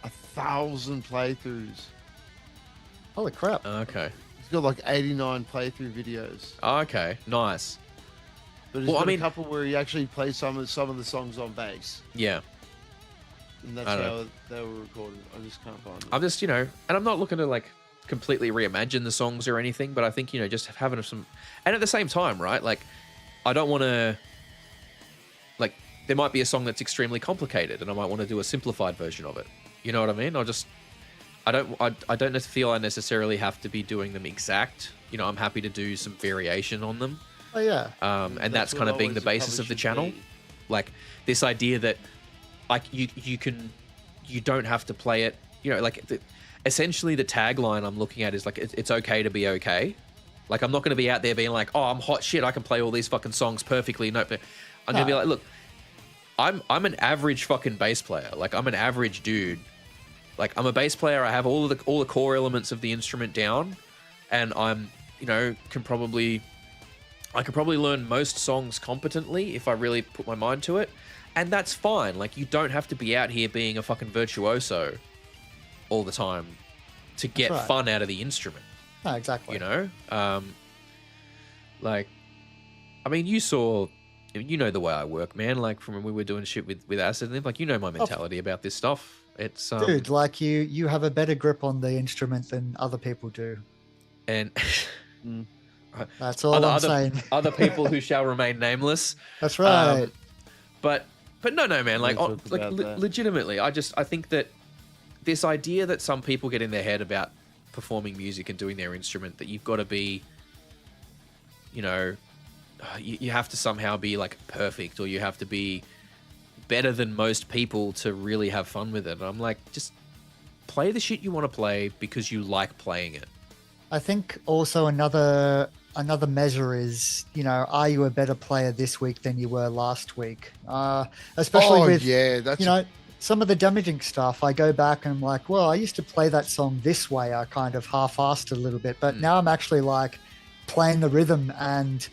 1,000 playthroughs. Holy crap! Okay. He's got like 89 playthrough videos. Okay, nice. But he's got a couple where he actually plays some of the songs on bass. Yeah. And that's how they were recorded. I just can't find it. I'm just, and I'm not looking to like completely reimagine the songs or anything, but I think, just having some, and at the same time, right? Like, I don't want to, like, there might be a song that's extremely complicated and I might want to do a simplified version of it. You know what I mean? I don't feel I necessarily have to be doing them exact. I'm happy to do some variation on them. Oh yeah. And that's kind of being the basis of the channel. Like this idea that you don't have to play it. Essentially the tagline I'm looking at is like it's okay to be okay. Like I'm not going to be out there being like, oh, I'm hot shit, I can play all these fucking songs perfectly. No, but I'm going to be like, look, I'm an average fucking bass player. Like I'm an average dude. Like I'm a bass player. I have all the core elements of the instrument down. and I'm, you know, I could probably learn most songs competently if I really put my mind to it, and that's fine. Like, you don't have to be out here being a fucking virtuoso all the time to get fun out of the instrument. No, exactly. You know, like, I mean, you know the way I work, man. Like, from when we were doing shit with Acid, and like, you know my mentality about this stuff. It's dude, like you have a better grip on the instrument than other people do, and that's all I'm saying. Other people who shall remain nameless. That's right. But no, man. Like, legitimately, I think that this idea that some people get in their head about performing music and doing their instrument, that you've got to be, you know, you have to somehow be like perfect, or you have to be better than most people to really have fun with it. And I'm like, just play the shit you want to play because you like playing it. I think also another measure is, you know, are you a better player this week than you were last week? Especially with, that's, you know, some of the damaging stuff. I go back and I'm like, well, I used to play that song this way. I kind of half-assed a little bit, but now I'm actually like playing the rhythm, and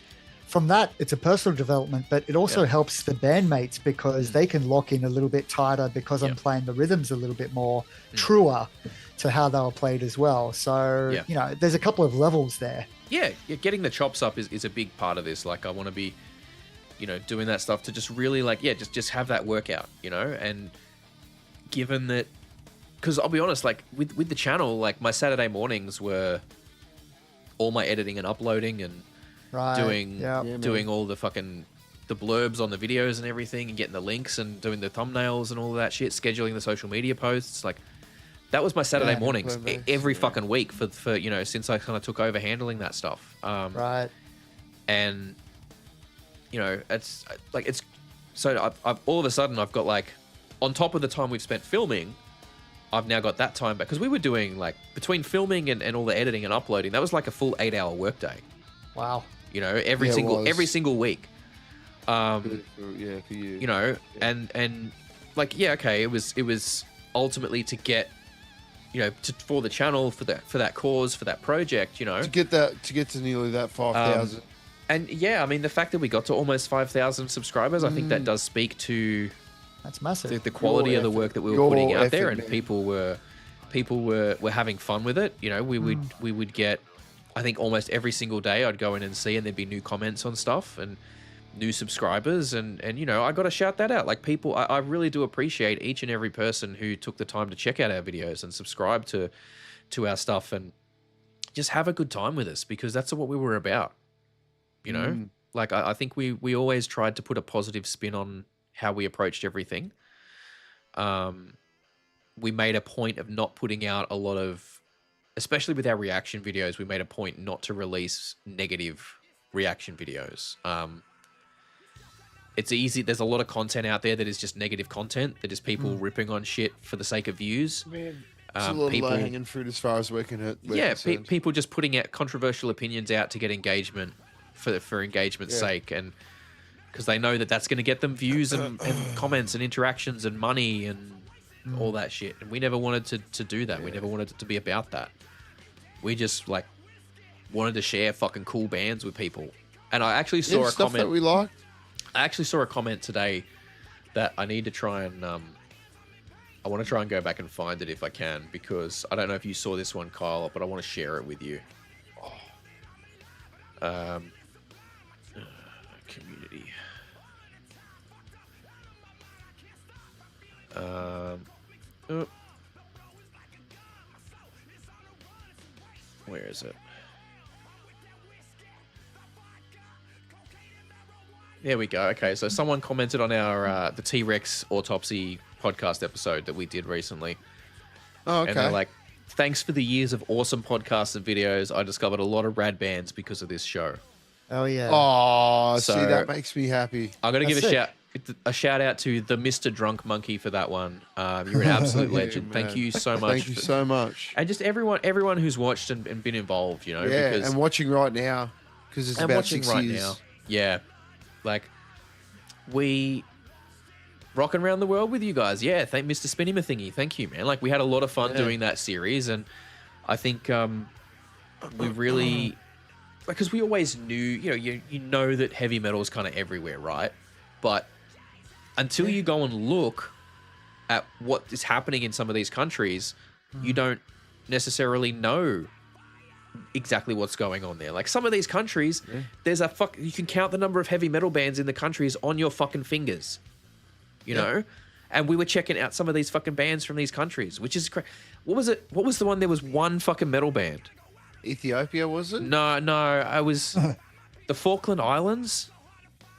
from that, it's a personal development, but it also helps the bandmates because they can lock in a little bit tighter because I'm playing the rhythms a little bit more truer to how they were played as well. So, you know, there's a couple of levels there. Yeah, getting the chops up is a big part of this. Like, I want to be, you know, doing that stuff to just really, like, just have that workout, you know? And given that, because I'll be honest, like, with the channel, like, my Saturday mornings were all my editing and uploading and doing all the fucking the blurbs on the videos and everything, and getting the links and doing the thumbnails and all of that shit, scheduling the social media posts. Like, that was my Saturday mornings every fucking week for you know, since I kind of took over handling that stuff. And you know, it's like, it's so I've all of a sudden I've got, like, on top of the time we've spent filming, I've now got that time back, because we were doing, like, between filming and all the editing and uploading, that was like a full 8-hour workday. Wow. You know, every single week. For you. You know, and like, okay, it was ultimately to get, you know, for the channel, for that cause, for that project, you know, to get to nearly that 5,000. And yeah, I mean, the fact that we got to almost 5,000 subscribers, I think that does speak to that's massive. The quality of the work that we were putting out there, and people were having fun with it. You know, we would get, I think almost every single day I'd go in and see, and there'd be new comments on stuff and new subscribers. And you know, I got to shout that out. Like, people, I really do appreciate each and every person who took the time to check out our videos and subscribe to our stuff and just have a good time with us, because that's what we were about. You know, like, I think we always tried to put a positive spin on how we approached everything. We made a point of not putting out a lot of, especially with our reaction videos, we made a point not to release negative reaction videos. It's easy. There's a lot of content out there that is just negative content, that is people ripping on shit for the sake of views. Man, it's a lot of low-hanging fruit as far as people just putting out controversial opinions out to get engagement for engagement's sake, and because they know that that's going to get them views and comments and interactions and money and all that shit. And we never wanted to do that. We never wanted it to be about that. We just, like, wanted to share fucking cool bands with people. And I actually saw a stuff comment that we liked. I actually saw a comment today that I need to try and I want to try and go back and find it if I can, because I don't know if you saw this one, Kyle, but I want to share it with you. Community. Where is it? There we go. Okay, so someone commented on our the T-Rex autopsy podcast episode that we did recently. Oh, okay. And they're like, thanks for the years of awesome podcasts and videos. I discovered a lot of rad bands because of this show. Oh, yeah. Oh, So- see, that makes me happy. I'm going to give That's a shout out to the Mr. Drunk Monkey for that one. You're an absolute legend. man. Thank you so much. Thank you so much. And just everyone who's watched and been involved, you know. Yeah, because, and watching right now, because it's and about watching 6 right years. now. Yeah. Like, we rocking around the world with you guys. Yeah, thank Mr. Spinny Thingy. Thank you, man. Like, we had a lot of fun doing that series, and I think we really, because we always knew, you know that heavy metal is kind of everywhere, right? But until you go and look at what is happening in some of these countries, you don't necessarily know exactly what's going on there. Like some of these countries, there's you can count the number of heavy metal bands in the countries on your fucking fingers, you know? And we were checking out some of these fucking bands from these countries, which is crazy. What was it? What was the one? There was one fucking metal band. Ethiopia, was it? No, I was the Falkland Islands.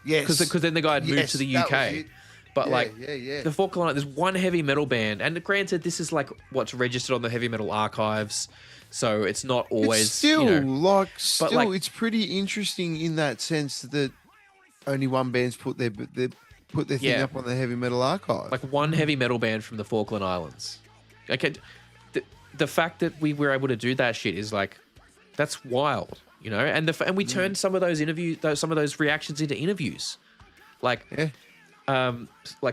Yes. Because then the guy had moved to the UK. But the Falkland Islands, there's one heavy metal band. And granted, this is like what's registered on the Heavy Metal Archives. So it's not always... It's still, it's pretty interesting in that sense that only one band's put their thing up on the Heavy Metal Archive. Like one heavy metal band from the Falkland Islands. Okay, the fact that we were able to do that shit is like, that's wild, you know? And we turned some of those some of those reactions into interviews. Like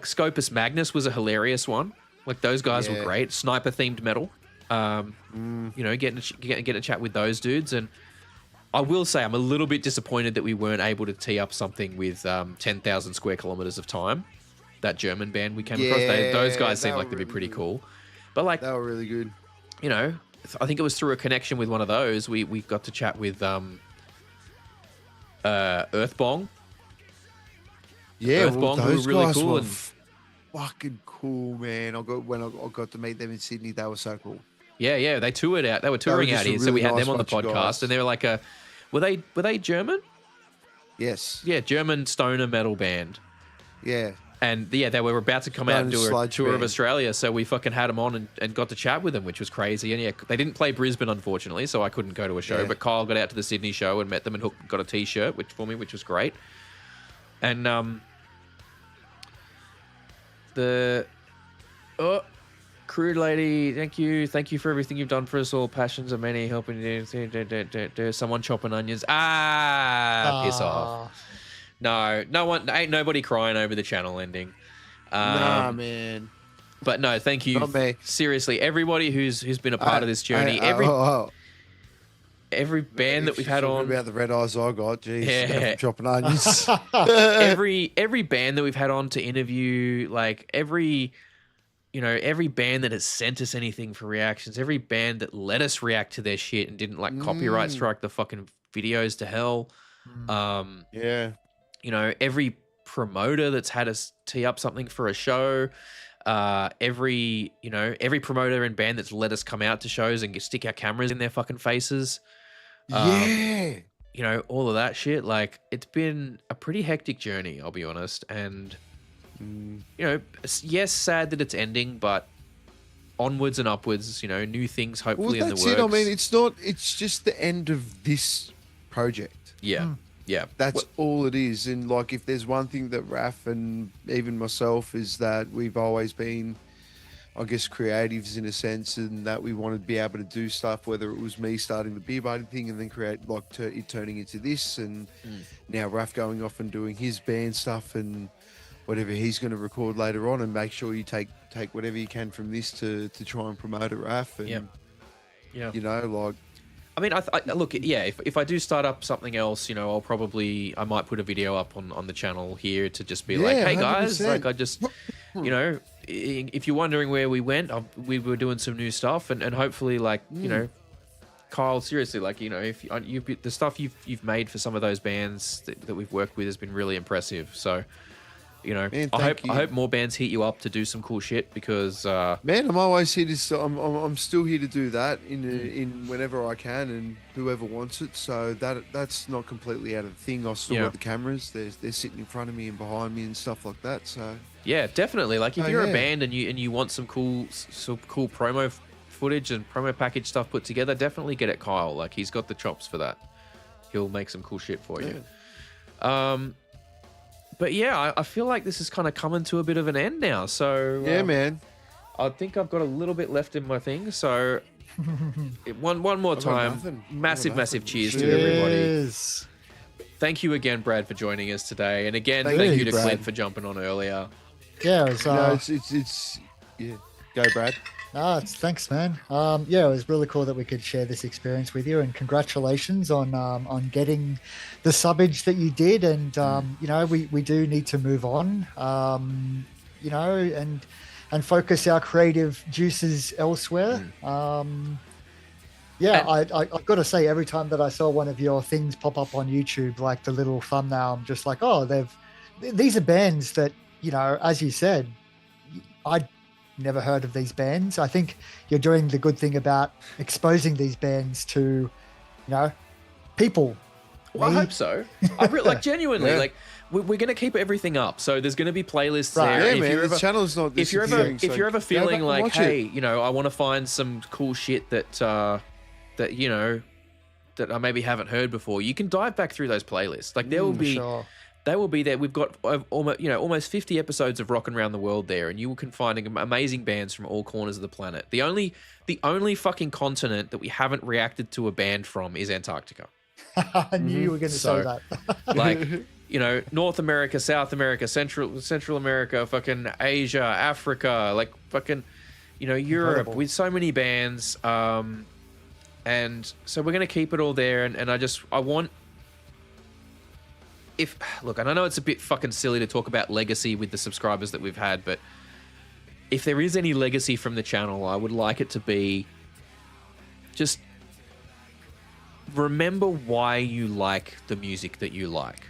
Scopus Magnus was a hilarious one. Like those guys were great. Sniper themed metal. You know, getting a chat with those dudes. And I will say I'm a little bit disappointed that we weren't able to tee up something with 10,000 Square Kilometers of Time, that German band we came across. Those guys seemed like they'd be pretty cool. But like, they were really good. You know, I think it was through a connection with one of those we got to chat with Earthbong. Yeah, Earthbong, those who were really guys cool were and fucking cool, man. When I got to meet them in Sydney, they were so cool. Yeah, they toured out. They were touring out here, so we had them on the podcast, and they were like were they German? Yes. Yeah, German stoner metal band. Yeah. And they were about to come out and do a tour of Australia, so we fucking had them on and got to chat with them, which was crazy. And they didn't play Brisbane, unfortunately, so I couldn't go to a show. But Kyle got out to the Sydney show and met them and got a T-shirt for me, which was great. And Crude Lady, thank you for everything you've done for us all. Passions are many, helping you. Someone chopping onions. Piss off. No one, ain't nobody crying over the channel ending. Nah, man. But no, thank you. Not me. Seriously, everybody who's been a part of this journey, every band that we've had on about the red eyes I got, geez, chopping onions. every band that we've had on to interview, like every band that has sent us anything for reactions, every band that let us react to their shit and didn't like copyright strike the fucking videos to hell. You know, every promoter that's had us tee up something for a show, every promoter and band that's let us come out to shows and stick our cameras in their fucking faces. You know, all of that shit. Like, it's been a pretty hectic journey, I'll be honest. And, you know, yes, sad that it's ending, but onwards and upwards, you know, new things hopefully in the works. That's it. I mean, it's just the end of this project. Yeah. Yeah. That's all it is. And like, if there's one thing that Raph and even myself is that we've always been, I guess, creatives in a sense, and that we wanted to be able to do stuff, whether it was me starting the beer barding thing and then create like it turning into this, and now Raph going off and doing his band stuff and whatever he's going to record later on, and make sure you take whatever you can from this to try and promote it, Raph. And you know, like, I mean, I look, yeah, if I do start up something else, you know, I might put a video up on the channel here to just be like, hey guys, 100%. Like I just, you know, if you're wondering where we went, we were doing some new stuff, and hopefully, like, you know, Kyle, seriously, like, you know, if the stuff you've made for some of those bands that we've worked with has been really impressive. So, you know, man, I hope more bands hit you up to do some cool shit, because man, I'm always here to. I'm still here to do that in whenever I can, and whoever wants it. So that's not completely out of the thing. I've still got the cameras. They're sitting in front of me and behind me and stuff like that. So yeah, definitely. Like, if you're a band and you want some cool promo footage and promo package stuff put together, definitely get at Kyle. Like, he's got the chops for that. He'll make some cool shit for you. But yeah, I feel like this is kind of coming to a bit of an end now. So yeah, man. I think I've got a little bit left in my thing. So one more time, massive cheers to everybody. Thank you again, Brad, for joining us today, and again, thank you to Brad. Clint for jumping on earlier. Yeah, it's yeah. Go, Brad. Thanks, man. Yeah, it was really cool that we could share this experience with you, and congratulations on getting the subbage that you did. And you know, we do need to move on. You know, and focus our creative juices elsewhere. Yeah, I've got to say, every time that I saw one of your things pop up on YouTube, like the little thumbnail, I'm just like, oh, these are bands that, you know, as you said, I'd never heard of these bands. I think you're doing the good thing about exposing these bands to, you know, people. Well, I hope so. I like genuinely, like we're going to keep everything up. So there's going to be playlists there. Yeah, man. The channel's not. If you're ever feeling like, hey, you know, I want to find some cool shit that you know, that I maybe haven't heard before, you can dive back through those playlists. Like there will be. Sure. They will be there. We've got almost 50 episodes of Rockin' Around the World there, and you can find amazing bands from all corners of the planet. The only fucking continent that we haven't reacted to a band from is Antarctica. I knew you were going to say that. Like, you know, North America, South America, Central America, fucking Asia, Africa, like fucking, you know, Europe. Incredible. With so many bands, and so we're going to keep it all there. And I want. Look, and I know it's a bit fucking silly to talk about legacy with the subscribers that we've had, but if there is any legacy from the channel, I would like it to be just remember why you like the music that you like.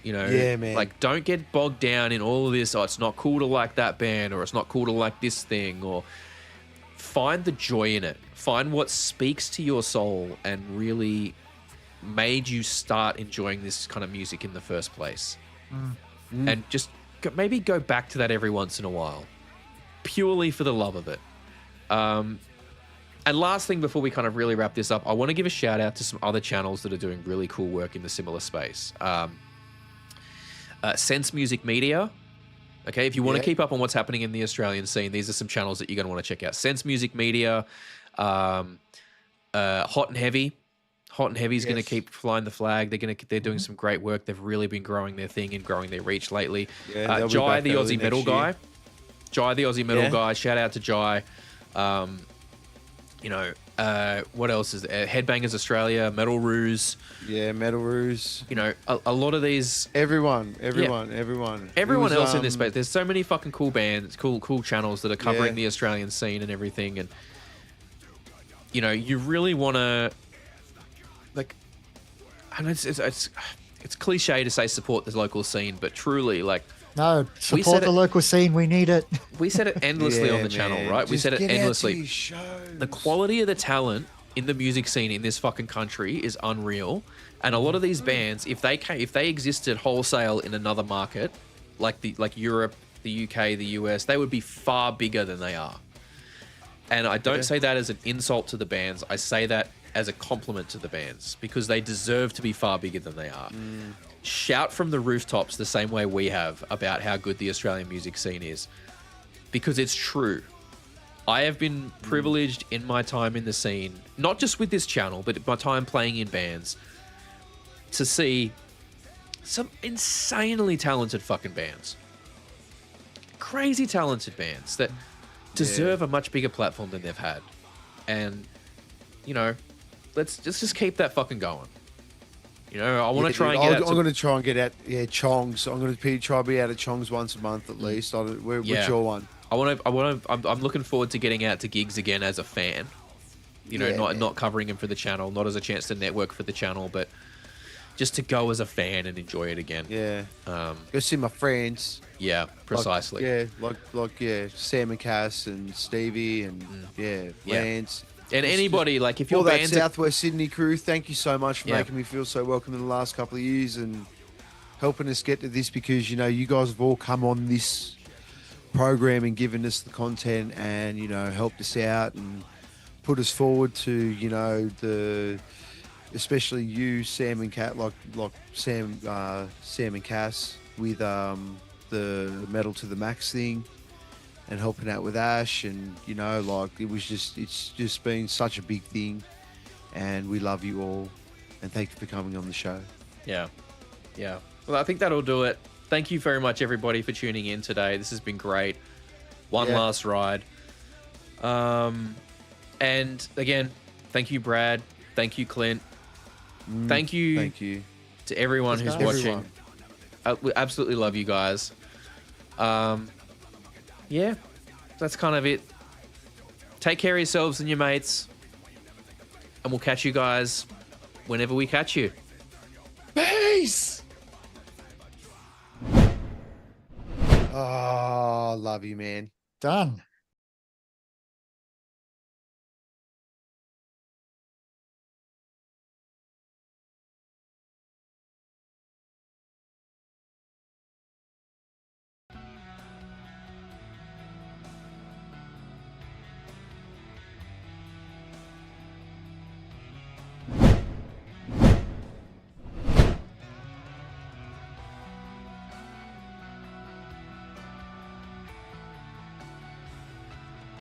You know, yeah, man. Like, don't get bogged down in all of this. Oh, it's not cool to like that band, or it's not cool to like this thing, or find the joy in it. Find what speaks to your soul and really made you start enjoying this kind of music in the first place. And just maybe go back to that every once in a while, purely for the love of it. And last thing before we kind of really wrap this up, I want to give a shout out to some other channels that are doing really cool work in the similar space. Sense Music Media. Okay, if you want to keep up on what's happening in the Australian scene, these are some channels that you're going to want to check out. Sense Music Media, Hot and Heavy. Hot and Heavy is going to keep flying the flag. They're doing some great work. They've really been growing their thing and growing their reach lately. Jai, the Aussie metal guy. Jai, the Aussie metal guy. Shout out to Jai. You know, what else is there? Headbangers Australia, Metal Ruse. Yeah, Metal Ruse. You know, a lot of these. Everyone Else in this space. There's so many fucking cool bands, cool channels that are covering the Australian scene and everything. And you know, you really want to. Like, and it's cliche to say support the local scene, but truly, like, no, support the local scene. We need it. We said it endlessly on the channel, right? We said it endlessly. The quality of the talent in the music scene in this fucking country is unreal, and a lot of these bands, if they existed wholesale in another market, like Europe, the UK, the US, they would be far bigger than they are. And I don't say that as an insult to the bands. I say that as a compliment to the bands, because they deserve to be far bigger than they are. Shout from the rooftops the same way we have about how good the Australian music scene is, because it's true. I have been privileged in my time in the scene, not just with this channel, but my time playing in bands, to see some insanely talented fucking bands. Crazy talented bands that deserve a much bigger platform than they've had. And, you know, let's just keep that fucking going. You know, I want to try and get out. I'm going to try and get out. Yeah, Chong's. I'm going to try to be out at Chong's once a month at least. What's your one? I'm looking forward to getting out to gigs again as a fan. You know, not covering them for the channel, not as a chance to network for the channel, but just to go as a fan and enjoy it again. Yeah. Go see my friends. Yeah, precisely. Like Sam and Cass and Stevie and Lance. And anybody, like, if you're all that Southwest Sydney crew, thank you so much for making me feel so welcome in the last couple of years and helping us get to this, because, you know, you guys have all come on this program and given us the content and, you know, helped us out and put us forward to, you know, especially you, Sam and Cat, like Sam and Cass with the Metal to the Max thing. And helping out with Ash, and, you know, like, it's just been such a big thing, and we love you all, and thank you for coming on the show. Yeah. Well, I think that'll do it. Thank you very much, everybody, for tuning in today. This has been great. One last ride. And again, thank you, Brad. Thank you, Clint. Thank you to everyone who's watching. We absolutely love you guys. Yeah, that's kind of it. Take care of yourselves and your mates. And we'll catch you guys whenever we catch you. Peace. Oh, love you, man. Done.